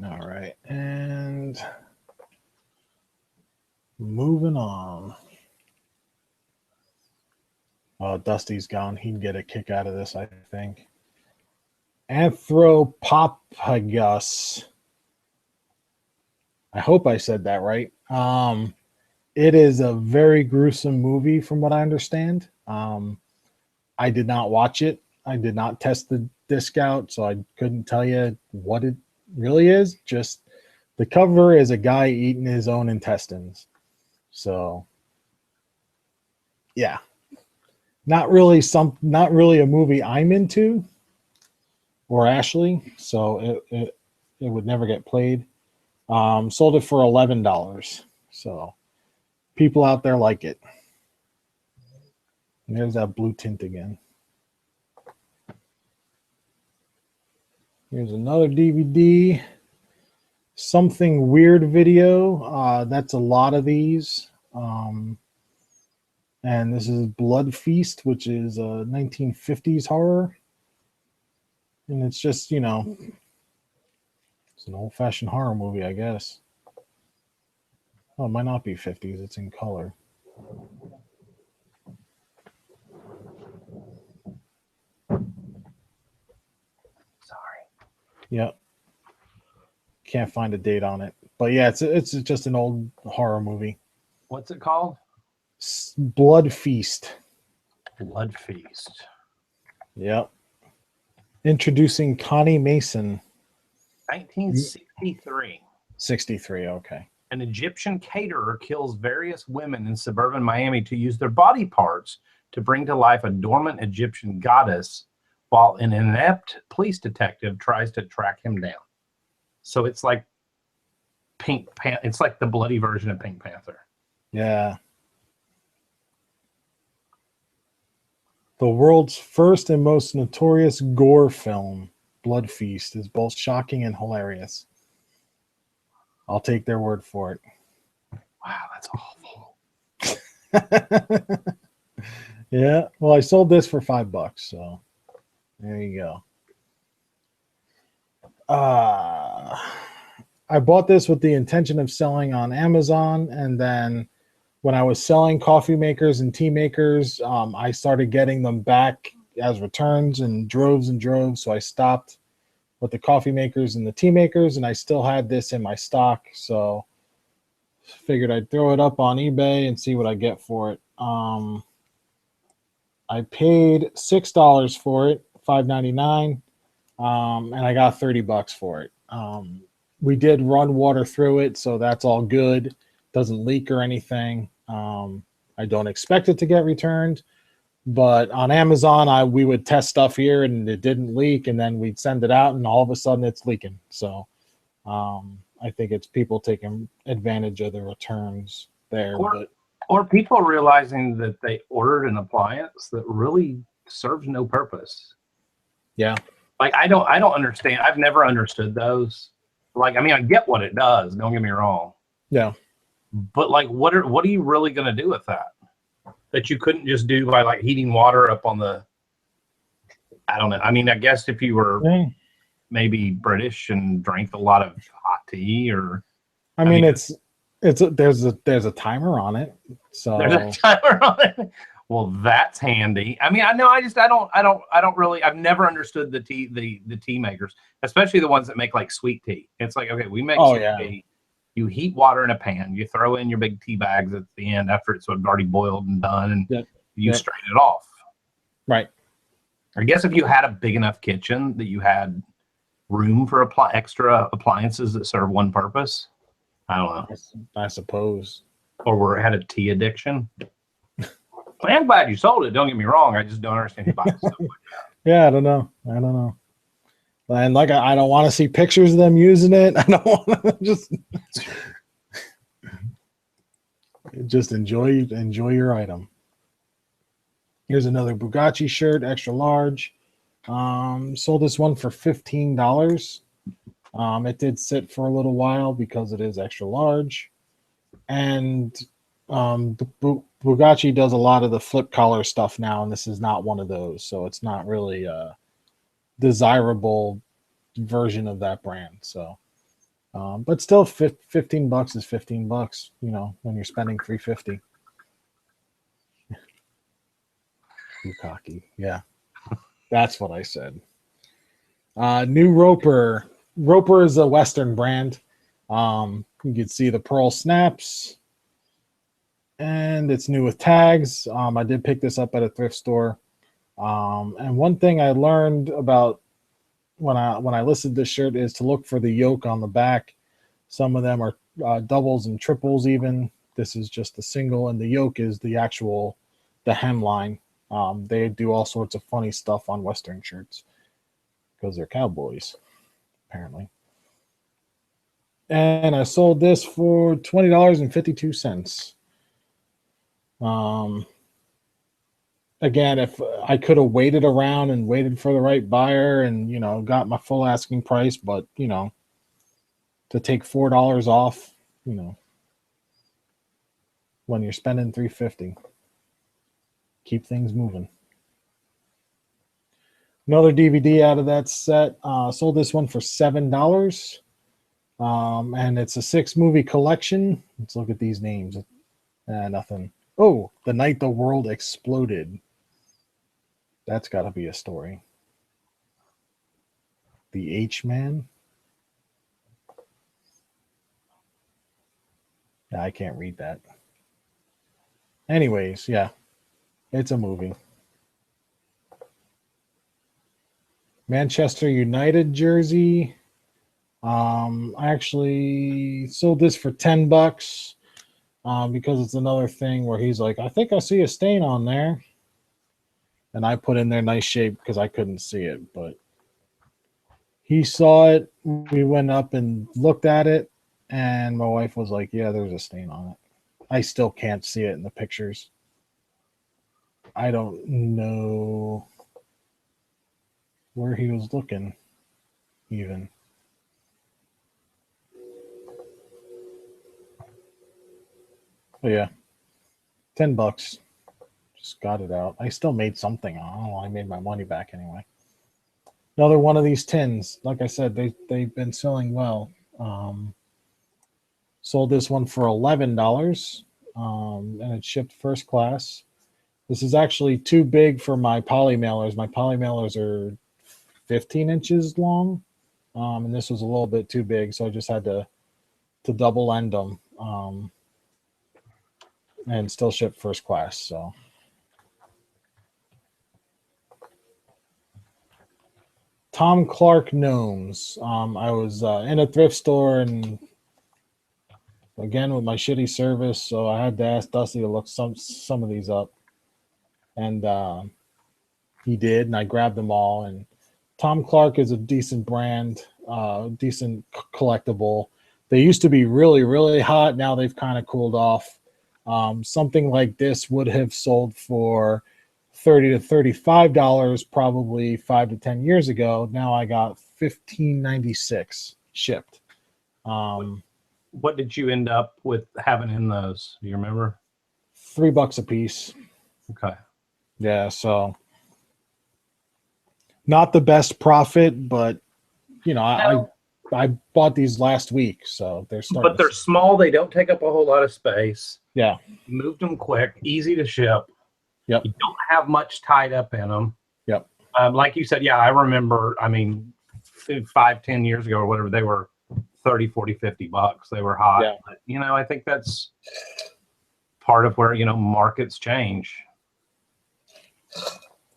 All right, and moving on. Oh, Dusty's gone. He'd get a kick out of this, I think. Anthropophagus. I hope I said that right. It is a very gruesome movie, from what I understand. I did not watch it. I did not test the disc out, so I couldn't tell you what it really is. Just the cover is a guy eating his own intestines. So, yeah, not really a movie I'm into, or Ashley. So it would never get played. Sold it for $11. So people out there like it. And there's that blue tint again. Here's another DVD. Something Weird video. That's a lot of these. And this is Blood Feast, which is a 1950s horror. And it's just, it's an old-fashioned horror movie, I guess. Oh, it might not be 50s. It's in color. Sorry. Yep. Can't find a date on it. But yeah, it's just an old horror movie. What's it called? Blood Feast. Blood Feast. Yep. Introducing Connie Mason. 1963. 63, okay. An Egyptian caterer kills various women in suburban Miami to use their body parts to bring to life a dormant Egyptian goddess, while an inept police detective tries to track him down. So it's like it's like the bloody version of Pink Panther. Yeah. The world's first and most notorious gore film, Blood Feast, is both shocking and hilarious. I'll take their word for it. Wow, that's awful. Yeah, well, I sold this for $5, so there you go. I bought this with the intention of selling on Amazon, and then when I was selling coffee makers and tea makers, I started getting them back as returns in droves and droves, so I stopped with the coffee makers and the tea makers, and I still had this in my stock, so figured I'd throw it up on eBay and see what I get for it. I paid $6 for it, $5.99, and I got $30 for it. We did run water through it, so that's all good. Doesn't leak or anything. I don't expect it to get returned, but on Amazon, we would test stuff here and it didn't leak, and then we'd send it out and all of a sudden it's leaking. So I think it's people taking advantage of the returns there. Or people realizing that they ordered an appliance that really serves no purpose. Yeah. Like I don't understand. I've never understood those. Like, I mean, I get what it does. Don't get me wrong. Yeah. But like, what are you really going to do with that? That you couldn't just do by like heating water up on the, I don't know. I mean, I guess if you were maybe British and drank a lot of hot tea, or I mean there's a timer on it. So there's a timer on it. Well, that's handy. I mean, I know. I don't really. I've never understood the tea makers, especially the ones that make like sweet tea. It's like, okay, we make sweet tea. You heat water in a pan. You throw in your big tea bags at the end after it's sort of already boiled and done, and you strain it off. Right. I guess if you had a big enough kitchen that you had room for extra appliances that serve one purpose, I don't know. I suppose. or had a tea addiction. I'm glad you sold it. Don't get me wrong. I just don't understand who buys stuff like that. Yeah, I don't know. And like, I don't want to see pictures of them using it. I don't want to just enjoy your item. Here's another Bugatti shirt, extra large. Sold this one for $15. It did sit for a little while because it is extra large, and Bugatti does a lot of the flip collar stuff now, and this is not one of those, so it's not really a desirable version of that brand. So, but still, $15 is $15. You know, when you're spending $350. Bukaki, yeah, that's what I said. New Roper. Roper is a Western brand. You can see the pearl snaps, and it's new with tags. I did pick this up at a thrift store. And one thing I learned about when I listed this shirt is to look for the yoke on the back. Some of them are doubles and triples even. This is just the single, and the yoke is the hemline. They do all sorts of funny stuff on Western shirts because they're cowboys, apparently. And I sold this for $20.52. Again, if I could have waited around and waited for the right buyer and, you know, got my full asking price, but, you know, to take $4 off, you know, when you're spending $350, keep things moving. Another DVD out of that set. Sold this one for $7. And it's a 6-movie collection. Let's look at these names. Nothing. Oh, The Night the World Exploded. That's got to be a story. The H-Man. I can't read that. Anyways, yeah, it's a movie. Manchester United jersey. I actually sold this for $10 because it's another thing where he's like, I think I see a stain on there. And I put in there nice shape because I couldn't see it. But he saw it. We went up and looked at it. And my wife was like, yeah, there's a stain on it. I still can't see it in the pictures. I don't know where he was looking even. But yeah, $10. Just got it out. I still made something. I don't know. I made my money back anyway. Another one of these tins. Like I said, they've been selling well. Sold this one for $11, and it shipped first class. This is actually too big for my poly mailers. My poly mailers are 15 inches long, and this was a little bit too big, so I just had to double end them, and still ship first class. So. Tom Clark gnomes. I was in a thrift store, and again with my shitty service, so I had to ask Dusty to look some of these up, and he did, and I grabbed them all. And Tom Clark is a decent brand, decent collectible. They used to be really, really hot. Now they've kind of cooled off. Something like this would have sold for $30 to $35 probably 5 to 10 years ago. Now I got $15.96 shipped. What did you end up with having in those? Do you remember? $3 a piece. Okay. Yeah, so not the best profit, but you know, I bought these last week, so they're starting. But they're small. They don't take up a whole lot of space. Yeah. Moved them quick, easy to ship. Yep. You don't have much tied up in them. Yep. Like you said, yeah, I remember, I mean, 5-10 years ago or whatever, they were $30, $40, $50. They were hot. Yeah. But, you know, I think that's part of where, you know, markets change.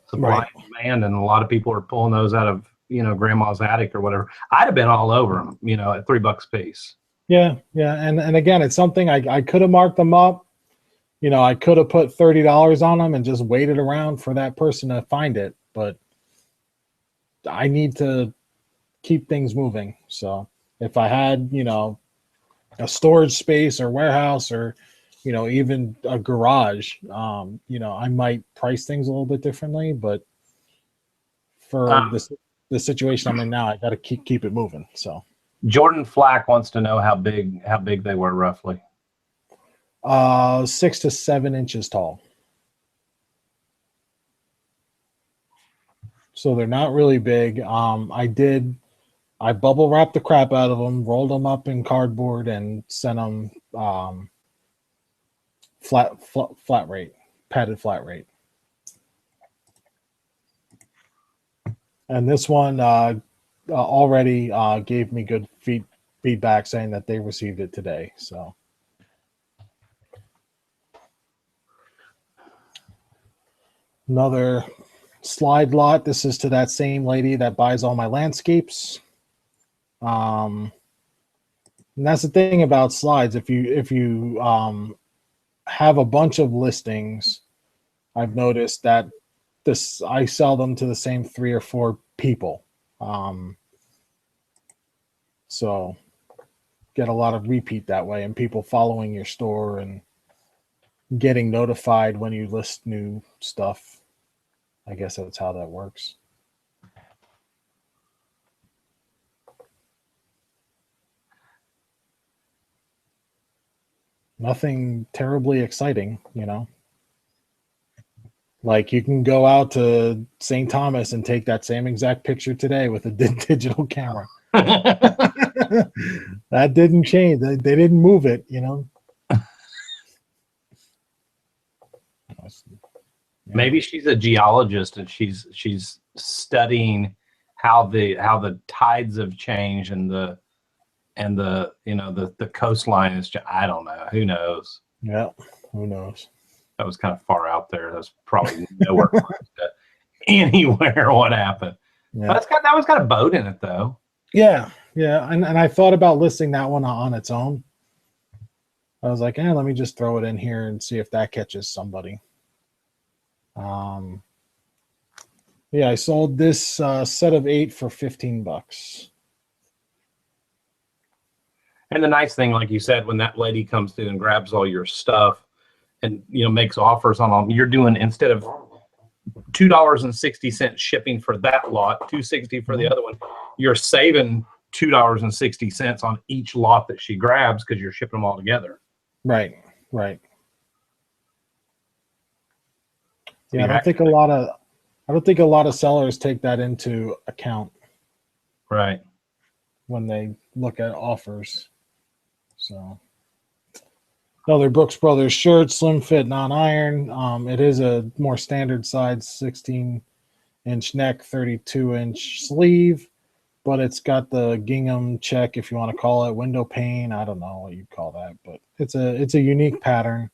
Supply and demand, and a lot of people are pulling those out of, you know, grandma's attic or whatever. I'd have been all over them, you know, at $3 a piece. Yeah, yeah, and again, it's something I could have marked them up. You know, I could have put $30 on them and just waited around for that person to find it, but I need to keep things moving. So if I had, you know, a storage space or warehouse or, you know, even a garage, you know, I might price things a little bit differently, but for Um, the situation I'm in now, I got to keep it moving. So, Jordan Flack wants to know how big they were roughly. 6 to 7 inches tall. So they're not really big. I bubble wrapped the crap out of them, rolled them up in cardboard, and sent them flat rate, padded flat rate. And this one already gave me good feedback saying that they received it today. So another slide lot. This is to that same lady that buys all my landscapes. And that's the thing about slides. If you have a bunch of listings, I've noticed that I sell them to the same 3 or 4 people. So get a lot of repeat that way, and people following your store and getting notified when you list new stuff. I guess that's how that works. Nothing terribly exciting, you know. Like you can go out to St. Thomas and take that same exact picture today with a digital camera. That didn't change. They didn't move it, you know. Maybe she's a geologist and she's studying how the tides have changed and the you know the coastline is. I don't know. Who knows? Yeah, who knows? That was kind of far out there. That's probably nowhere close to anywhere. What happened? Yeah. That was got a boat in it though. Yeah, yeah, and I thought about listing that one on its own. I was like, let me just throw it in here and see if that catches somebody. Yeah, I sold this set of 8 for $15. And the nice thing, like you said, when that lady comes through and grabs all your stuff and makes offers on them, you're doing, instead of $2.60 shipping for that lot, $2.60 for the other one, you're saving $2.60 on each lot that she grabs because you're shipping them all together. Right. Yeah, I don't think a lot of sellers take that into account. Right. When they look at offers. So another Brooks Brothers shirt, slim fit, non-iron. It is a more standard size, 16-inch neck, 32-inch sleeve, but it's got the gingham check, if you want to call it, window pane. I don't know what you'd call that, but it's a unique pattern.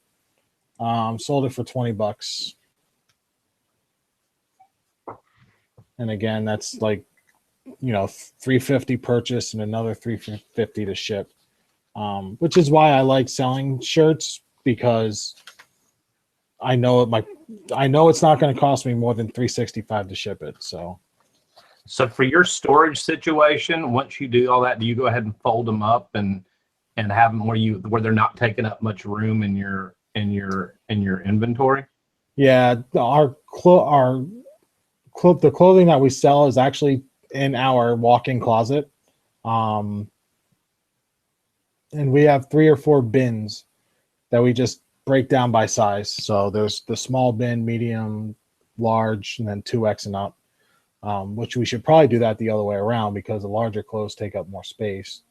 Sold it for $20. And again, that's like, $350 purchase and another $350 to ship. Which is why I like selling shirts, because I know it's not going to cost me more than $365 to ship it. So for your storage situation, once you do all that, do you go ahead and fold them up and have them where they're not taking up much room in your inventory? Yeah, the clothing that we sell is actually in our walk-in closet. And we have 3 or 4 bins that we just break down by size. So there's the small bin, medium, large, and then 2X and up, which we should probably do that the other way around, because the larger clothes take up more space.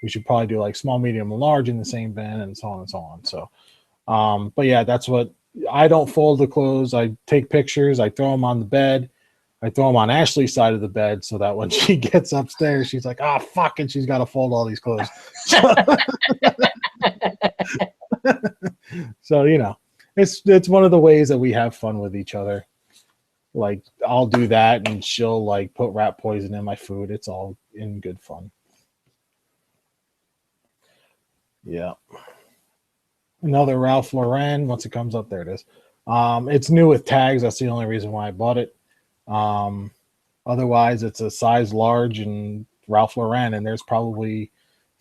We should probably do like small, medium, and large in the same bin, and so on and so on. So, but yeah, that's what I don't fold the clothes. I take pictures. I throw them on the bed. I throw them on Ashley's side of the bed so that when she gets upstairs, she's like, fuck, and she's got to fold all these clothes. So, it's one of the ways that we have fun with each other. Like, I'll do that and she'll like put rat poison in my food. It's all in good fun. Yeah. Another Ralph Lauren. Once it comes up, there it is. It's new with tags. That's the only reason why I bought it. Otherwise, it's a size large and Ralph Lauren, and there's probably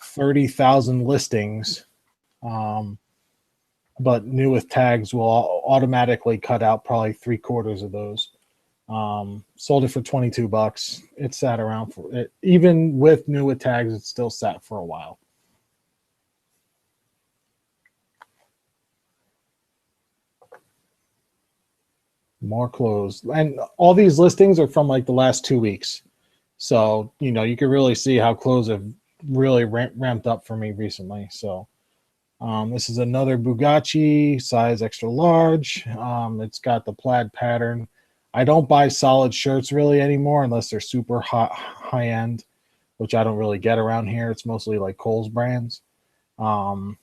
30,000 listings. But new with tags will automatically cut out probably 3/4 of those. Sold it for $22. It sat around for it, even with new with tags. It still sat for a while. More clothes, and all these listings are from like the last 2 weeks. So you can really see how clothes have really ramped up for me recently. So this is another Bugatti, size extra large. It's got the plaid pattern. I don't buy solid shirts really anymore unless they're super high end, which I don't really get around here. It's mostly like Kohl's brands. But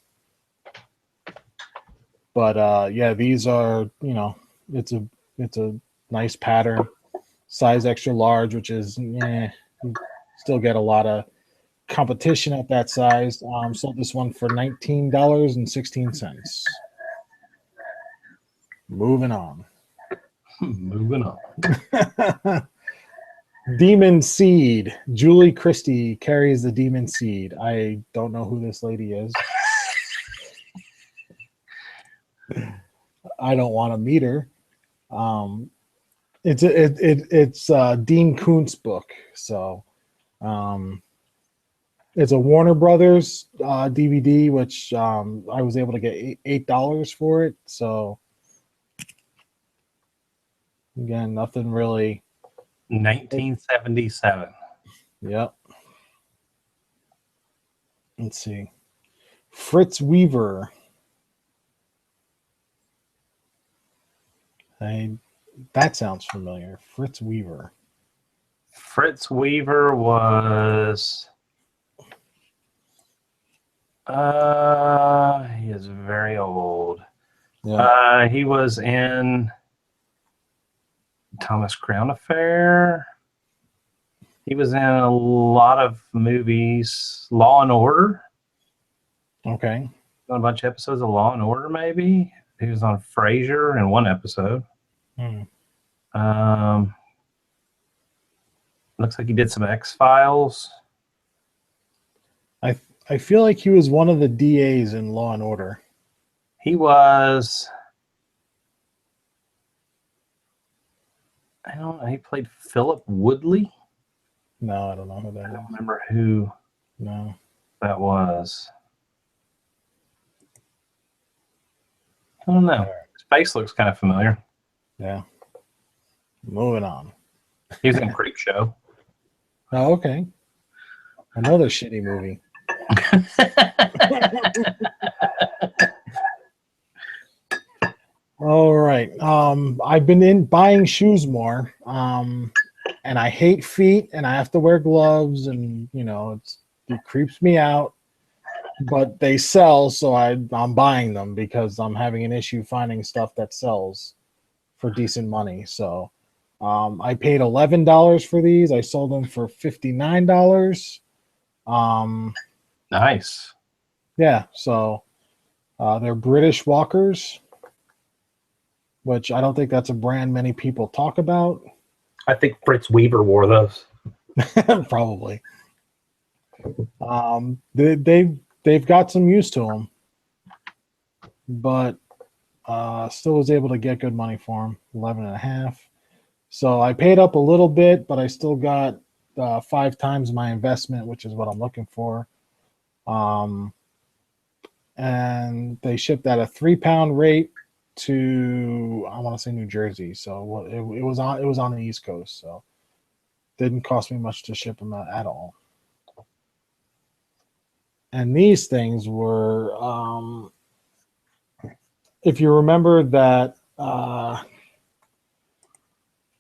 yeah, these are, it's a nice pattern, size extra large, which is, you still get a lot of competition at that size. Sold this one for $19.16. Moving on. Moving on. Demon Seed. Julie Christie carries the Demon Seed. I don't know who this lady is. I don't want to meet her. It's Dean Koontz book. So it's a Warner Brothers DVD, which I was able to get $8 for it. So again, nothing really. 1977. Yep. Let's see. Fritz Weaver. That sounds familiar. Fritz Weaver. Fritz Weaver was he is very old. Yeah. He was in Thomas Crown Affair. He was in a lot of movies. Law and Order. Okay. On a bunch of episodes of Law and Order, maybe. He was on Frasier in one episode. Looks like he did some X-Files. I feel like he was one of the DAs in Law and Order. He was. I don't know. He played Philip Woodley. No, I don't know who that is. I don't remember who. No, that was. I don't know. His face looks kind of familiar. Yeah. Moving on. He was in Creep Show. Oh, okay. Another shitty movie. All right. I've been buying shoes more. And I hate feet, and I have to wear gloves, and it creeps me out. But they sell, so I'm buying them because I'm having an issue finding stuff that sells for decent money. So I paid $11 for these. I sold them for $59. Nice. Yeah, so they're British Walkers, which I don't think that's a brand many people talk about. I think Fritz Weaver wore those. Probably. They've got some use to them, but still was able to get good money for them, 11.5. So I paid up a little bit, but I still got 5 times my investment, which is what I'm looking for. And they shipped at a 3-pound rate to, I want to say, New Jersey. So it was on the East Coast, so didn't cost me much to ship them at all. And these things were, if you remember that, what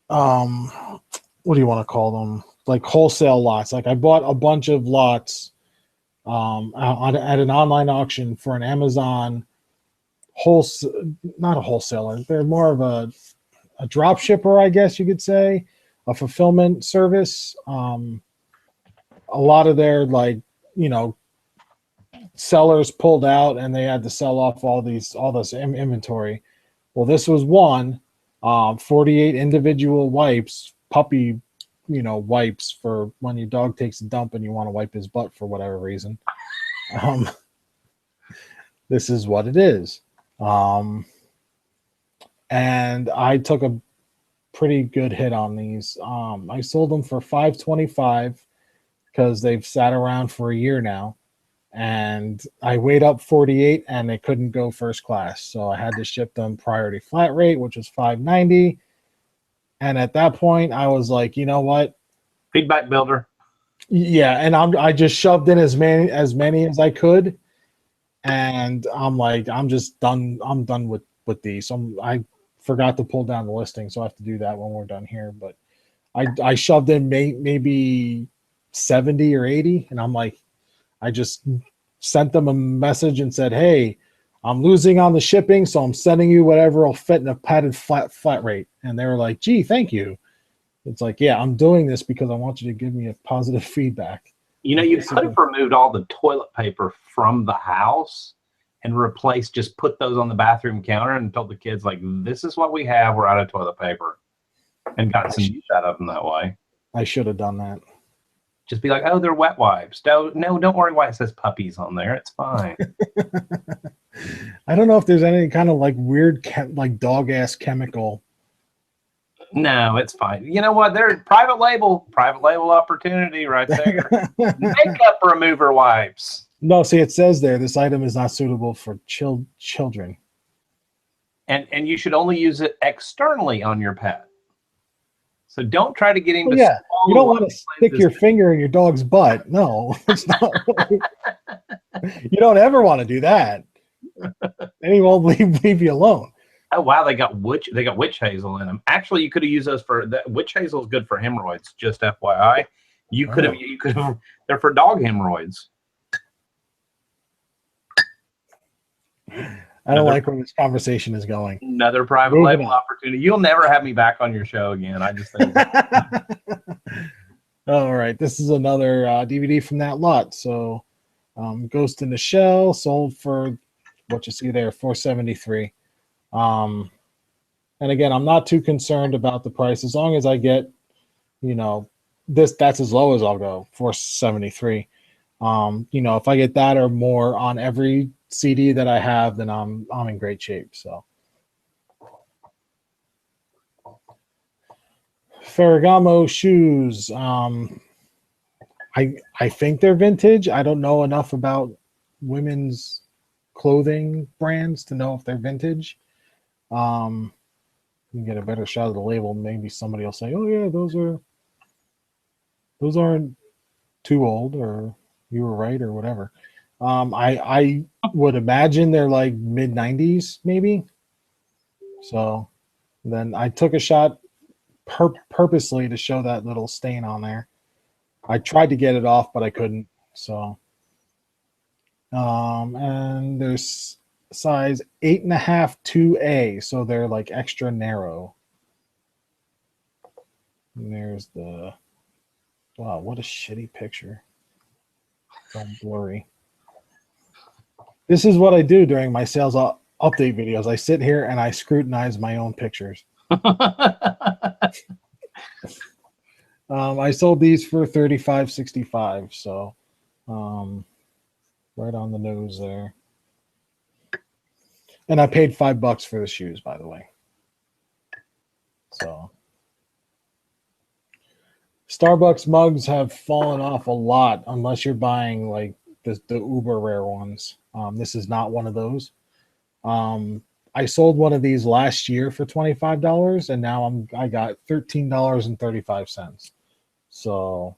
do you want to call them? Like wholesale lots. Like I bought a bunch of lots at an online auction for an Amazon not a wholesaler. They're more of a drop shipper, I guess you could say, a fulfillment service. A lot of their sellers pulled out and they had to sell off all this inventory. Well, this was one, 48 individual wipes, puppy, wipes for when your dog takes a dump and you want to wipe his butt for whatever reason. This is what it is. And I took a pretty good hit on these. I sold them for $5.25 because they've sat around for a year now. And I weighed up 48 and they couldn't go first class. So I had to ship them priority flat rate, which was $5.90. And at that point, I was like, you know what? Feedback builder. Yeah, and I just shoved in as many as I could. And I'm like, I'm just done. I'm done with these. So I forgot to pull down the listing, so I have to do that when we're done here. But I shoved in maybe 70 or 80, and I'm like, I just sent them a message and said, hey, I'm losing on the shipping, so I'm sending you whatever will fit in a padded flat rate. And they were like, gee, thank you. It's like, yeah, I'm doing this because I want you to give me a positive feedback. You could have removed all the toilet paper from the house and put those on the bathroom counter and told the kids, like, this is what we have. We're out of toilet paper. And got some use out of them that way. I should have done that. Just be like, oh, they're wet wipes. No, don't worry why it says puppies on there. It's fine. I don't know if there's any kind of like weird, like dog ass chemical. No, it's fine. You know what? There's private label opportunity right there. Makeup remover wipes. No, see, it says there, this item is not suitable for children. And you should only use it externally on your pet. So don't try to get him to. Yeah, you don't want to stick your finger in your dog's butt. No, it's not. You don't ever want to do that. And he won't leave you alone. Oh wow, they got witch hazel in them. Actually, you could have used those for that. Witch hazel is good for hemorrhoids. Just FYI, you could have. They're for dog hemorrhoids. I don't like where this conversation is going. Another private label opportunity. You'll never have me back on your show again. I just think. All right, this is another DVD from that lot. So, Ghost in the Shell sold for what you see there, $4.73. And again, I'm not too concerned about the price as long as I get, that's as low as I'll go, $4.73. If I get that or more on every CD that I have, then I'm in great shape. So Ferragamo shoes. I think they're vintage. I don't know enough about women's clothing brands to know if they're vintage. You can get a better shot of the label. Maybe somebody will say, oh yeah, those aren't too old, or you were right, or whatever. I would imagine they're like mid 90s, maybe. So then I took a shot purposely to show that little stain on there. I tried to get it off, but I couldn't. So, and there's size 8.5 2A, so they're like extra narrow. And there's the, wow, what a shitty picture. It's all blurry. This is what I do during my sales update videos. I sit here and I scrutinize my own pictures. I sold these for $35.65, so right on the nose there. And I paid $5 for the shoes, by the way. So Starbucks mugs have fallen off a lot unless you're buying like the uber rare ones. This is not one of those. I sold one of these last year for $25, and now I got $13.35. So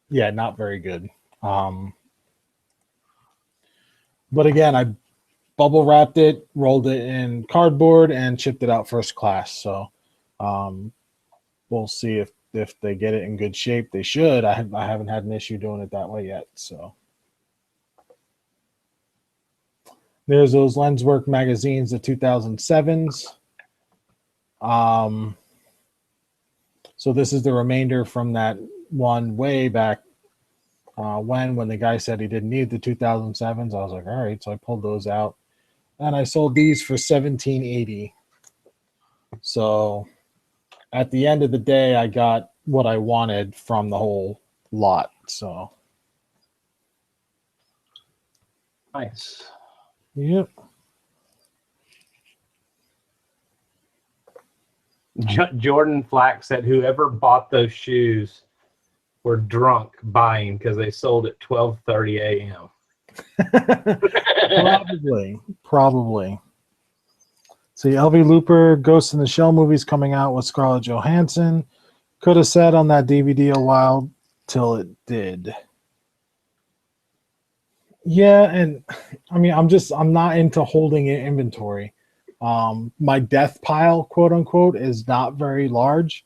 yeah, not very good. But again, I bubble wrapped it, rolled it in cardboard, and shipped it out first class. So we'll see if they get it in good shape. They should. I haven't had an issue doing it that way yet. So there's those Lenswork magazines, the 2007s. So this is the remainder from that one way back, when the guy said he didn't need the 2007s. I was like, all right, so I pulled those out, and I sold these for $17.80. So at the end of the day, I got what I wanted from the whole lot. So Nice. yep. Jordan Flack said whoever bought those shoes were drunk buying because they sold at 12:30 a.m. Probably. See, LV Looper, Ghost in the Shell movies coming out with Scarlett Johansson. Could have said on that DVD a while till it did. Yeah, and I mean, I'm not into holding in inventory. My death pile, quote unquote, is not very large.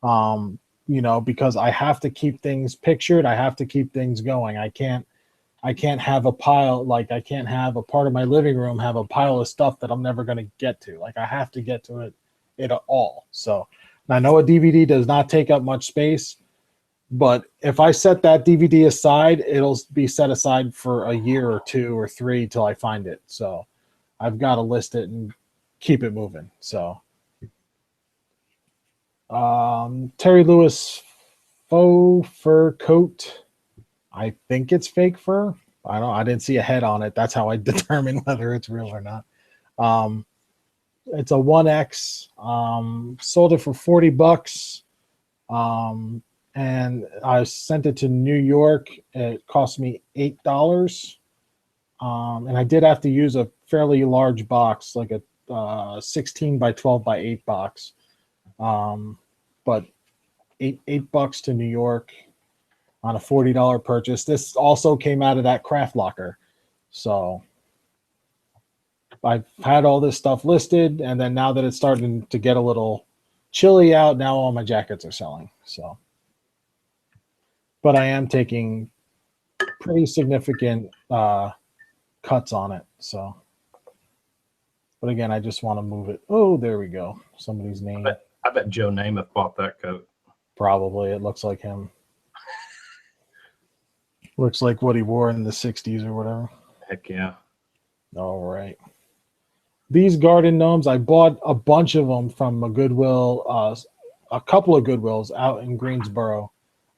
Because I have to keep things pictured. I have to keep things going. I can't have a pile, like I can't have a part of my living room have a pile of stuff that I'm never going to get to. Like I have to get to it all. So I know a DVD does not take up much space, but if I set that DVD aside, it'll be set aside for a year or 2 or 3 till I find it. So I've got to list it and keep it moving. So Terry Lewis faux fur coat. I think it's fake fur. I didn't see a head on it. That's how I determine whether it's real or not. It's a 1X. Sold it for $40. And I sent it to New York. It cost me $8. And I did have to use a fairly large box, like a 16 by 12 by 8 box. But $8 to New York on a $40 purchase. This also came out of that craft locker. So I've had all this stuff listed, and then now that it's starting to get a little chilly out, now all my jackets are selling. So, but I am taking pretty significant cuts on it. So, but again, I just want to move it. Oh, there we go. Somebody's name. I bet Joe Namath bought that coat. Probably. It looks like him. Looks like what he wore in the 60s or whatever. Heck yeah. All right. These garden gnomes, I bought a bunch of them from a Goodwill, a couple of Goodwills out in Greensboro.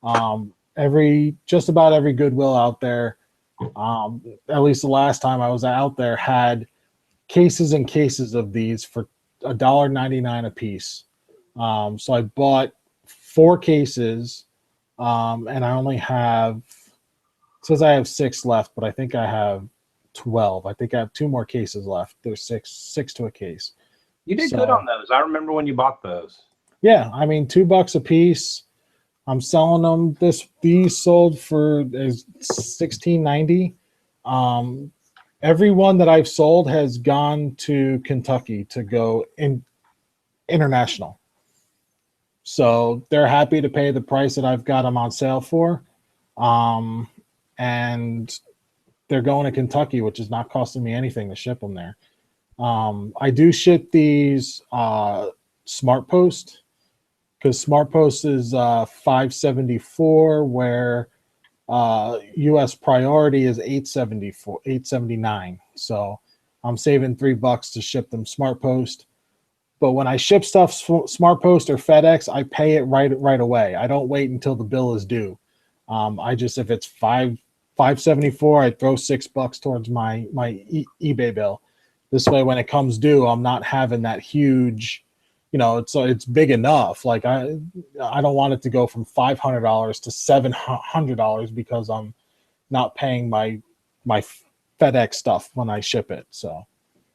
Just about every Goodwill out there, at least the last time I was out there, had cases and cases of these for $1.99 a piece. So I bought 4 cases, and I only have, it says I have 6 left, but I think I have 12. I think I have 2 more cases left. There's six to a case. You did good on those. I remember when you bought those. Yeah, I mean, $2 a piece. I'm selling them. These sold for $16.90. Every one that I've sold has gone to Kentucky to go international. So they're happy to pay the price that I've got them on sale for. And they're going to Kentucky, which is not costing me anything to ship them there. I do ship these Smart Post, because Smart Post is $5.74, where U.S. priority is $8.79. So I'm saving $3 to ship them Smart Post. But when I ship stuff Smart Post or FedEx, I pay it right away. I don't wait until the bill is due. If it's $5.74, I throw $6 towards my eBay bill. This way, when it comes due, I'm not having that huge, it's big enough. Like I don't want it to go from $500 to $700 because I'm not paying my FedEx stuff when I ship it.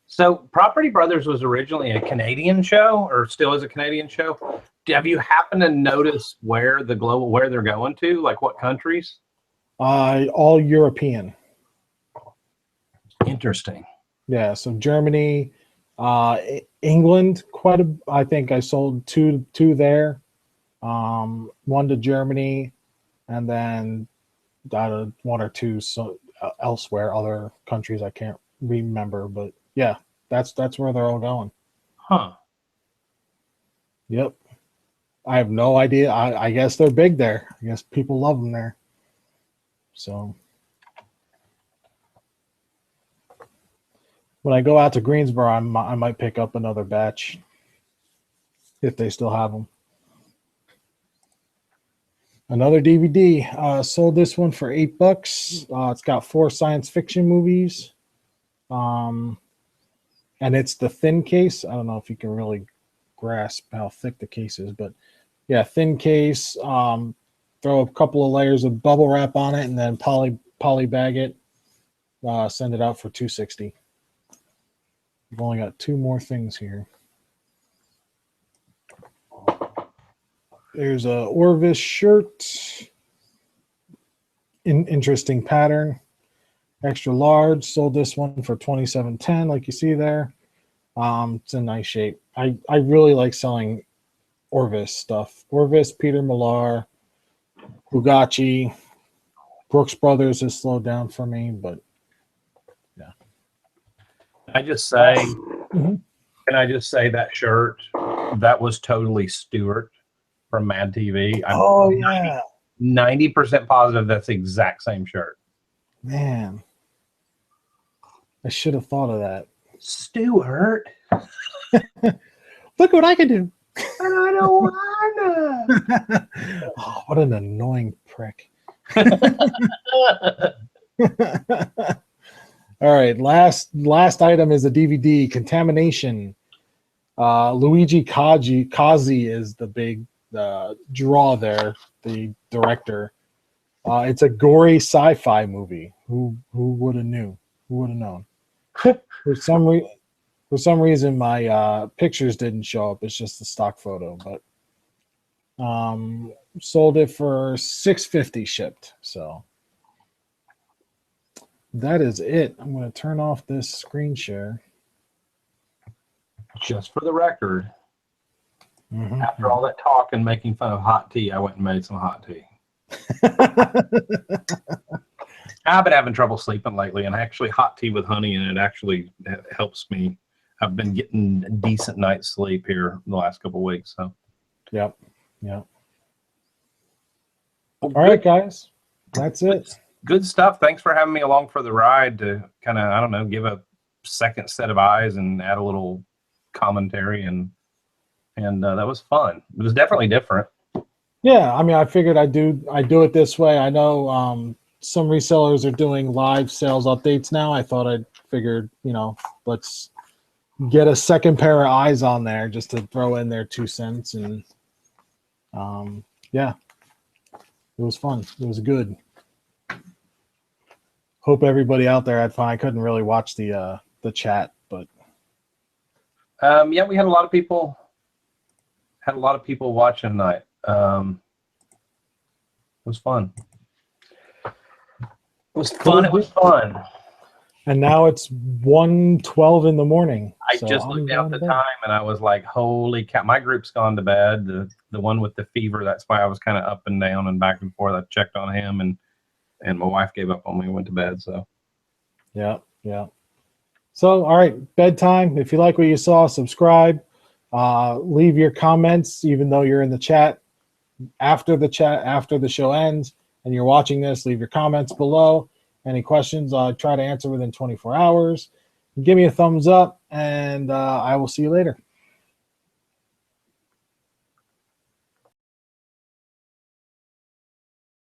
So Property Brothers was originally a Canadian show, or still is a Canadian show. Have you happened to notice where they're going to, like what countries? All European. Interesting. Yeah, so Germany, England, I think I sold two there. One to Germany, and then one or two elsewhere, other countries I can't remember, but yeah, that's where they're all going. Huh. Yep. I have no idea. I guess they're big there. I guess people love them there. So when I go out to Greensboro, I might pick up another batch if they still have them. Another DVD. Sold this one for $8. It's got 4 science fiction movies. And it's the thin case. I don't know if you can really grasp how thick the case is, but yeah, thin case. Throw a couple of layers of bubble wrap on it and then poly bag it. Send it out for $2.60. We've only got 2 more things here. There's a Orvis shirt. Interesting pattern. Extra large. Sold this one for $27.10, like you see there. It's in nice shape. I really like selling Orvis stuff. Orvis, Peter Millar, Bugatti, Brooks Brothers has slowed down for me, but yeah. I just say, Can I just say that shirt, that was totally Stewart from Mad TV. I'm yeah. 90% positive that's the exact same shirt. Man. I should have thought of that. Stewart. Look what I can do. I don't wanna. Oh, what an annoying prick. All right, last item is a DVD, Contamination. Luigi Kazi is the big draw there, the director. It's a gory sci-fi movie. Who would have knew? Who would have known? For some reason, my pictures didn't show up. It's just the stock photo, but sold it for $6.50 shipped. So that is it. I'm going to turn off this screen share. Just for the record, after all that talk and making fun of hot tea, I went and made some hot tea. I've been having trouble sleeping lately, and actually hot tea with honey in it actually helps me. I've been getting a decent night's sleep here the last couple of weeks. So, Yep. All right, guys, that's it. Good stuff. Thanks for having me along for the ride to kind of, I don't know, give a second set of eyes and add a little commentary, and that was fun. It was definitely different. Yeah, I mean, I figured I do it this way. I know some resellers are doing live sales updates now. I thought I'd figured, let's get a second pair of eyes on there just to throw in their 2 cents, and yeah, it was fun. It was good. Hope everybody out there had fun. I couldn't really watch the chat, but yeah, we had a lot of people watching tonight. It was fun. It was fun. And now it's 1:12 in the morning. I just looked at the time and I was like, holy cow, my group's gone to bed. The one with the fever, that's why I was kind of up and down and back and forth. I checked on him, and my wife gave up on me and went to bed. So yeah. So, all right, bedtime. If you like what you saw, subscribe. Leave your comments, even though you're in the chat. After the show ends and you're watching this, leave your comments below. Any questions, I'll try to answer within 24 hours. Give me a thumbs up, and I will see you later.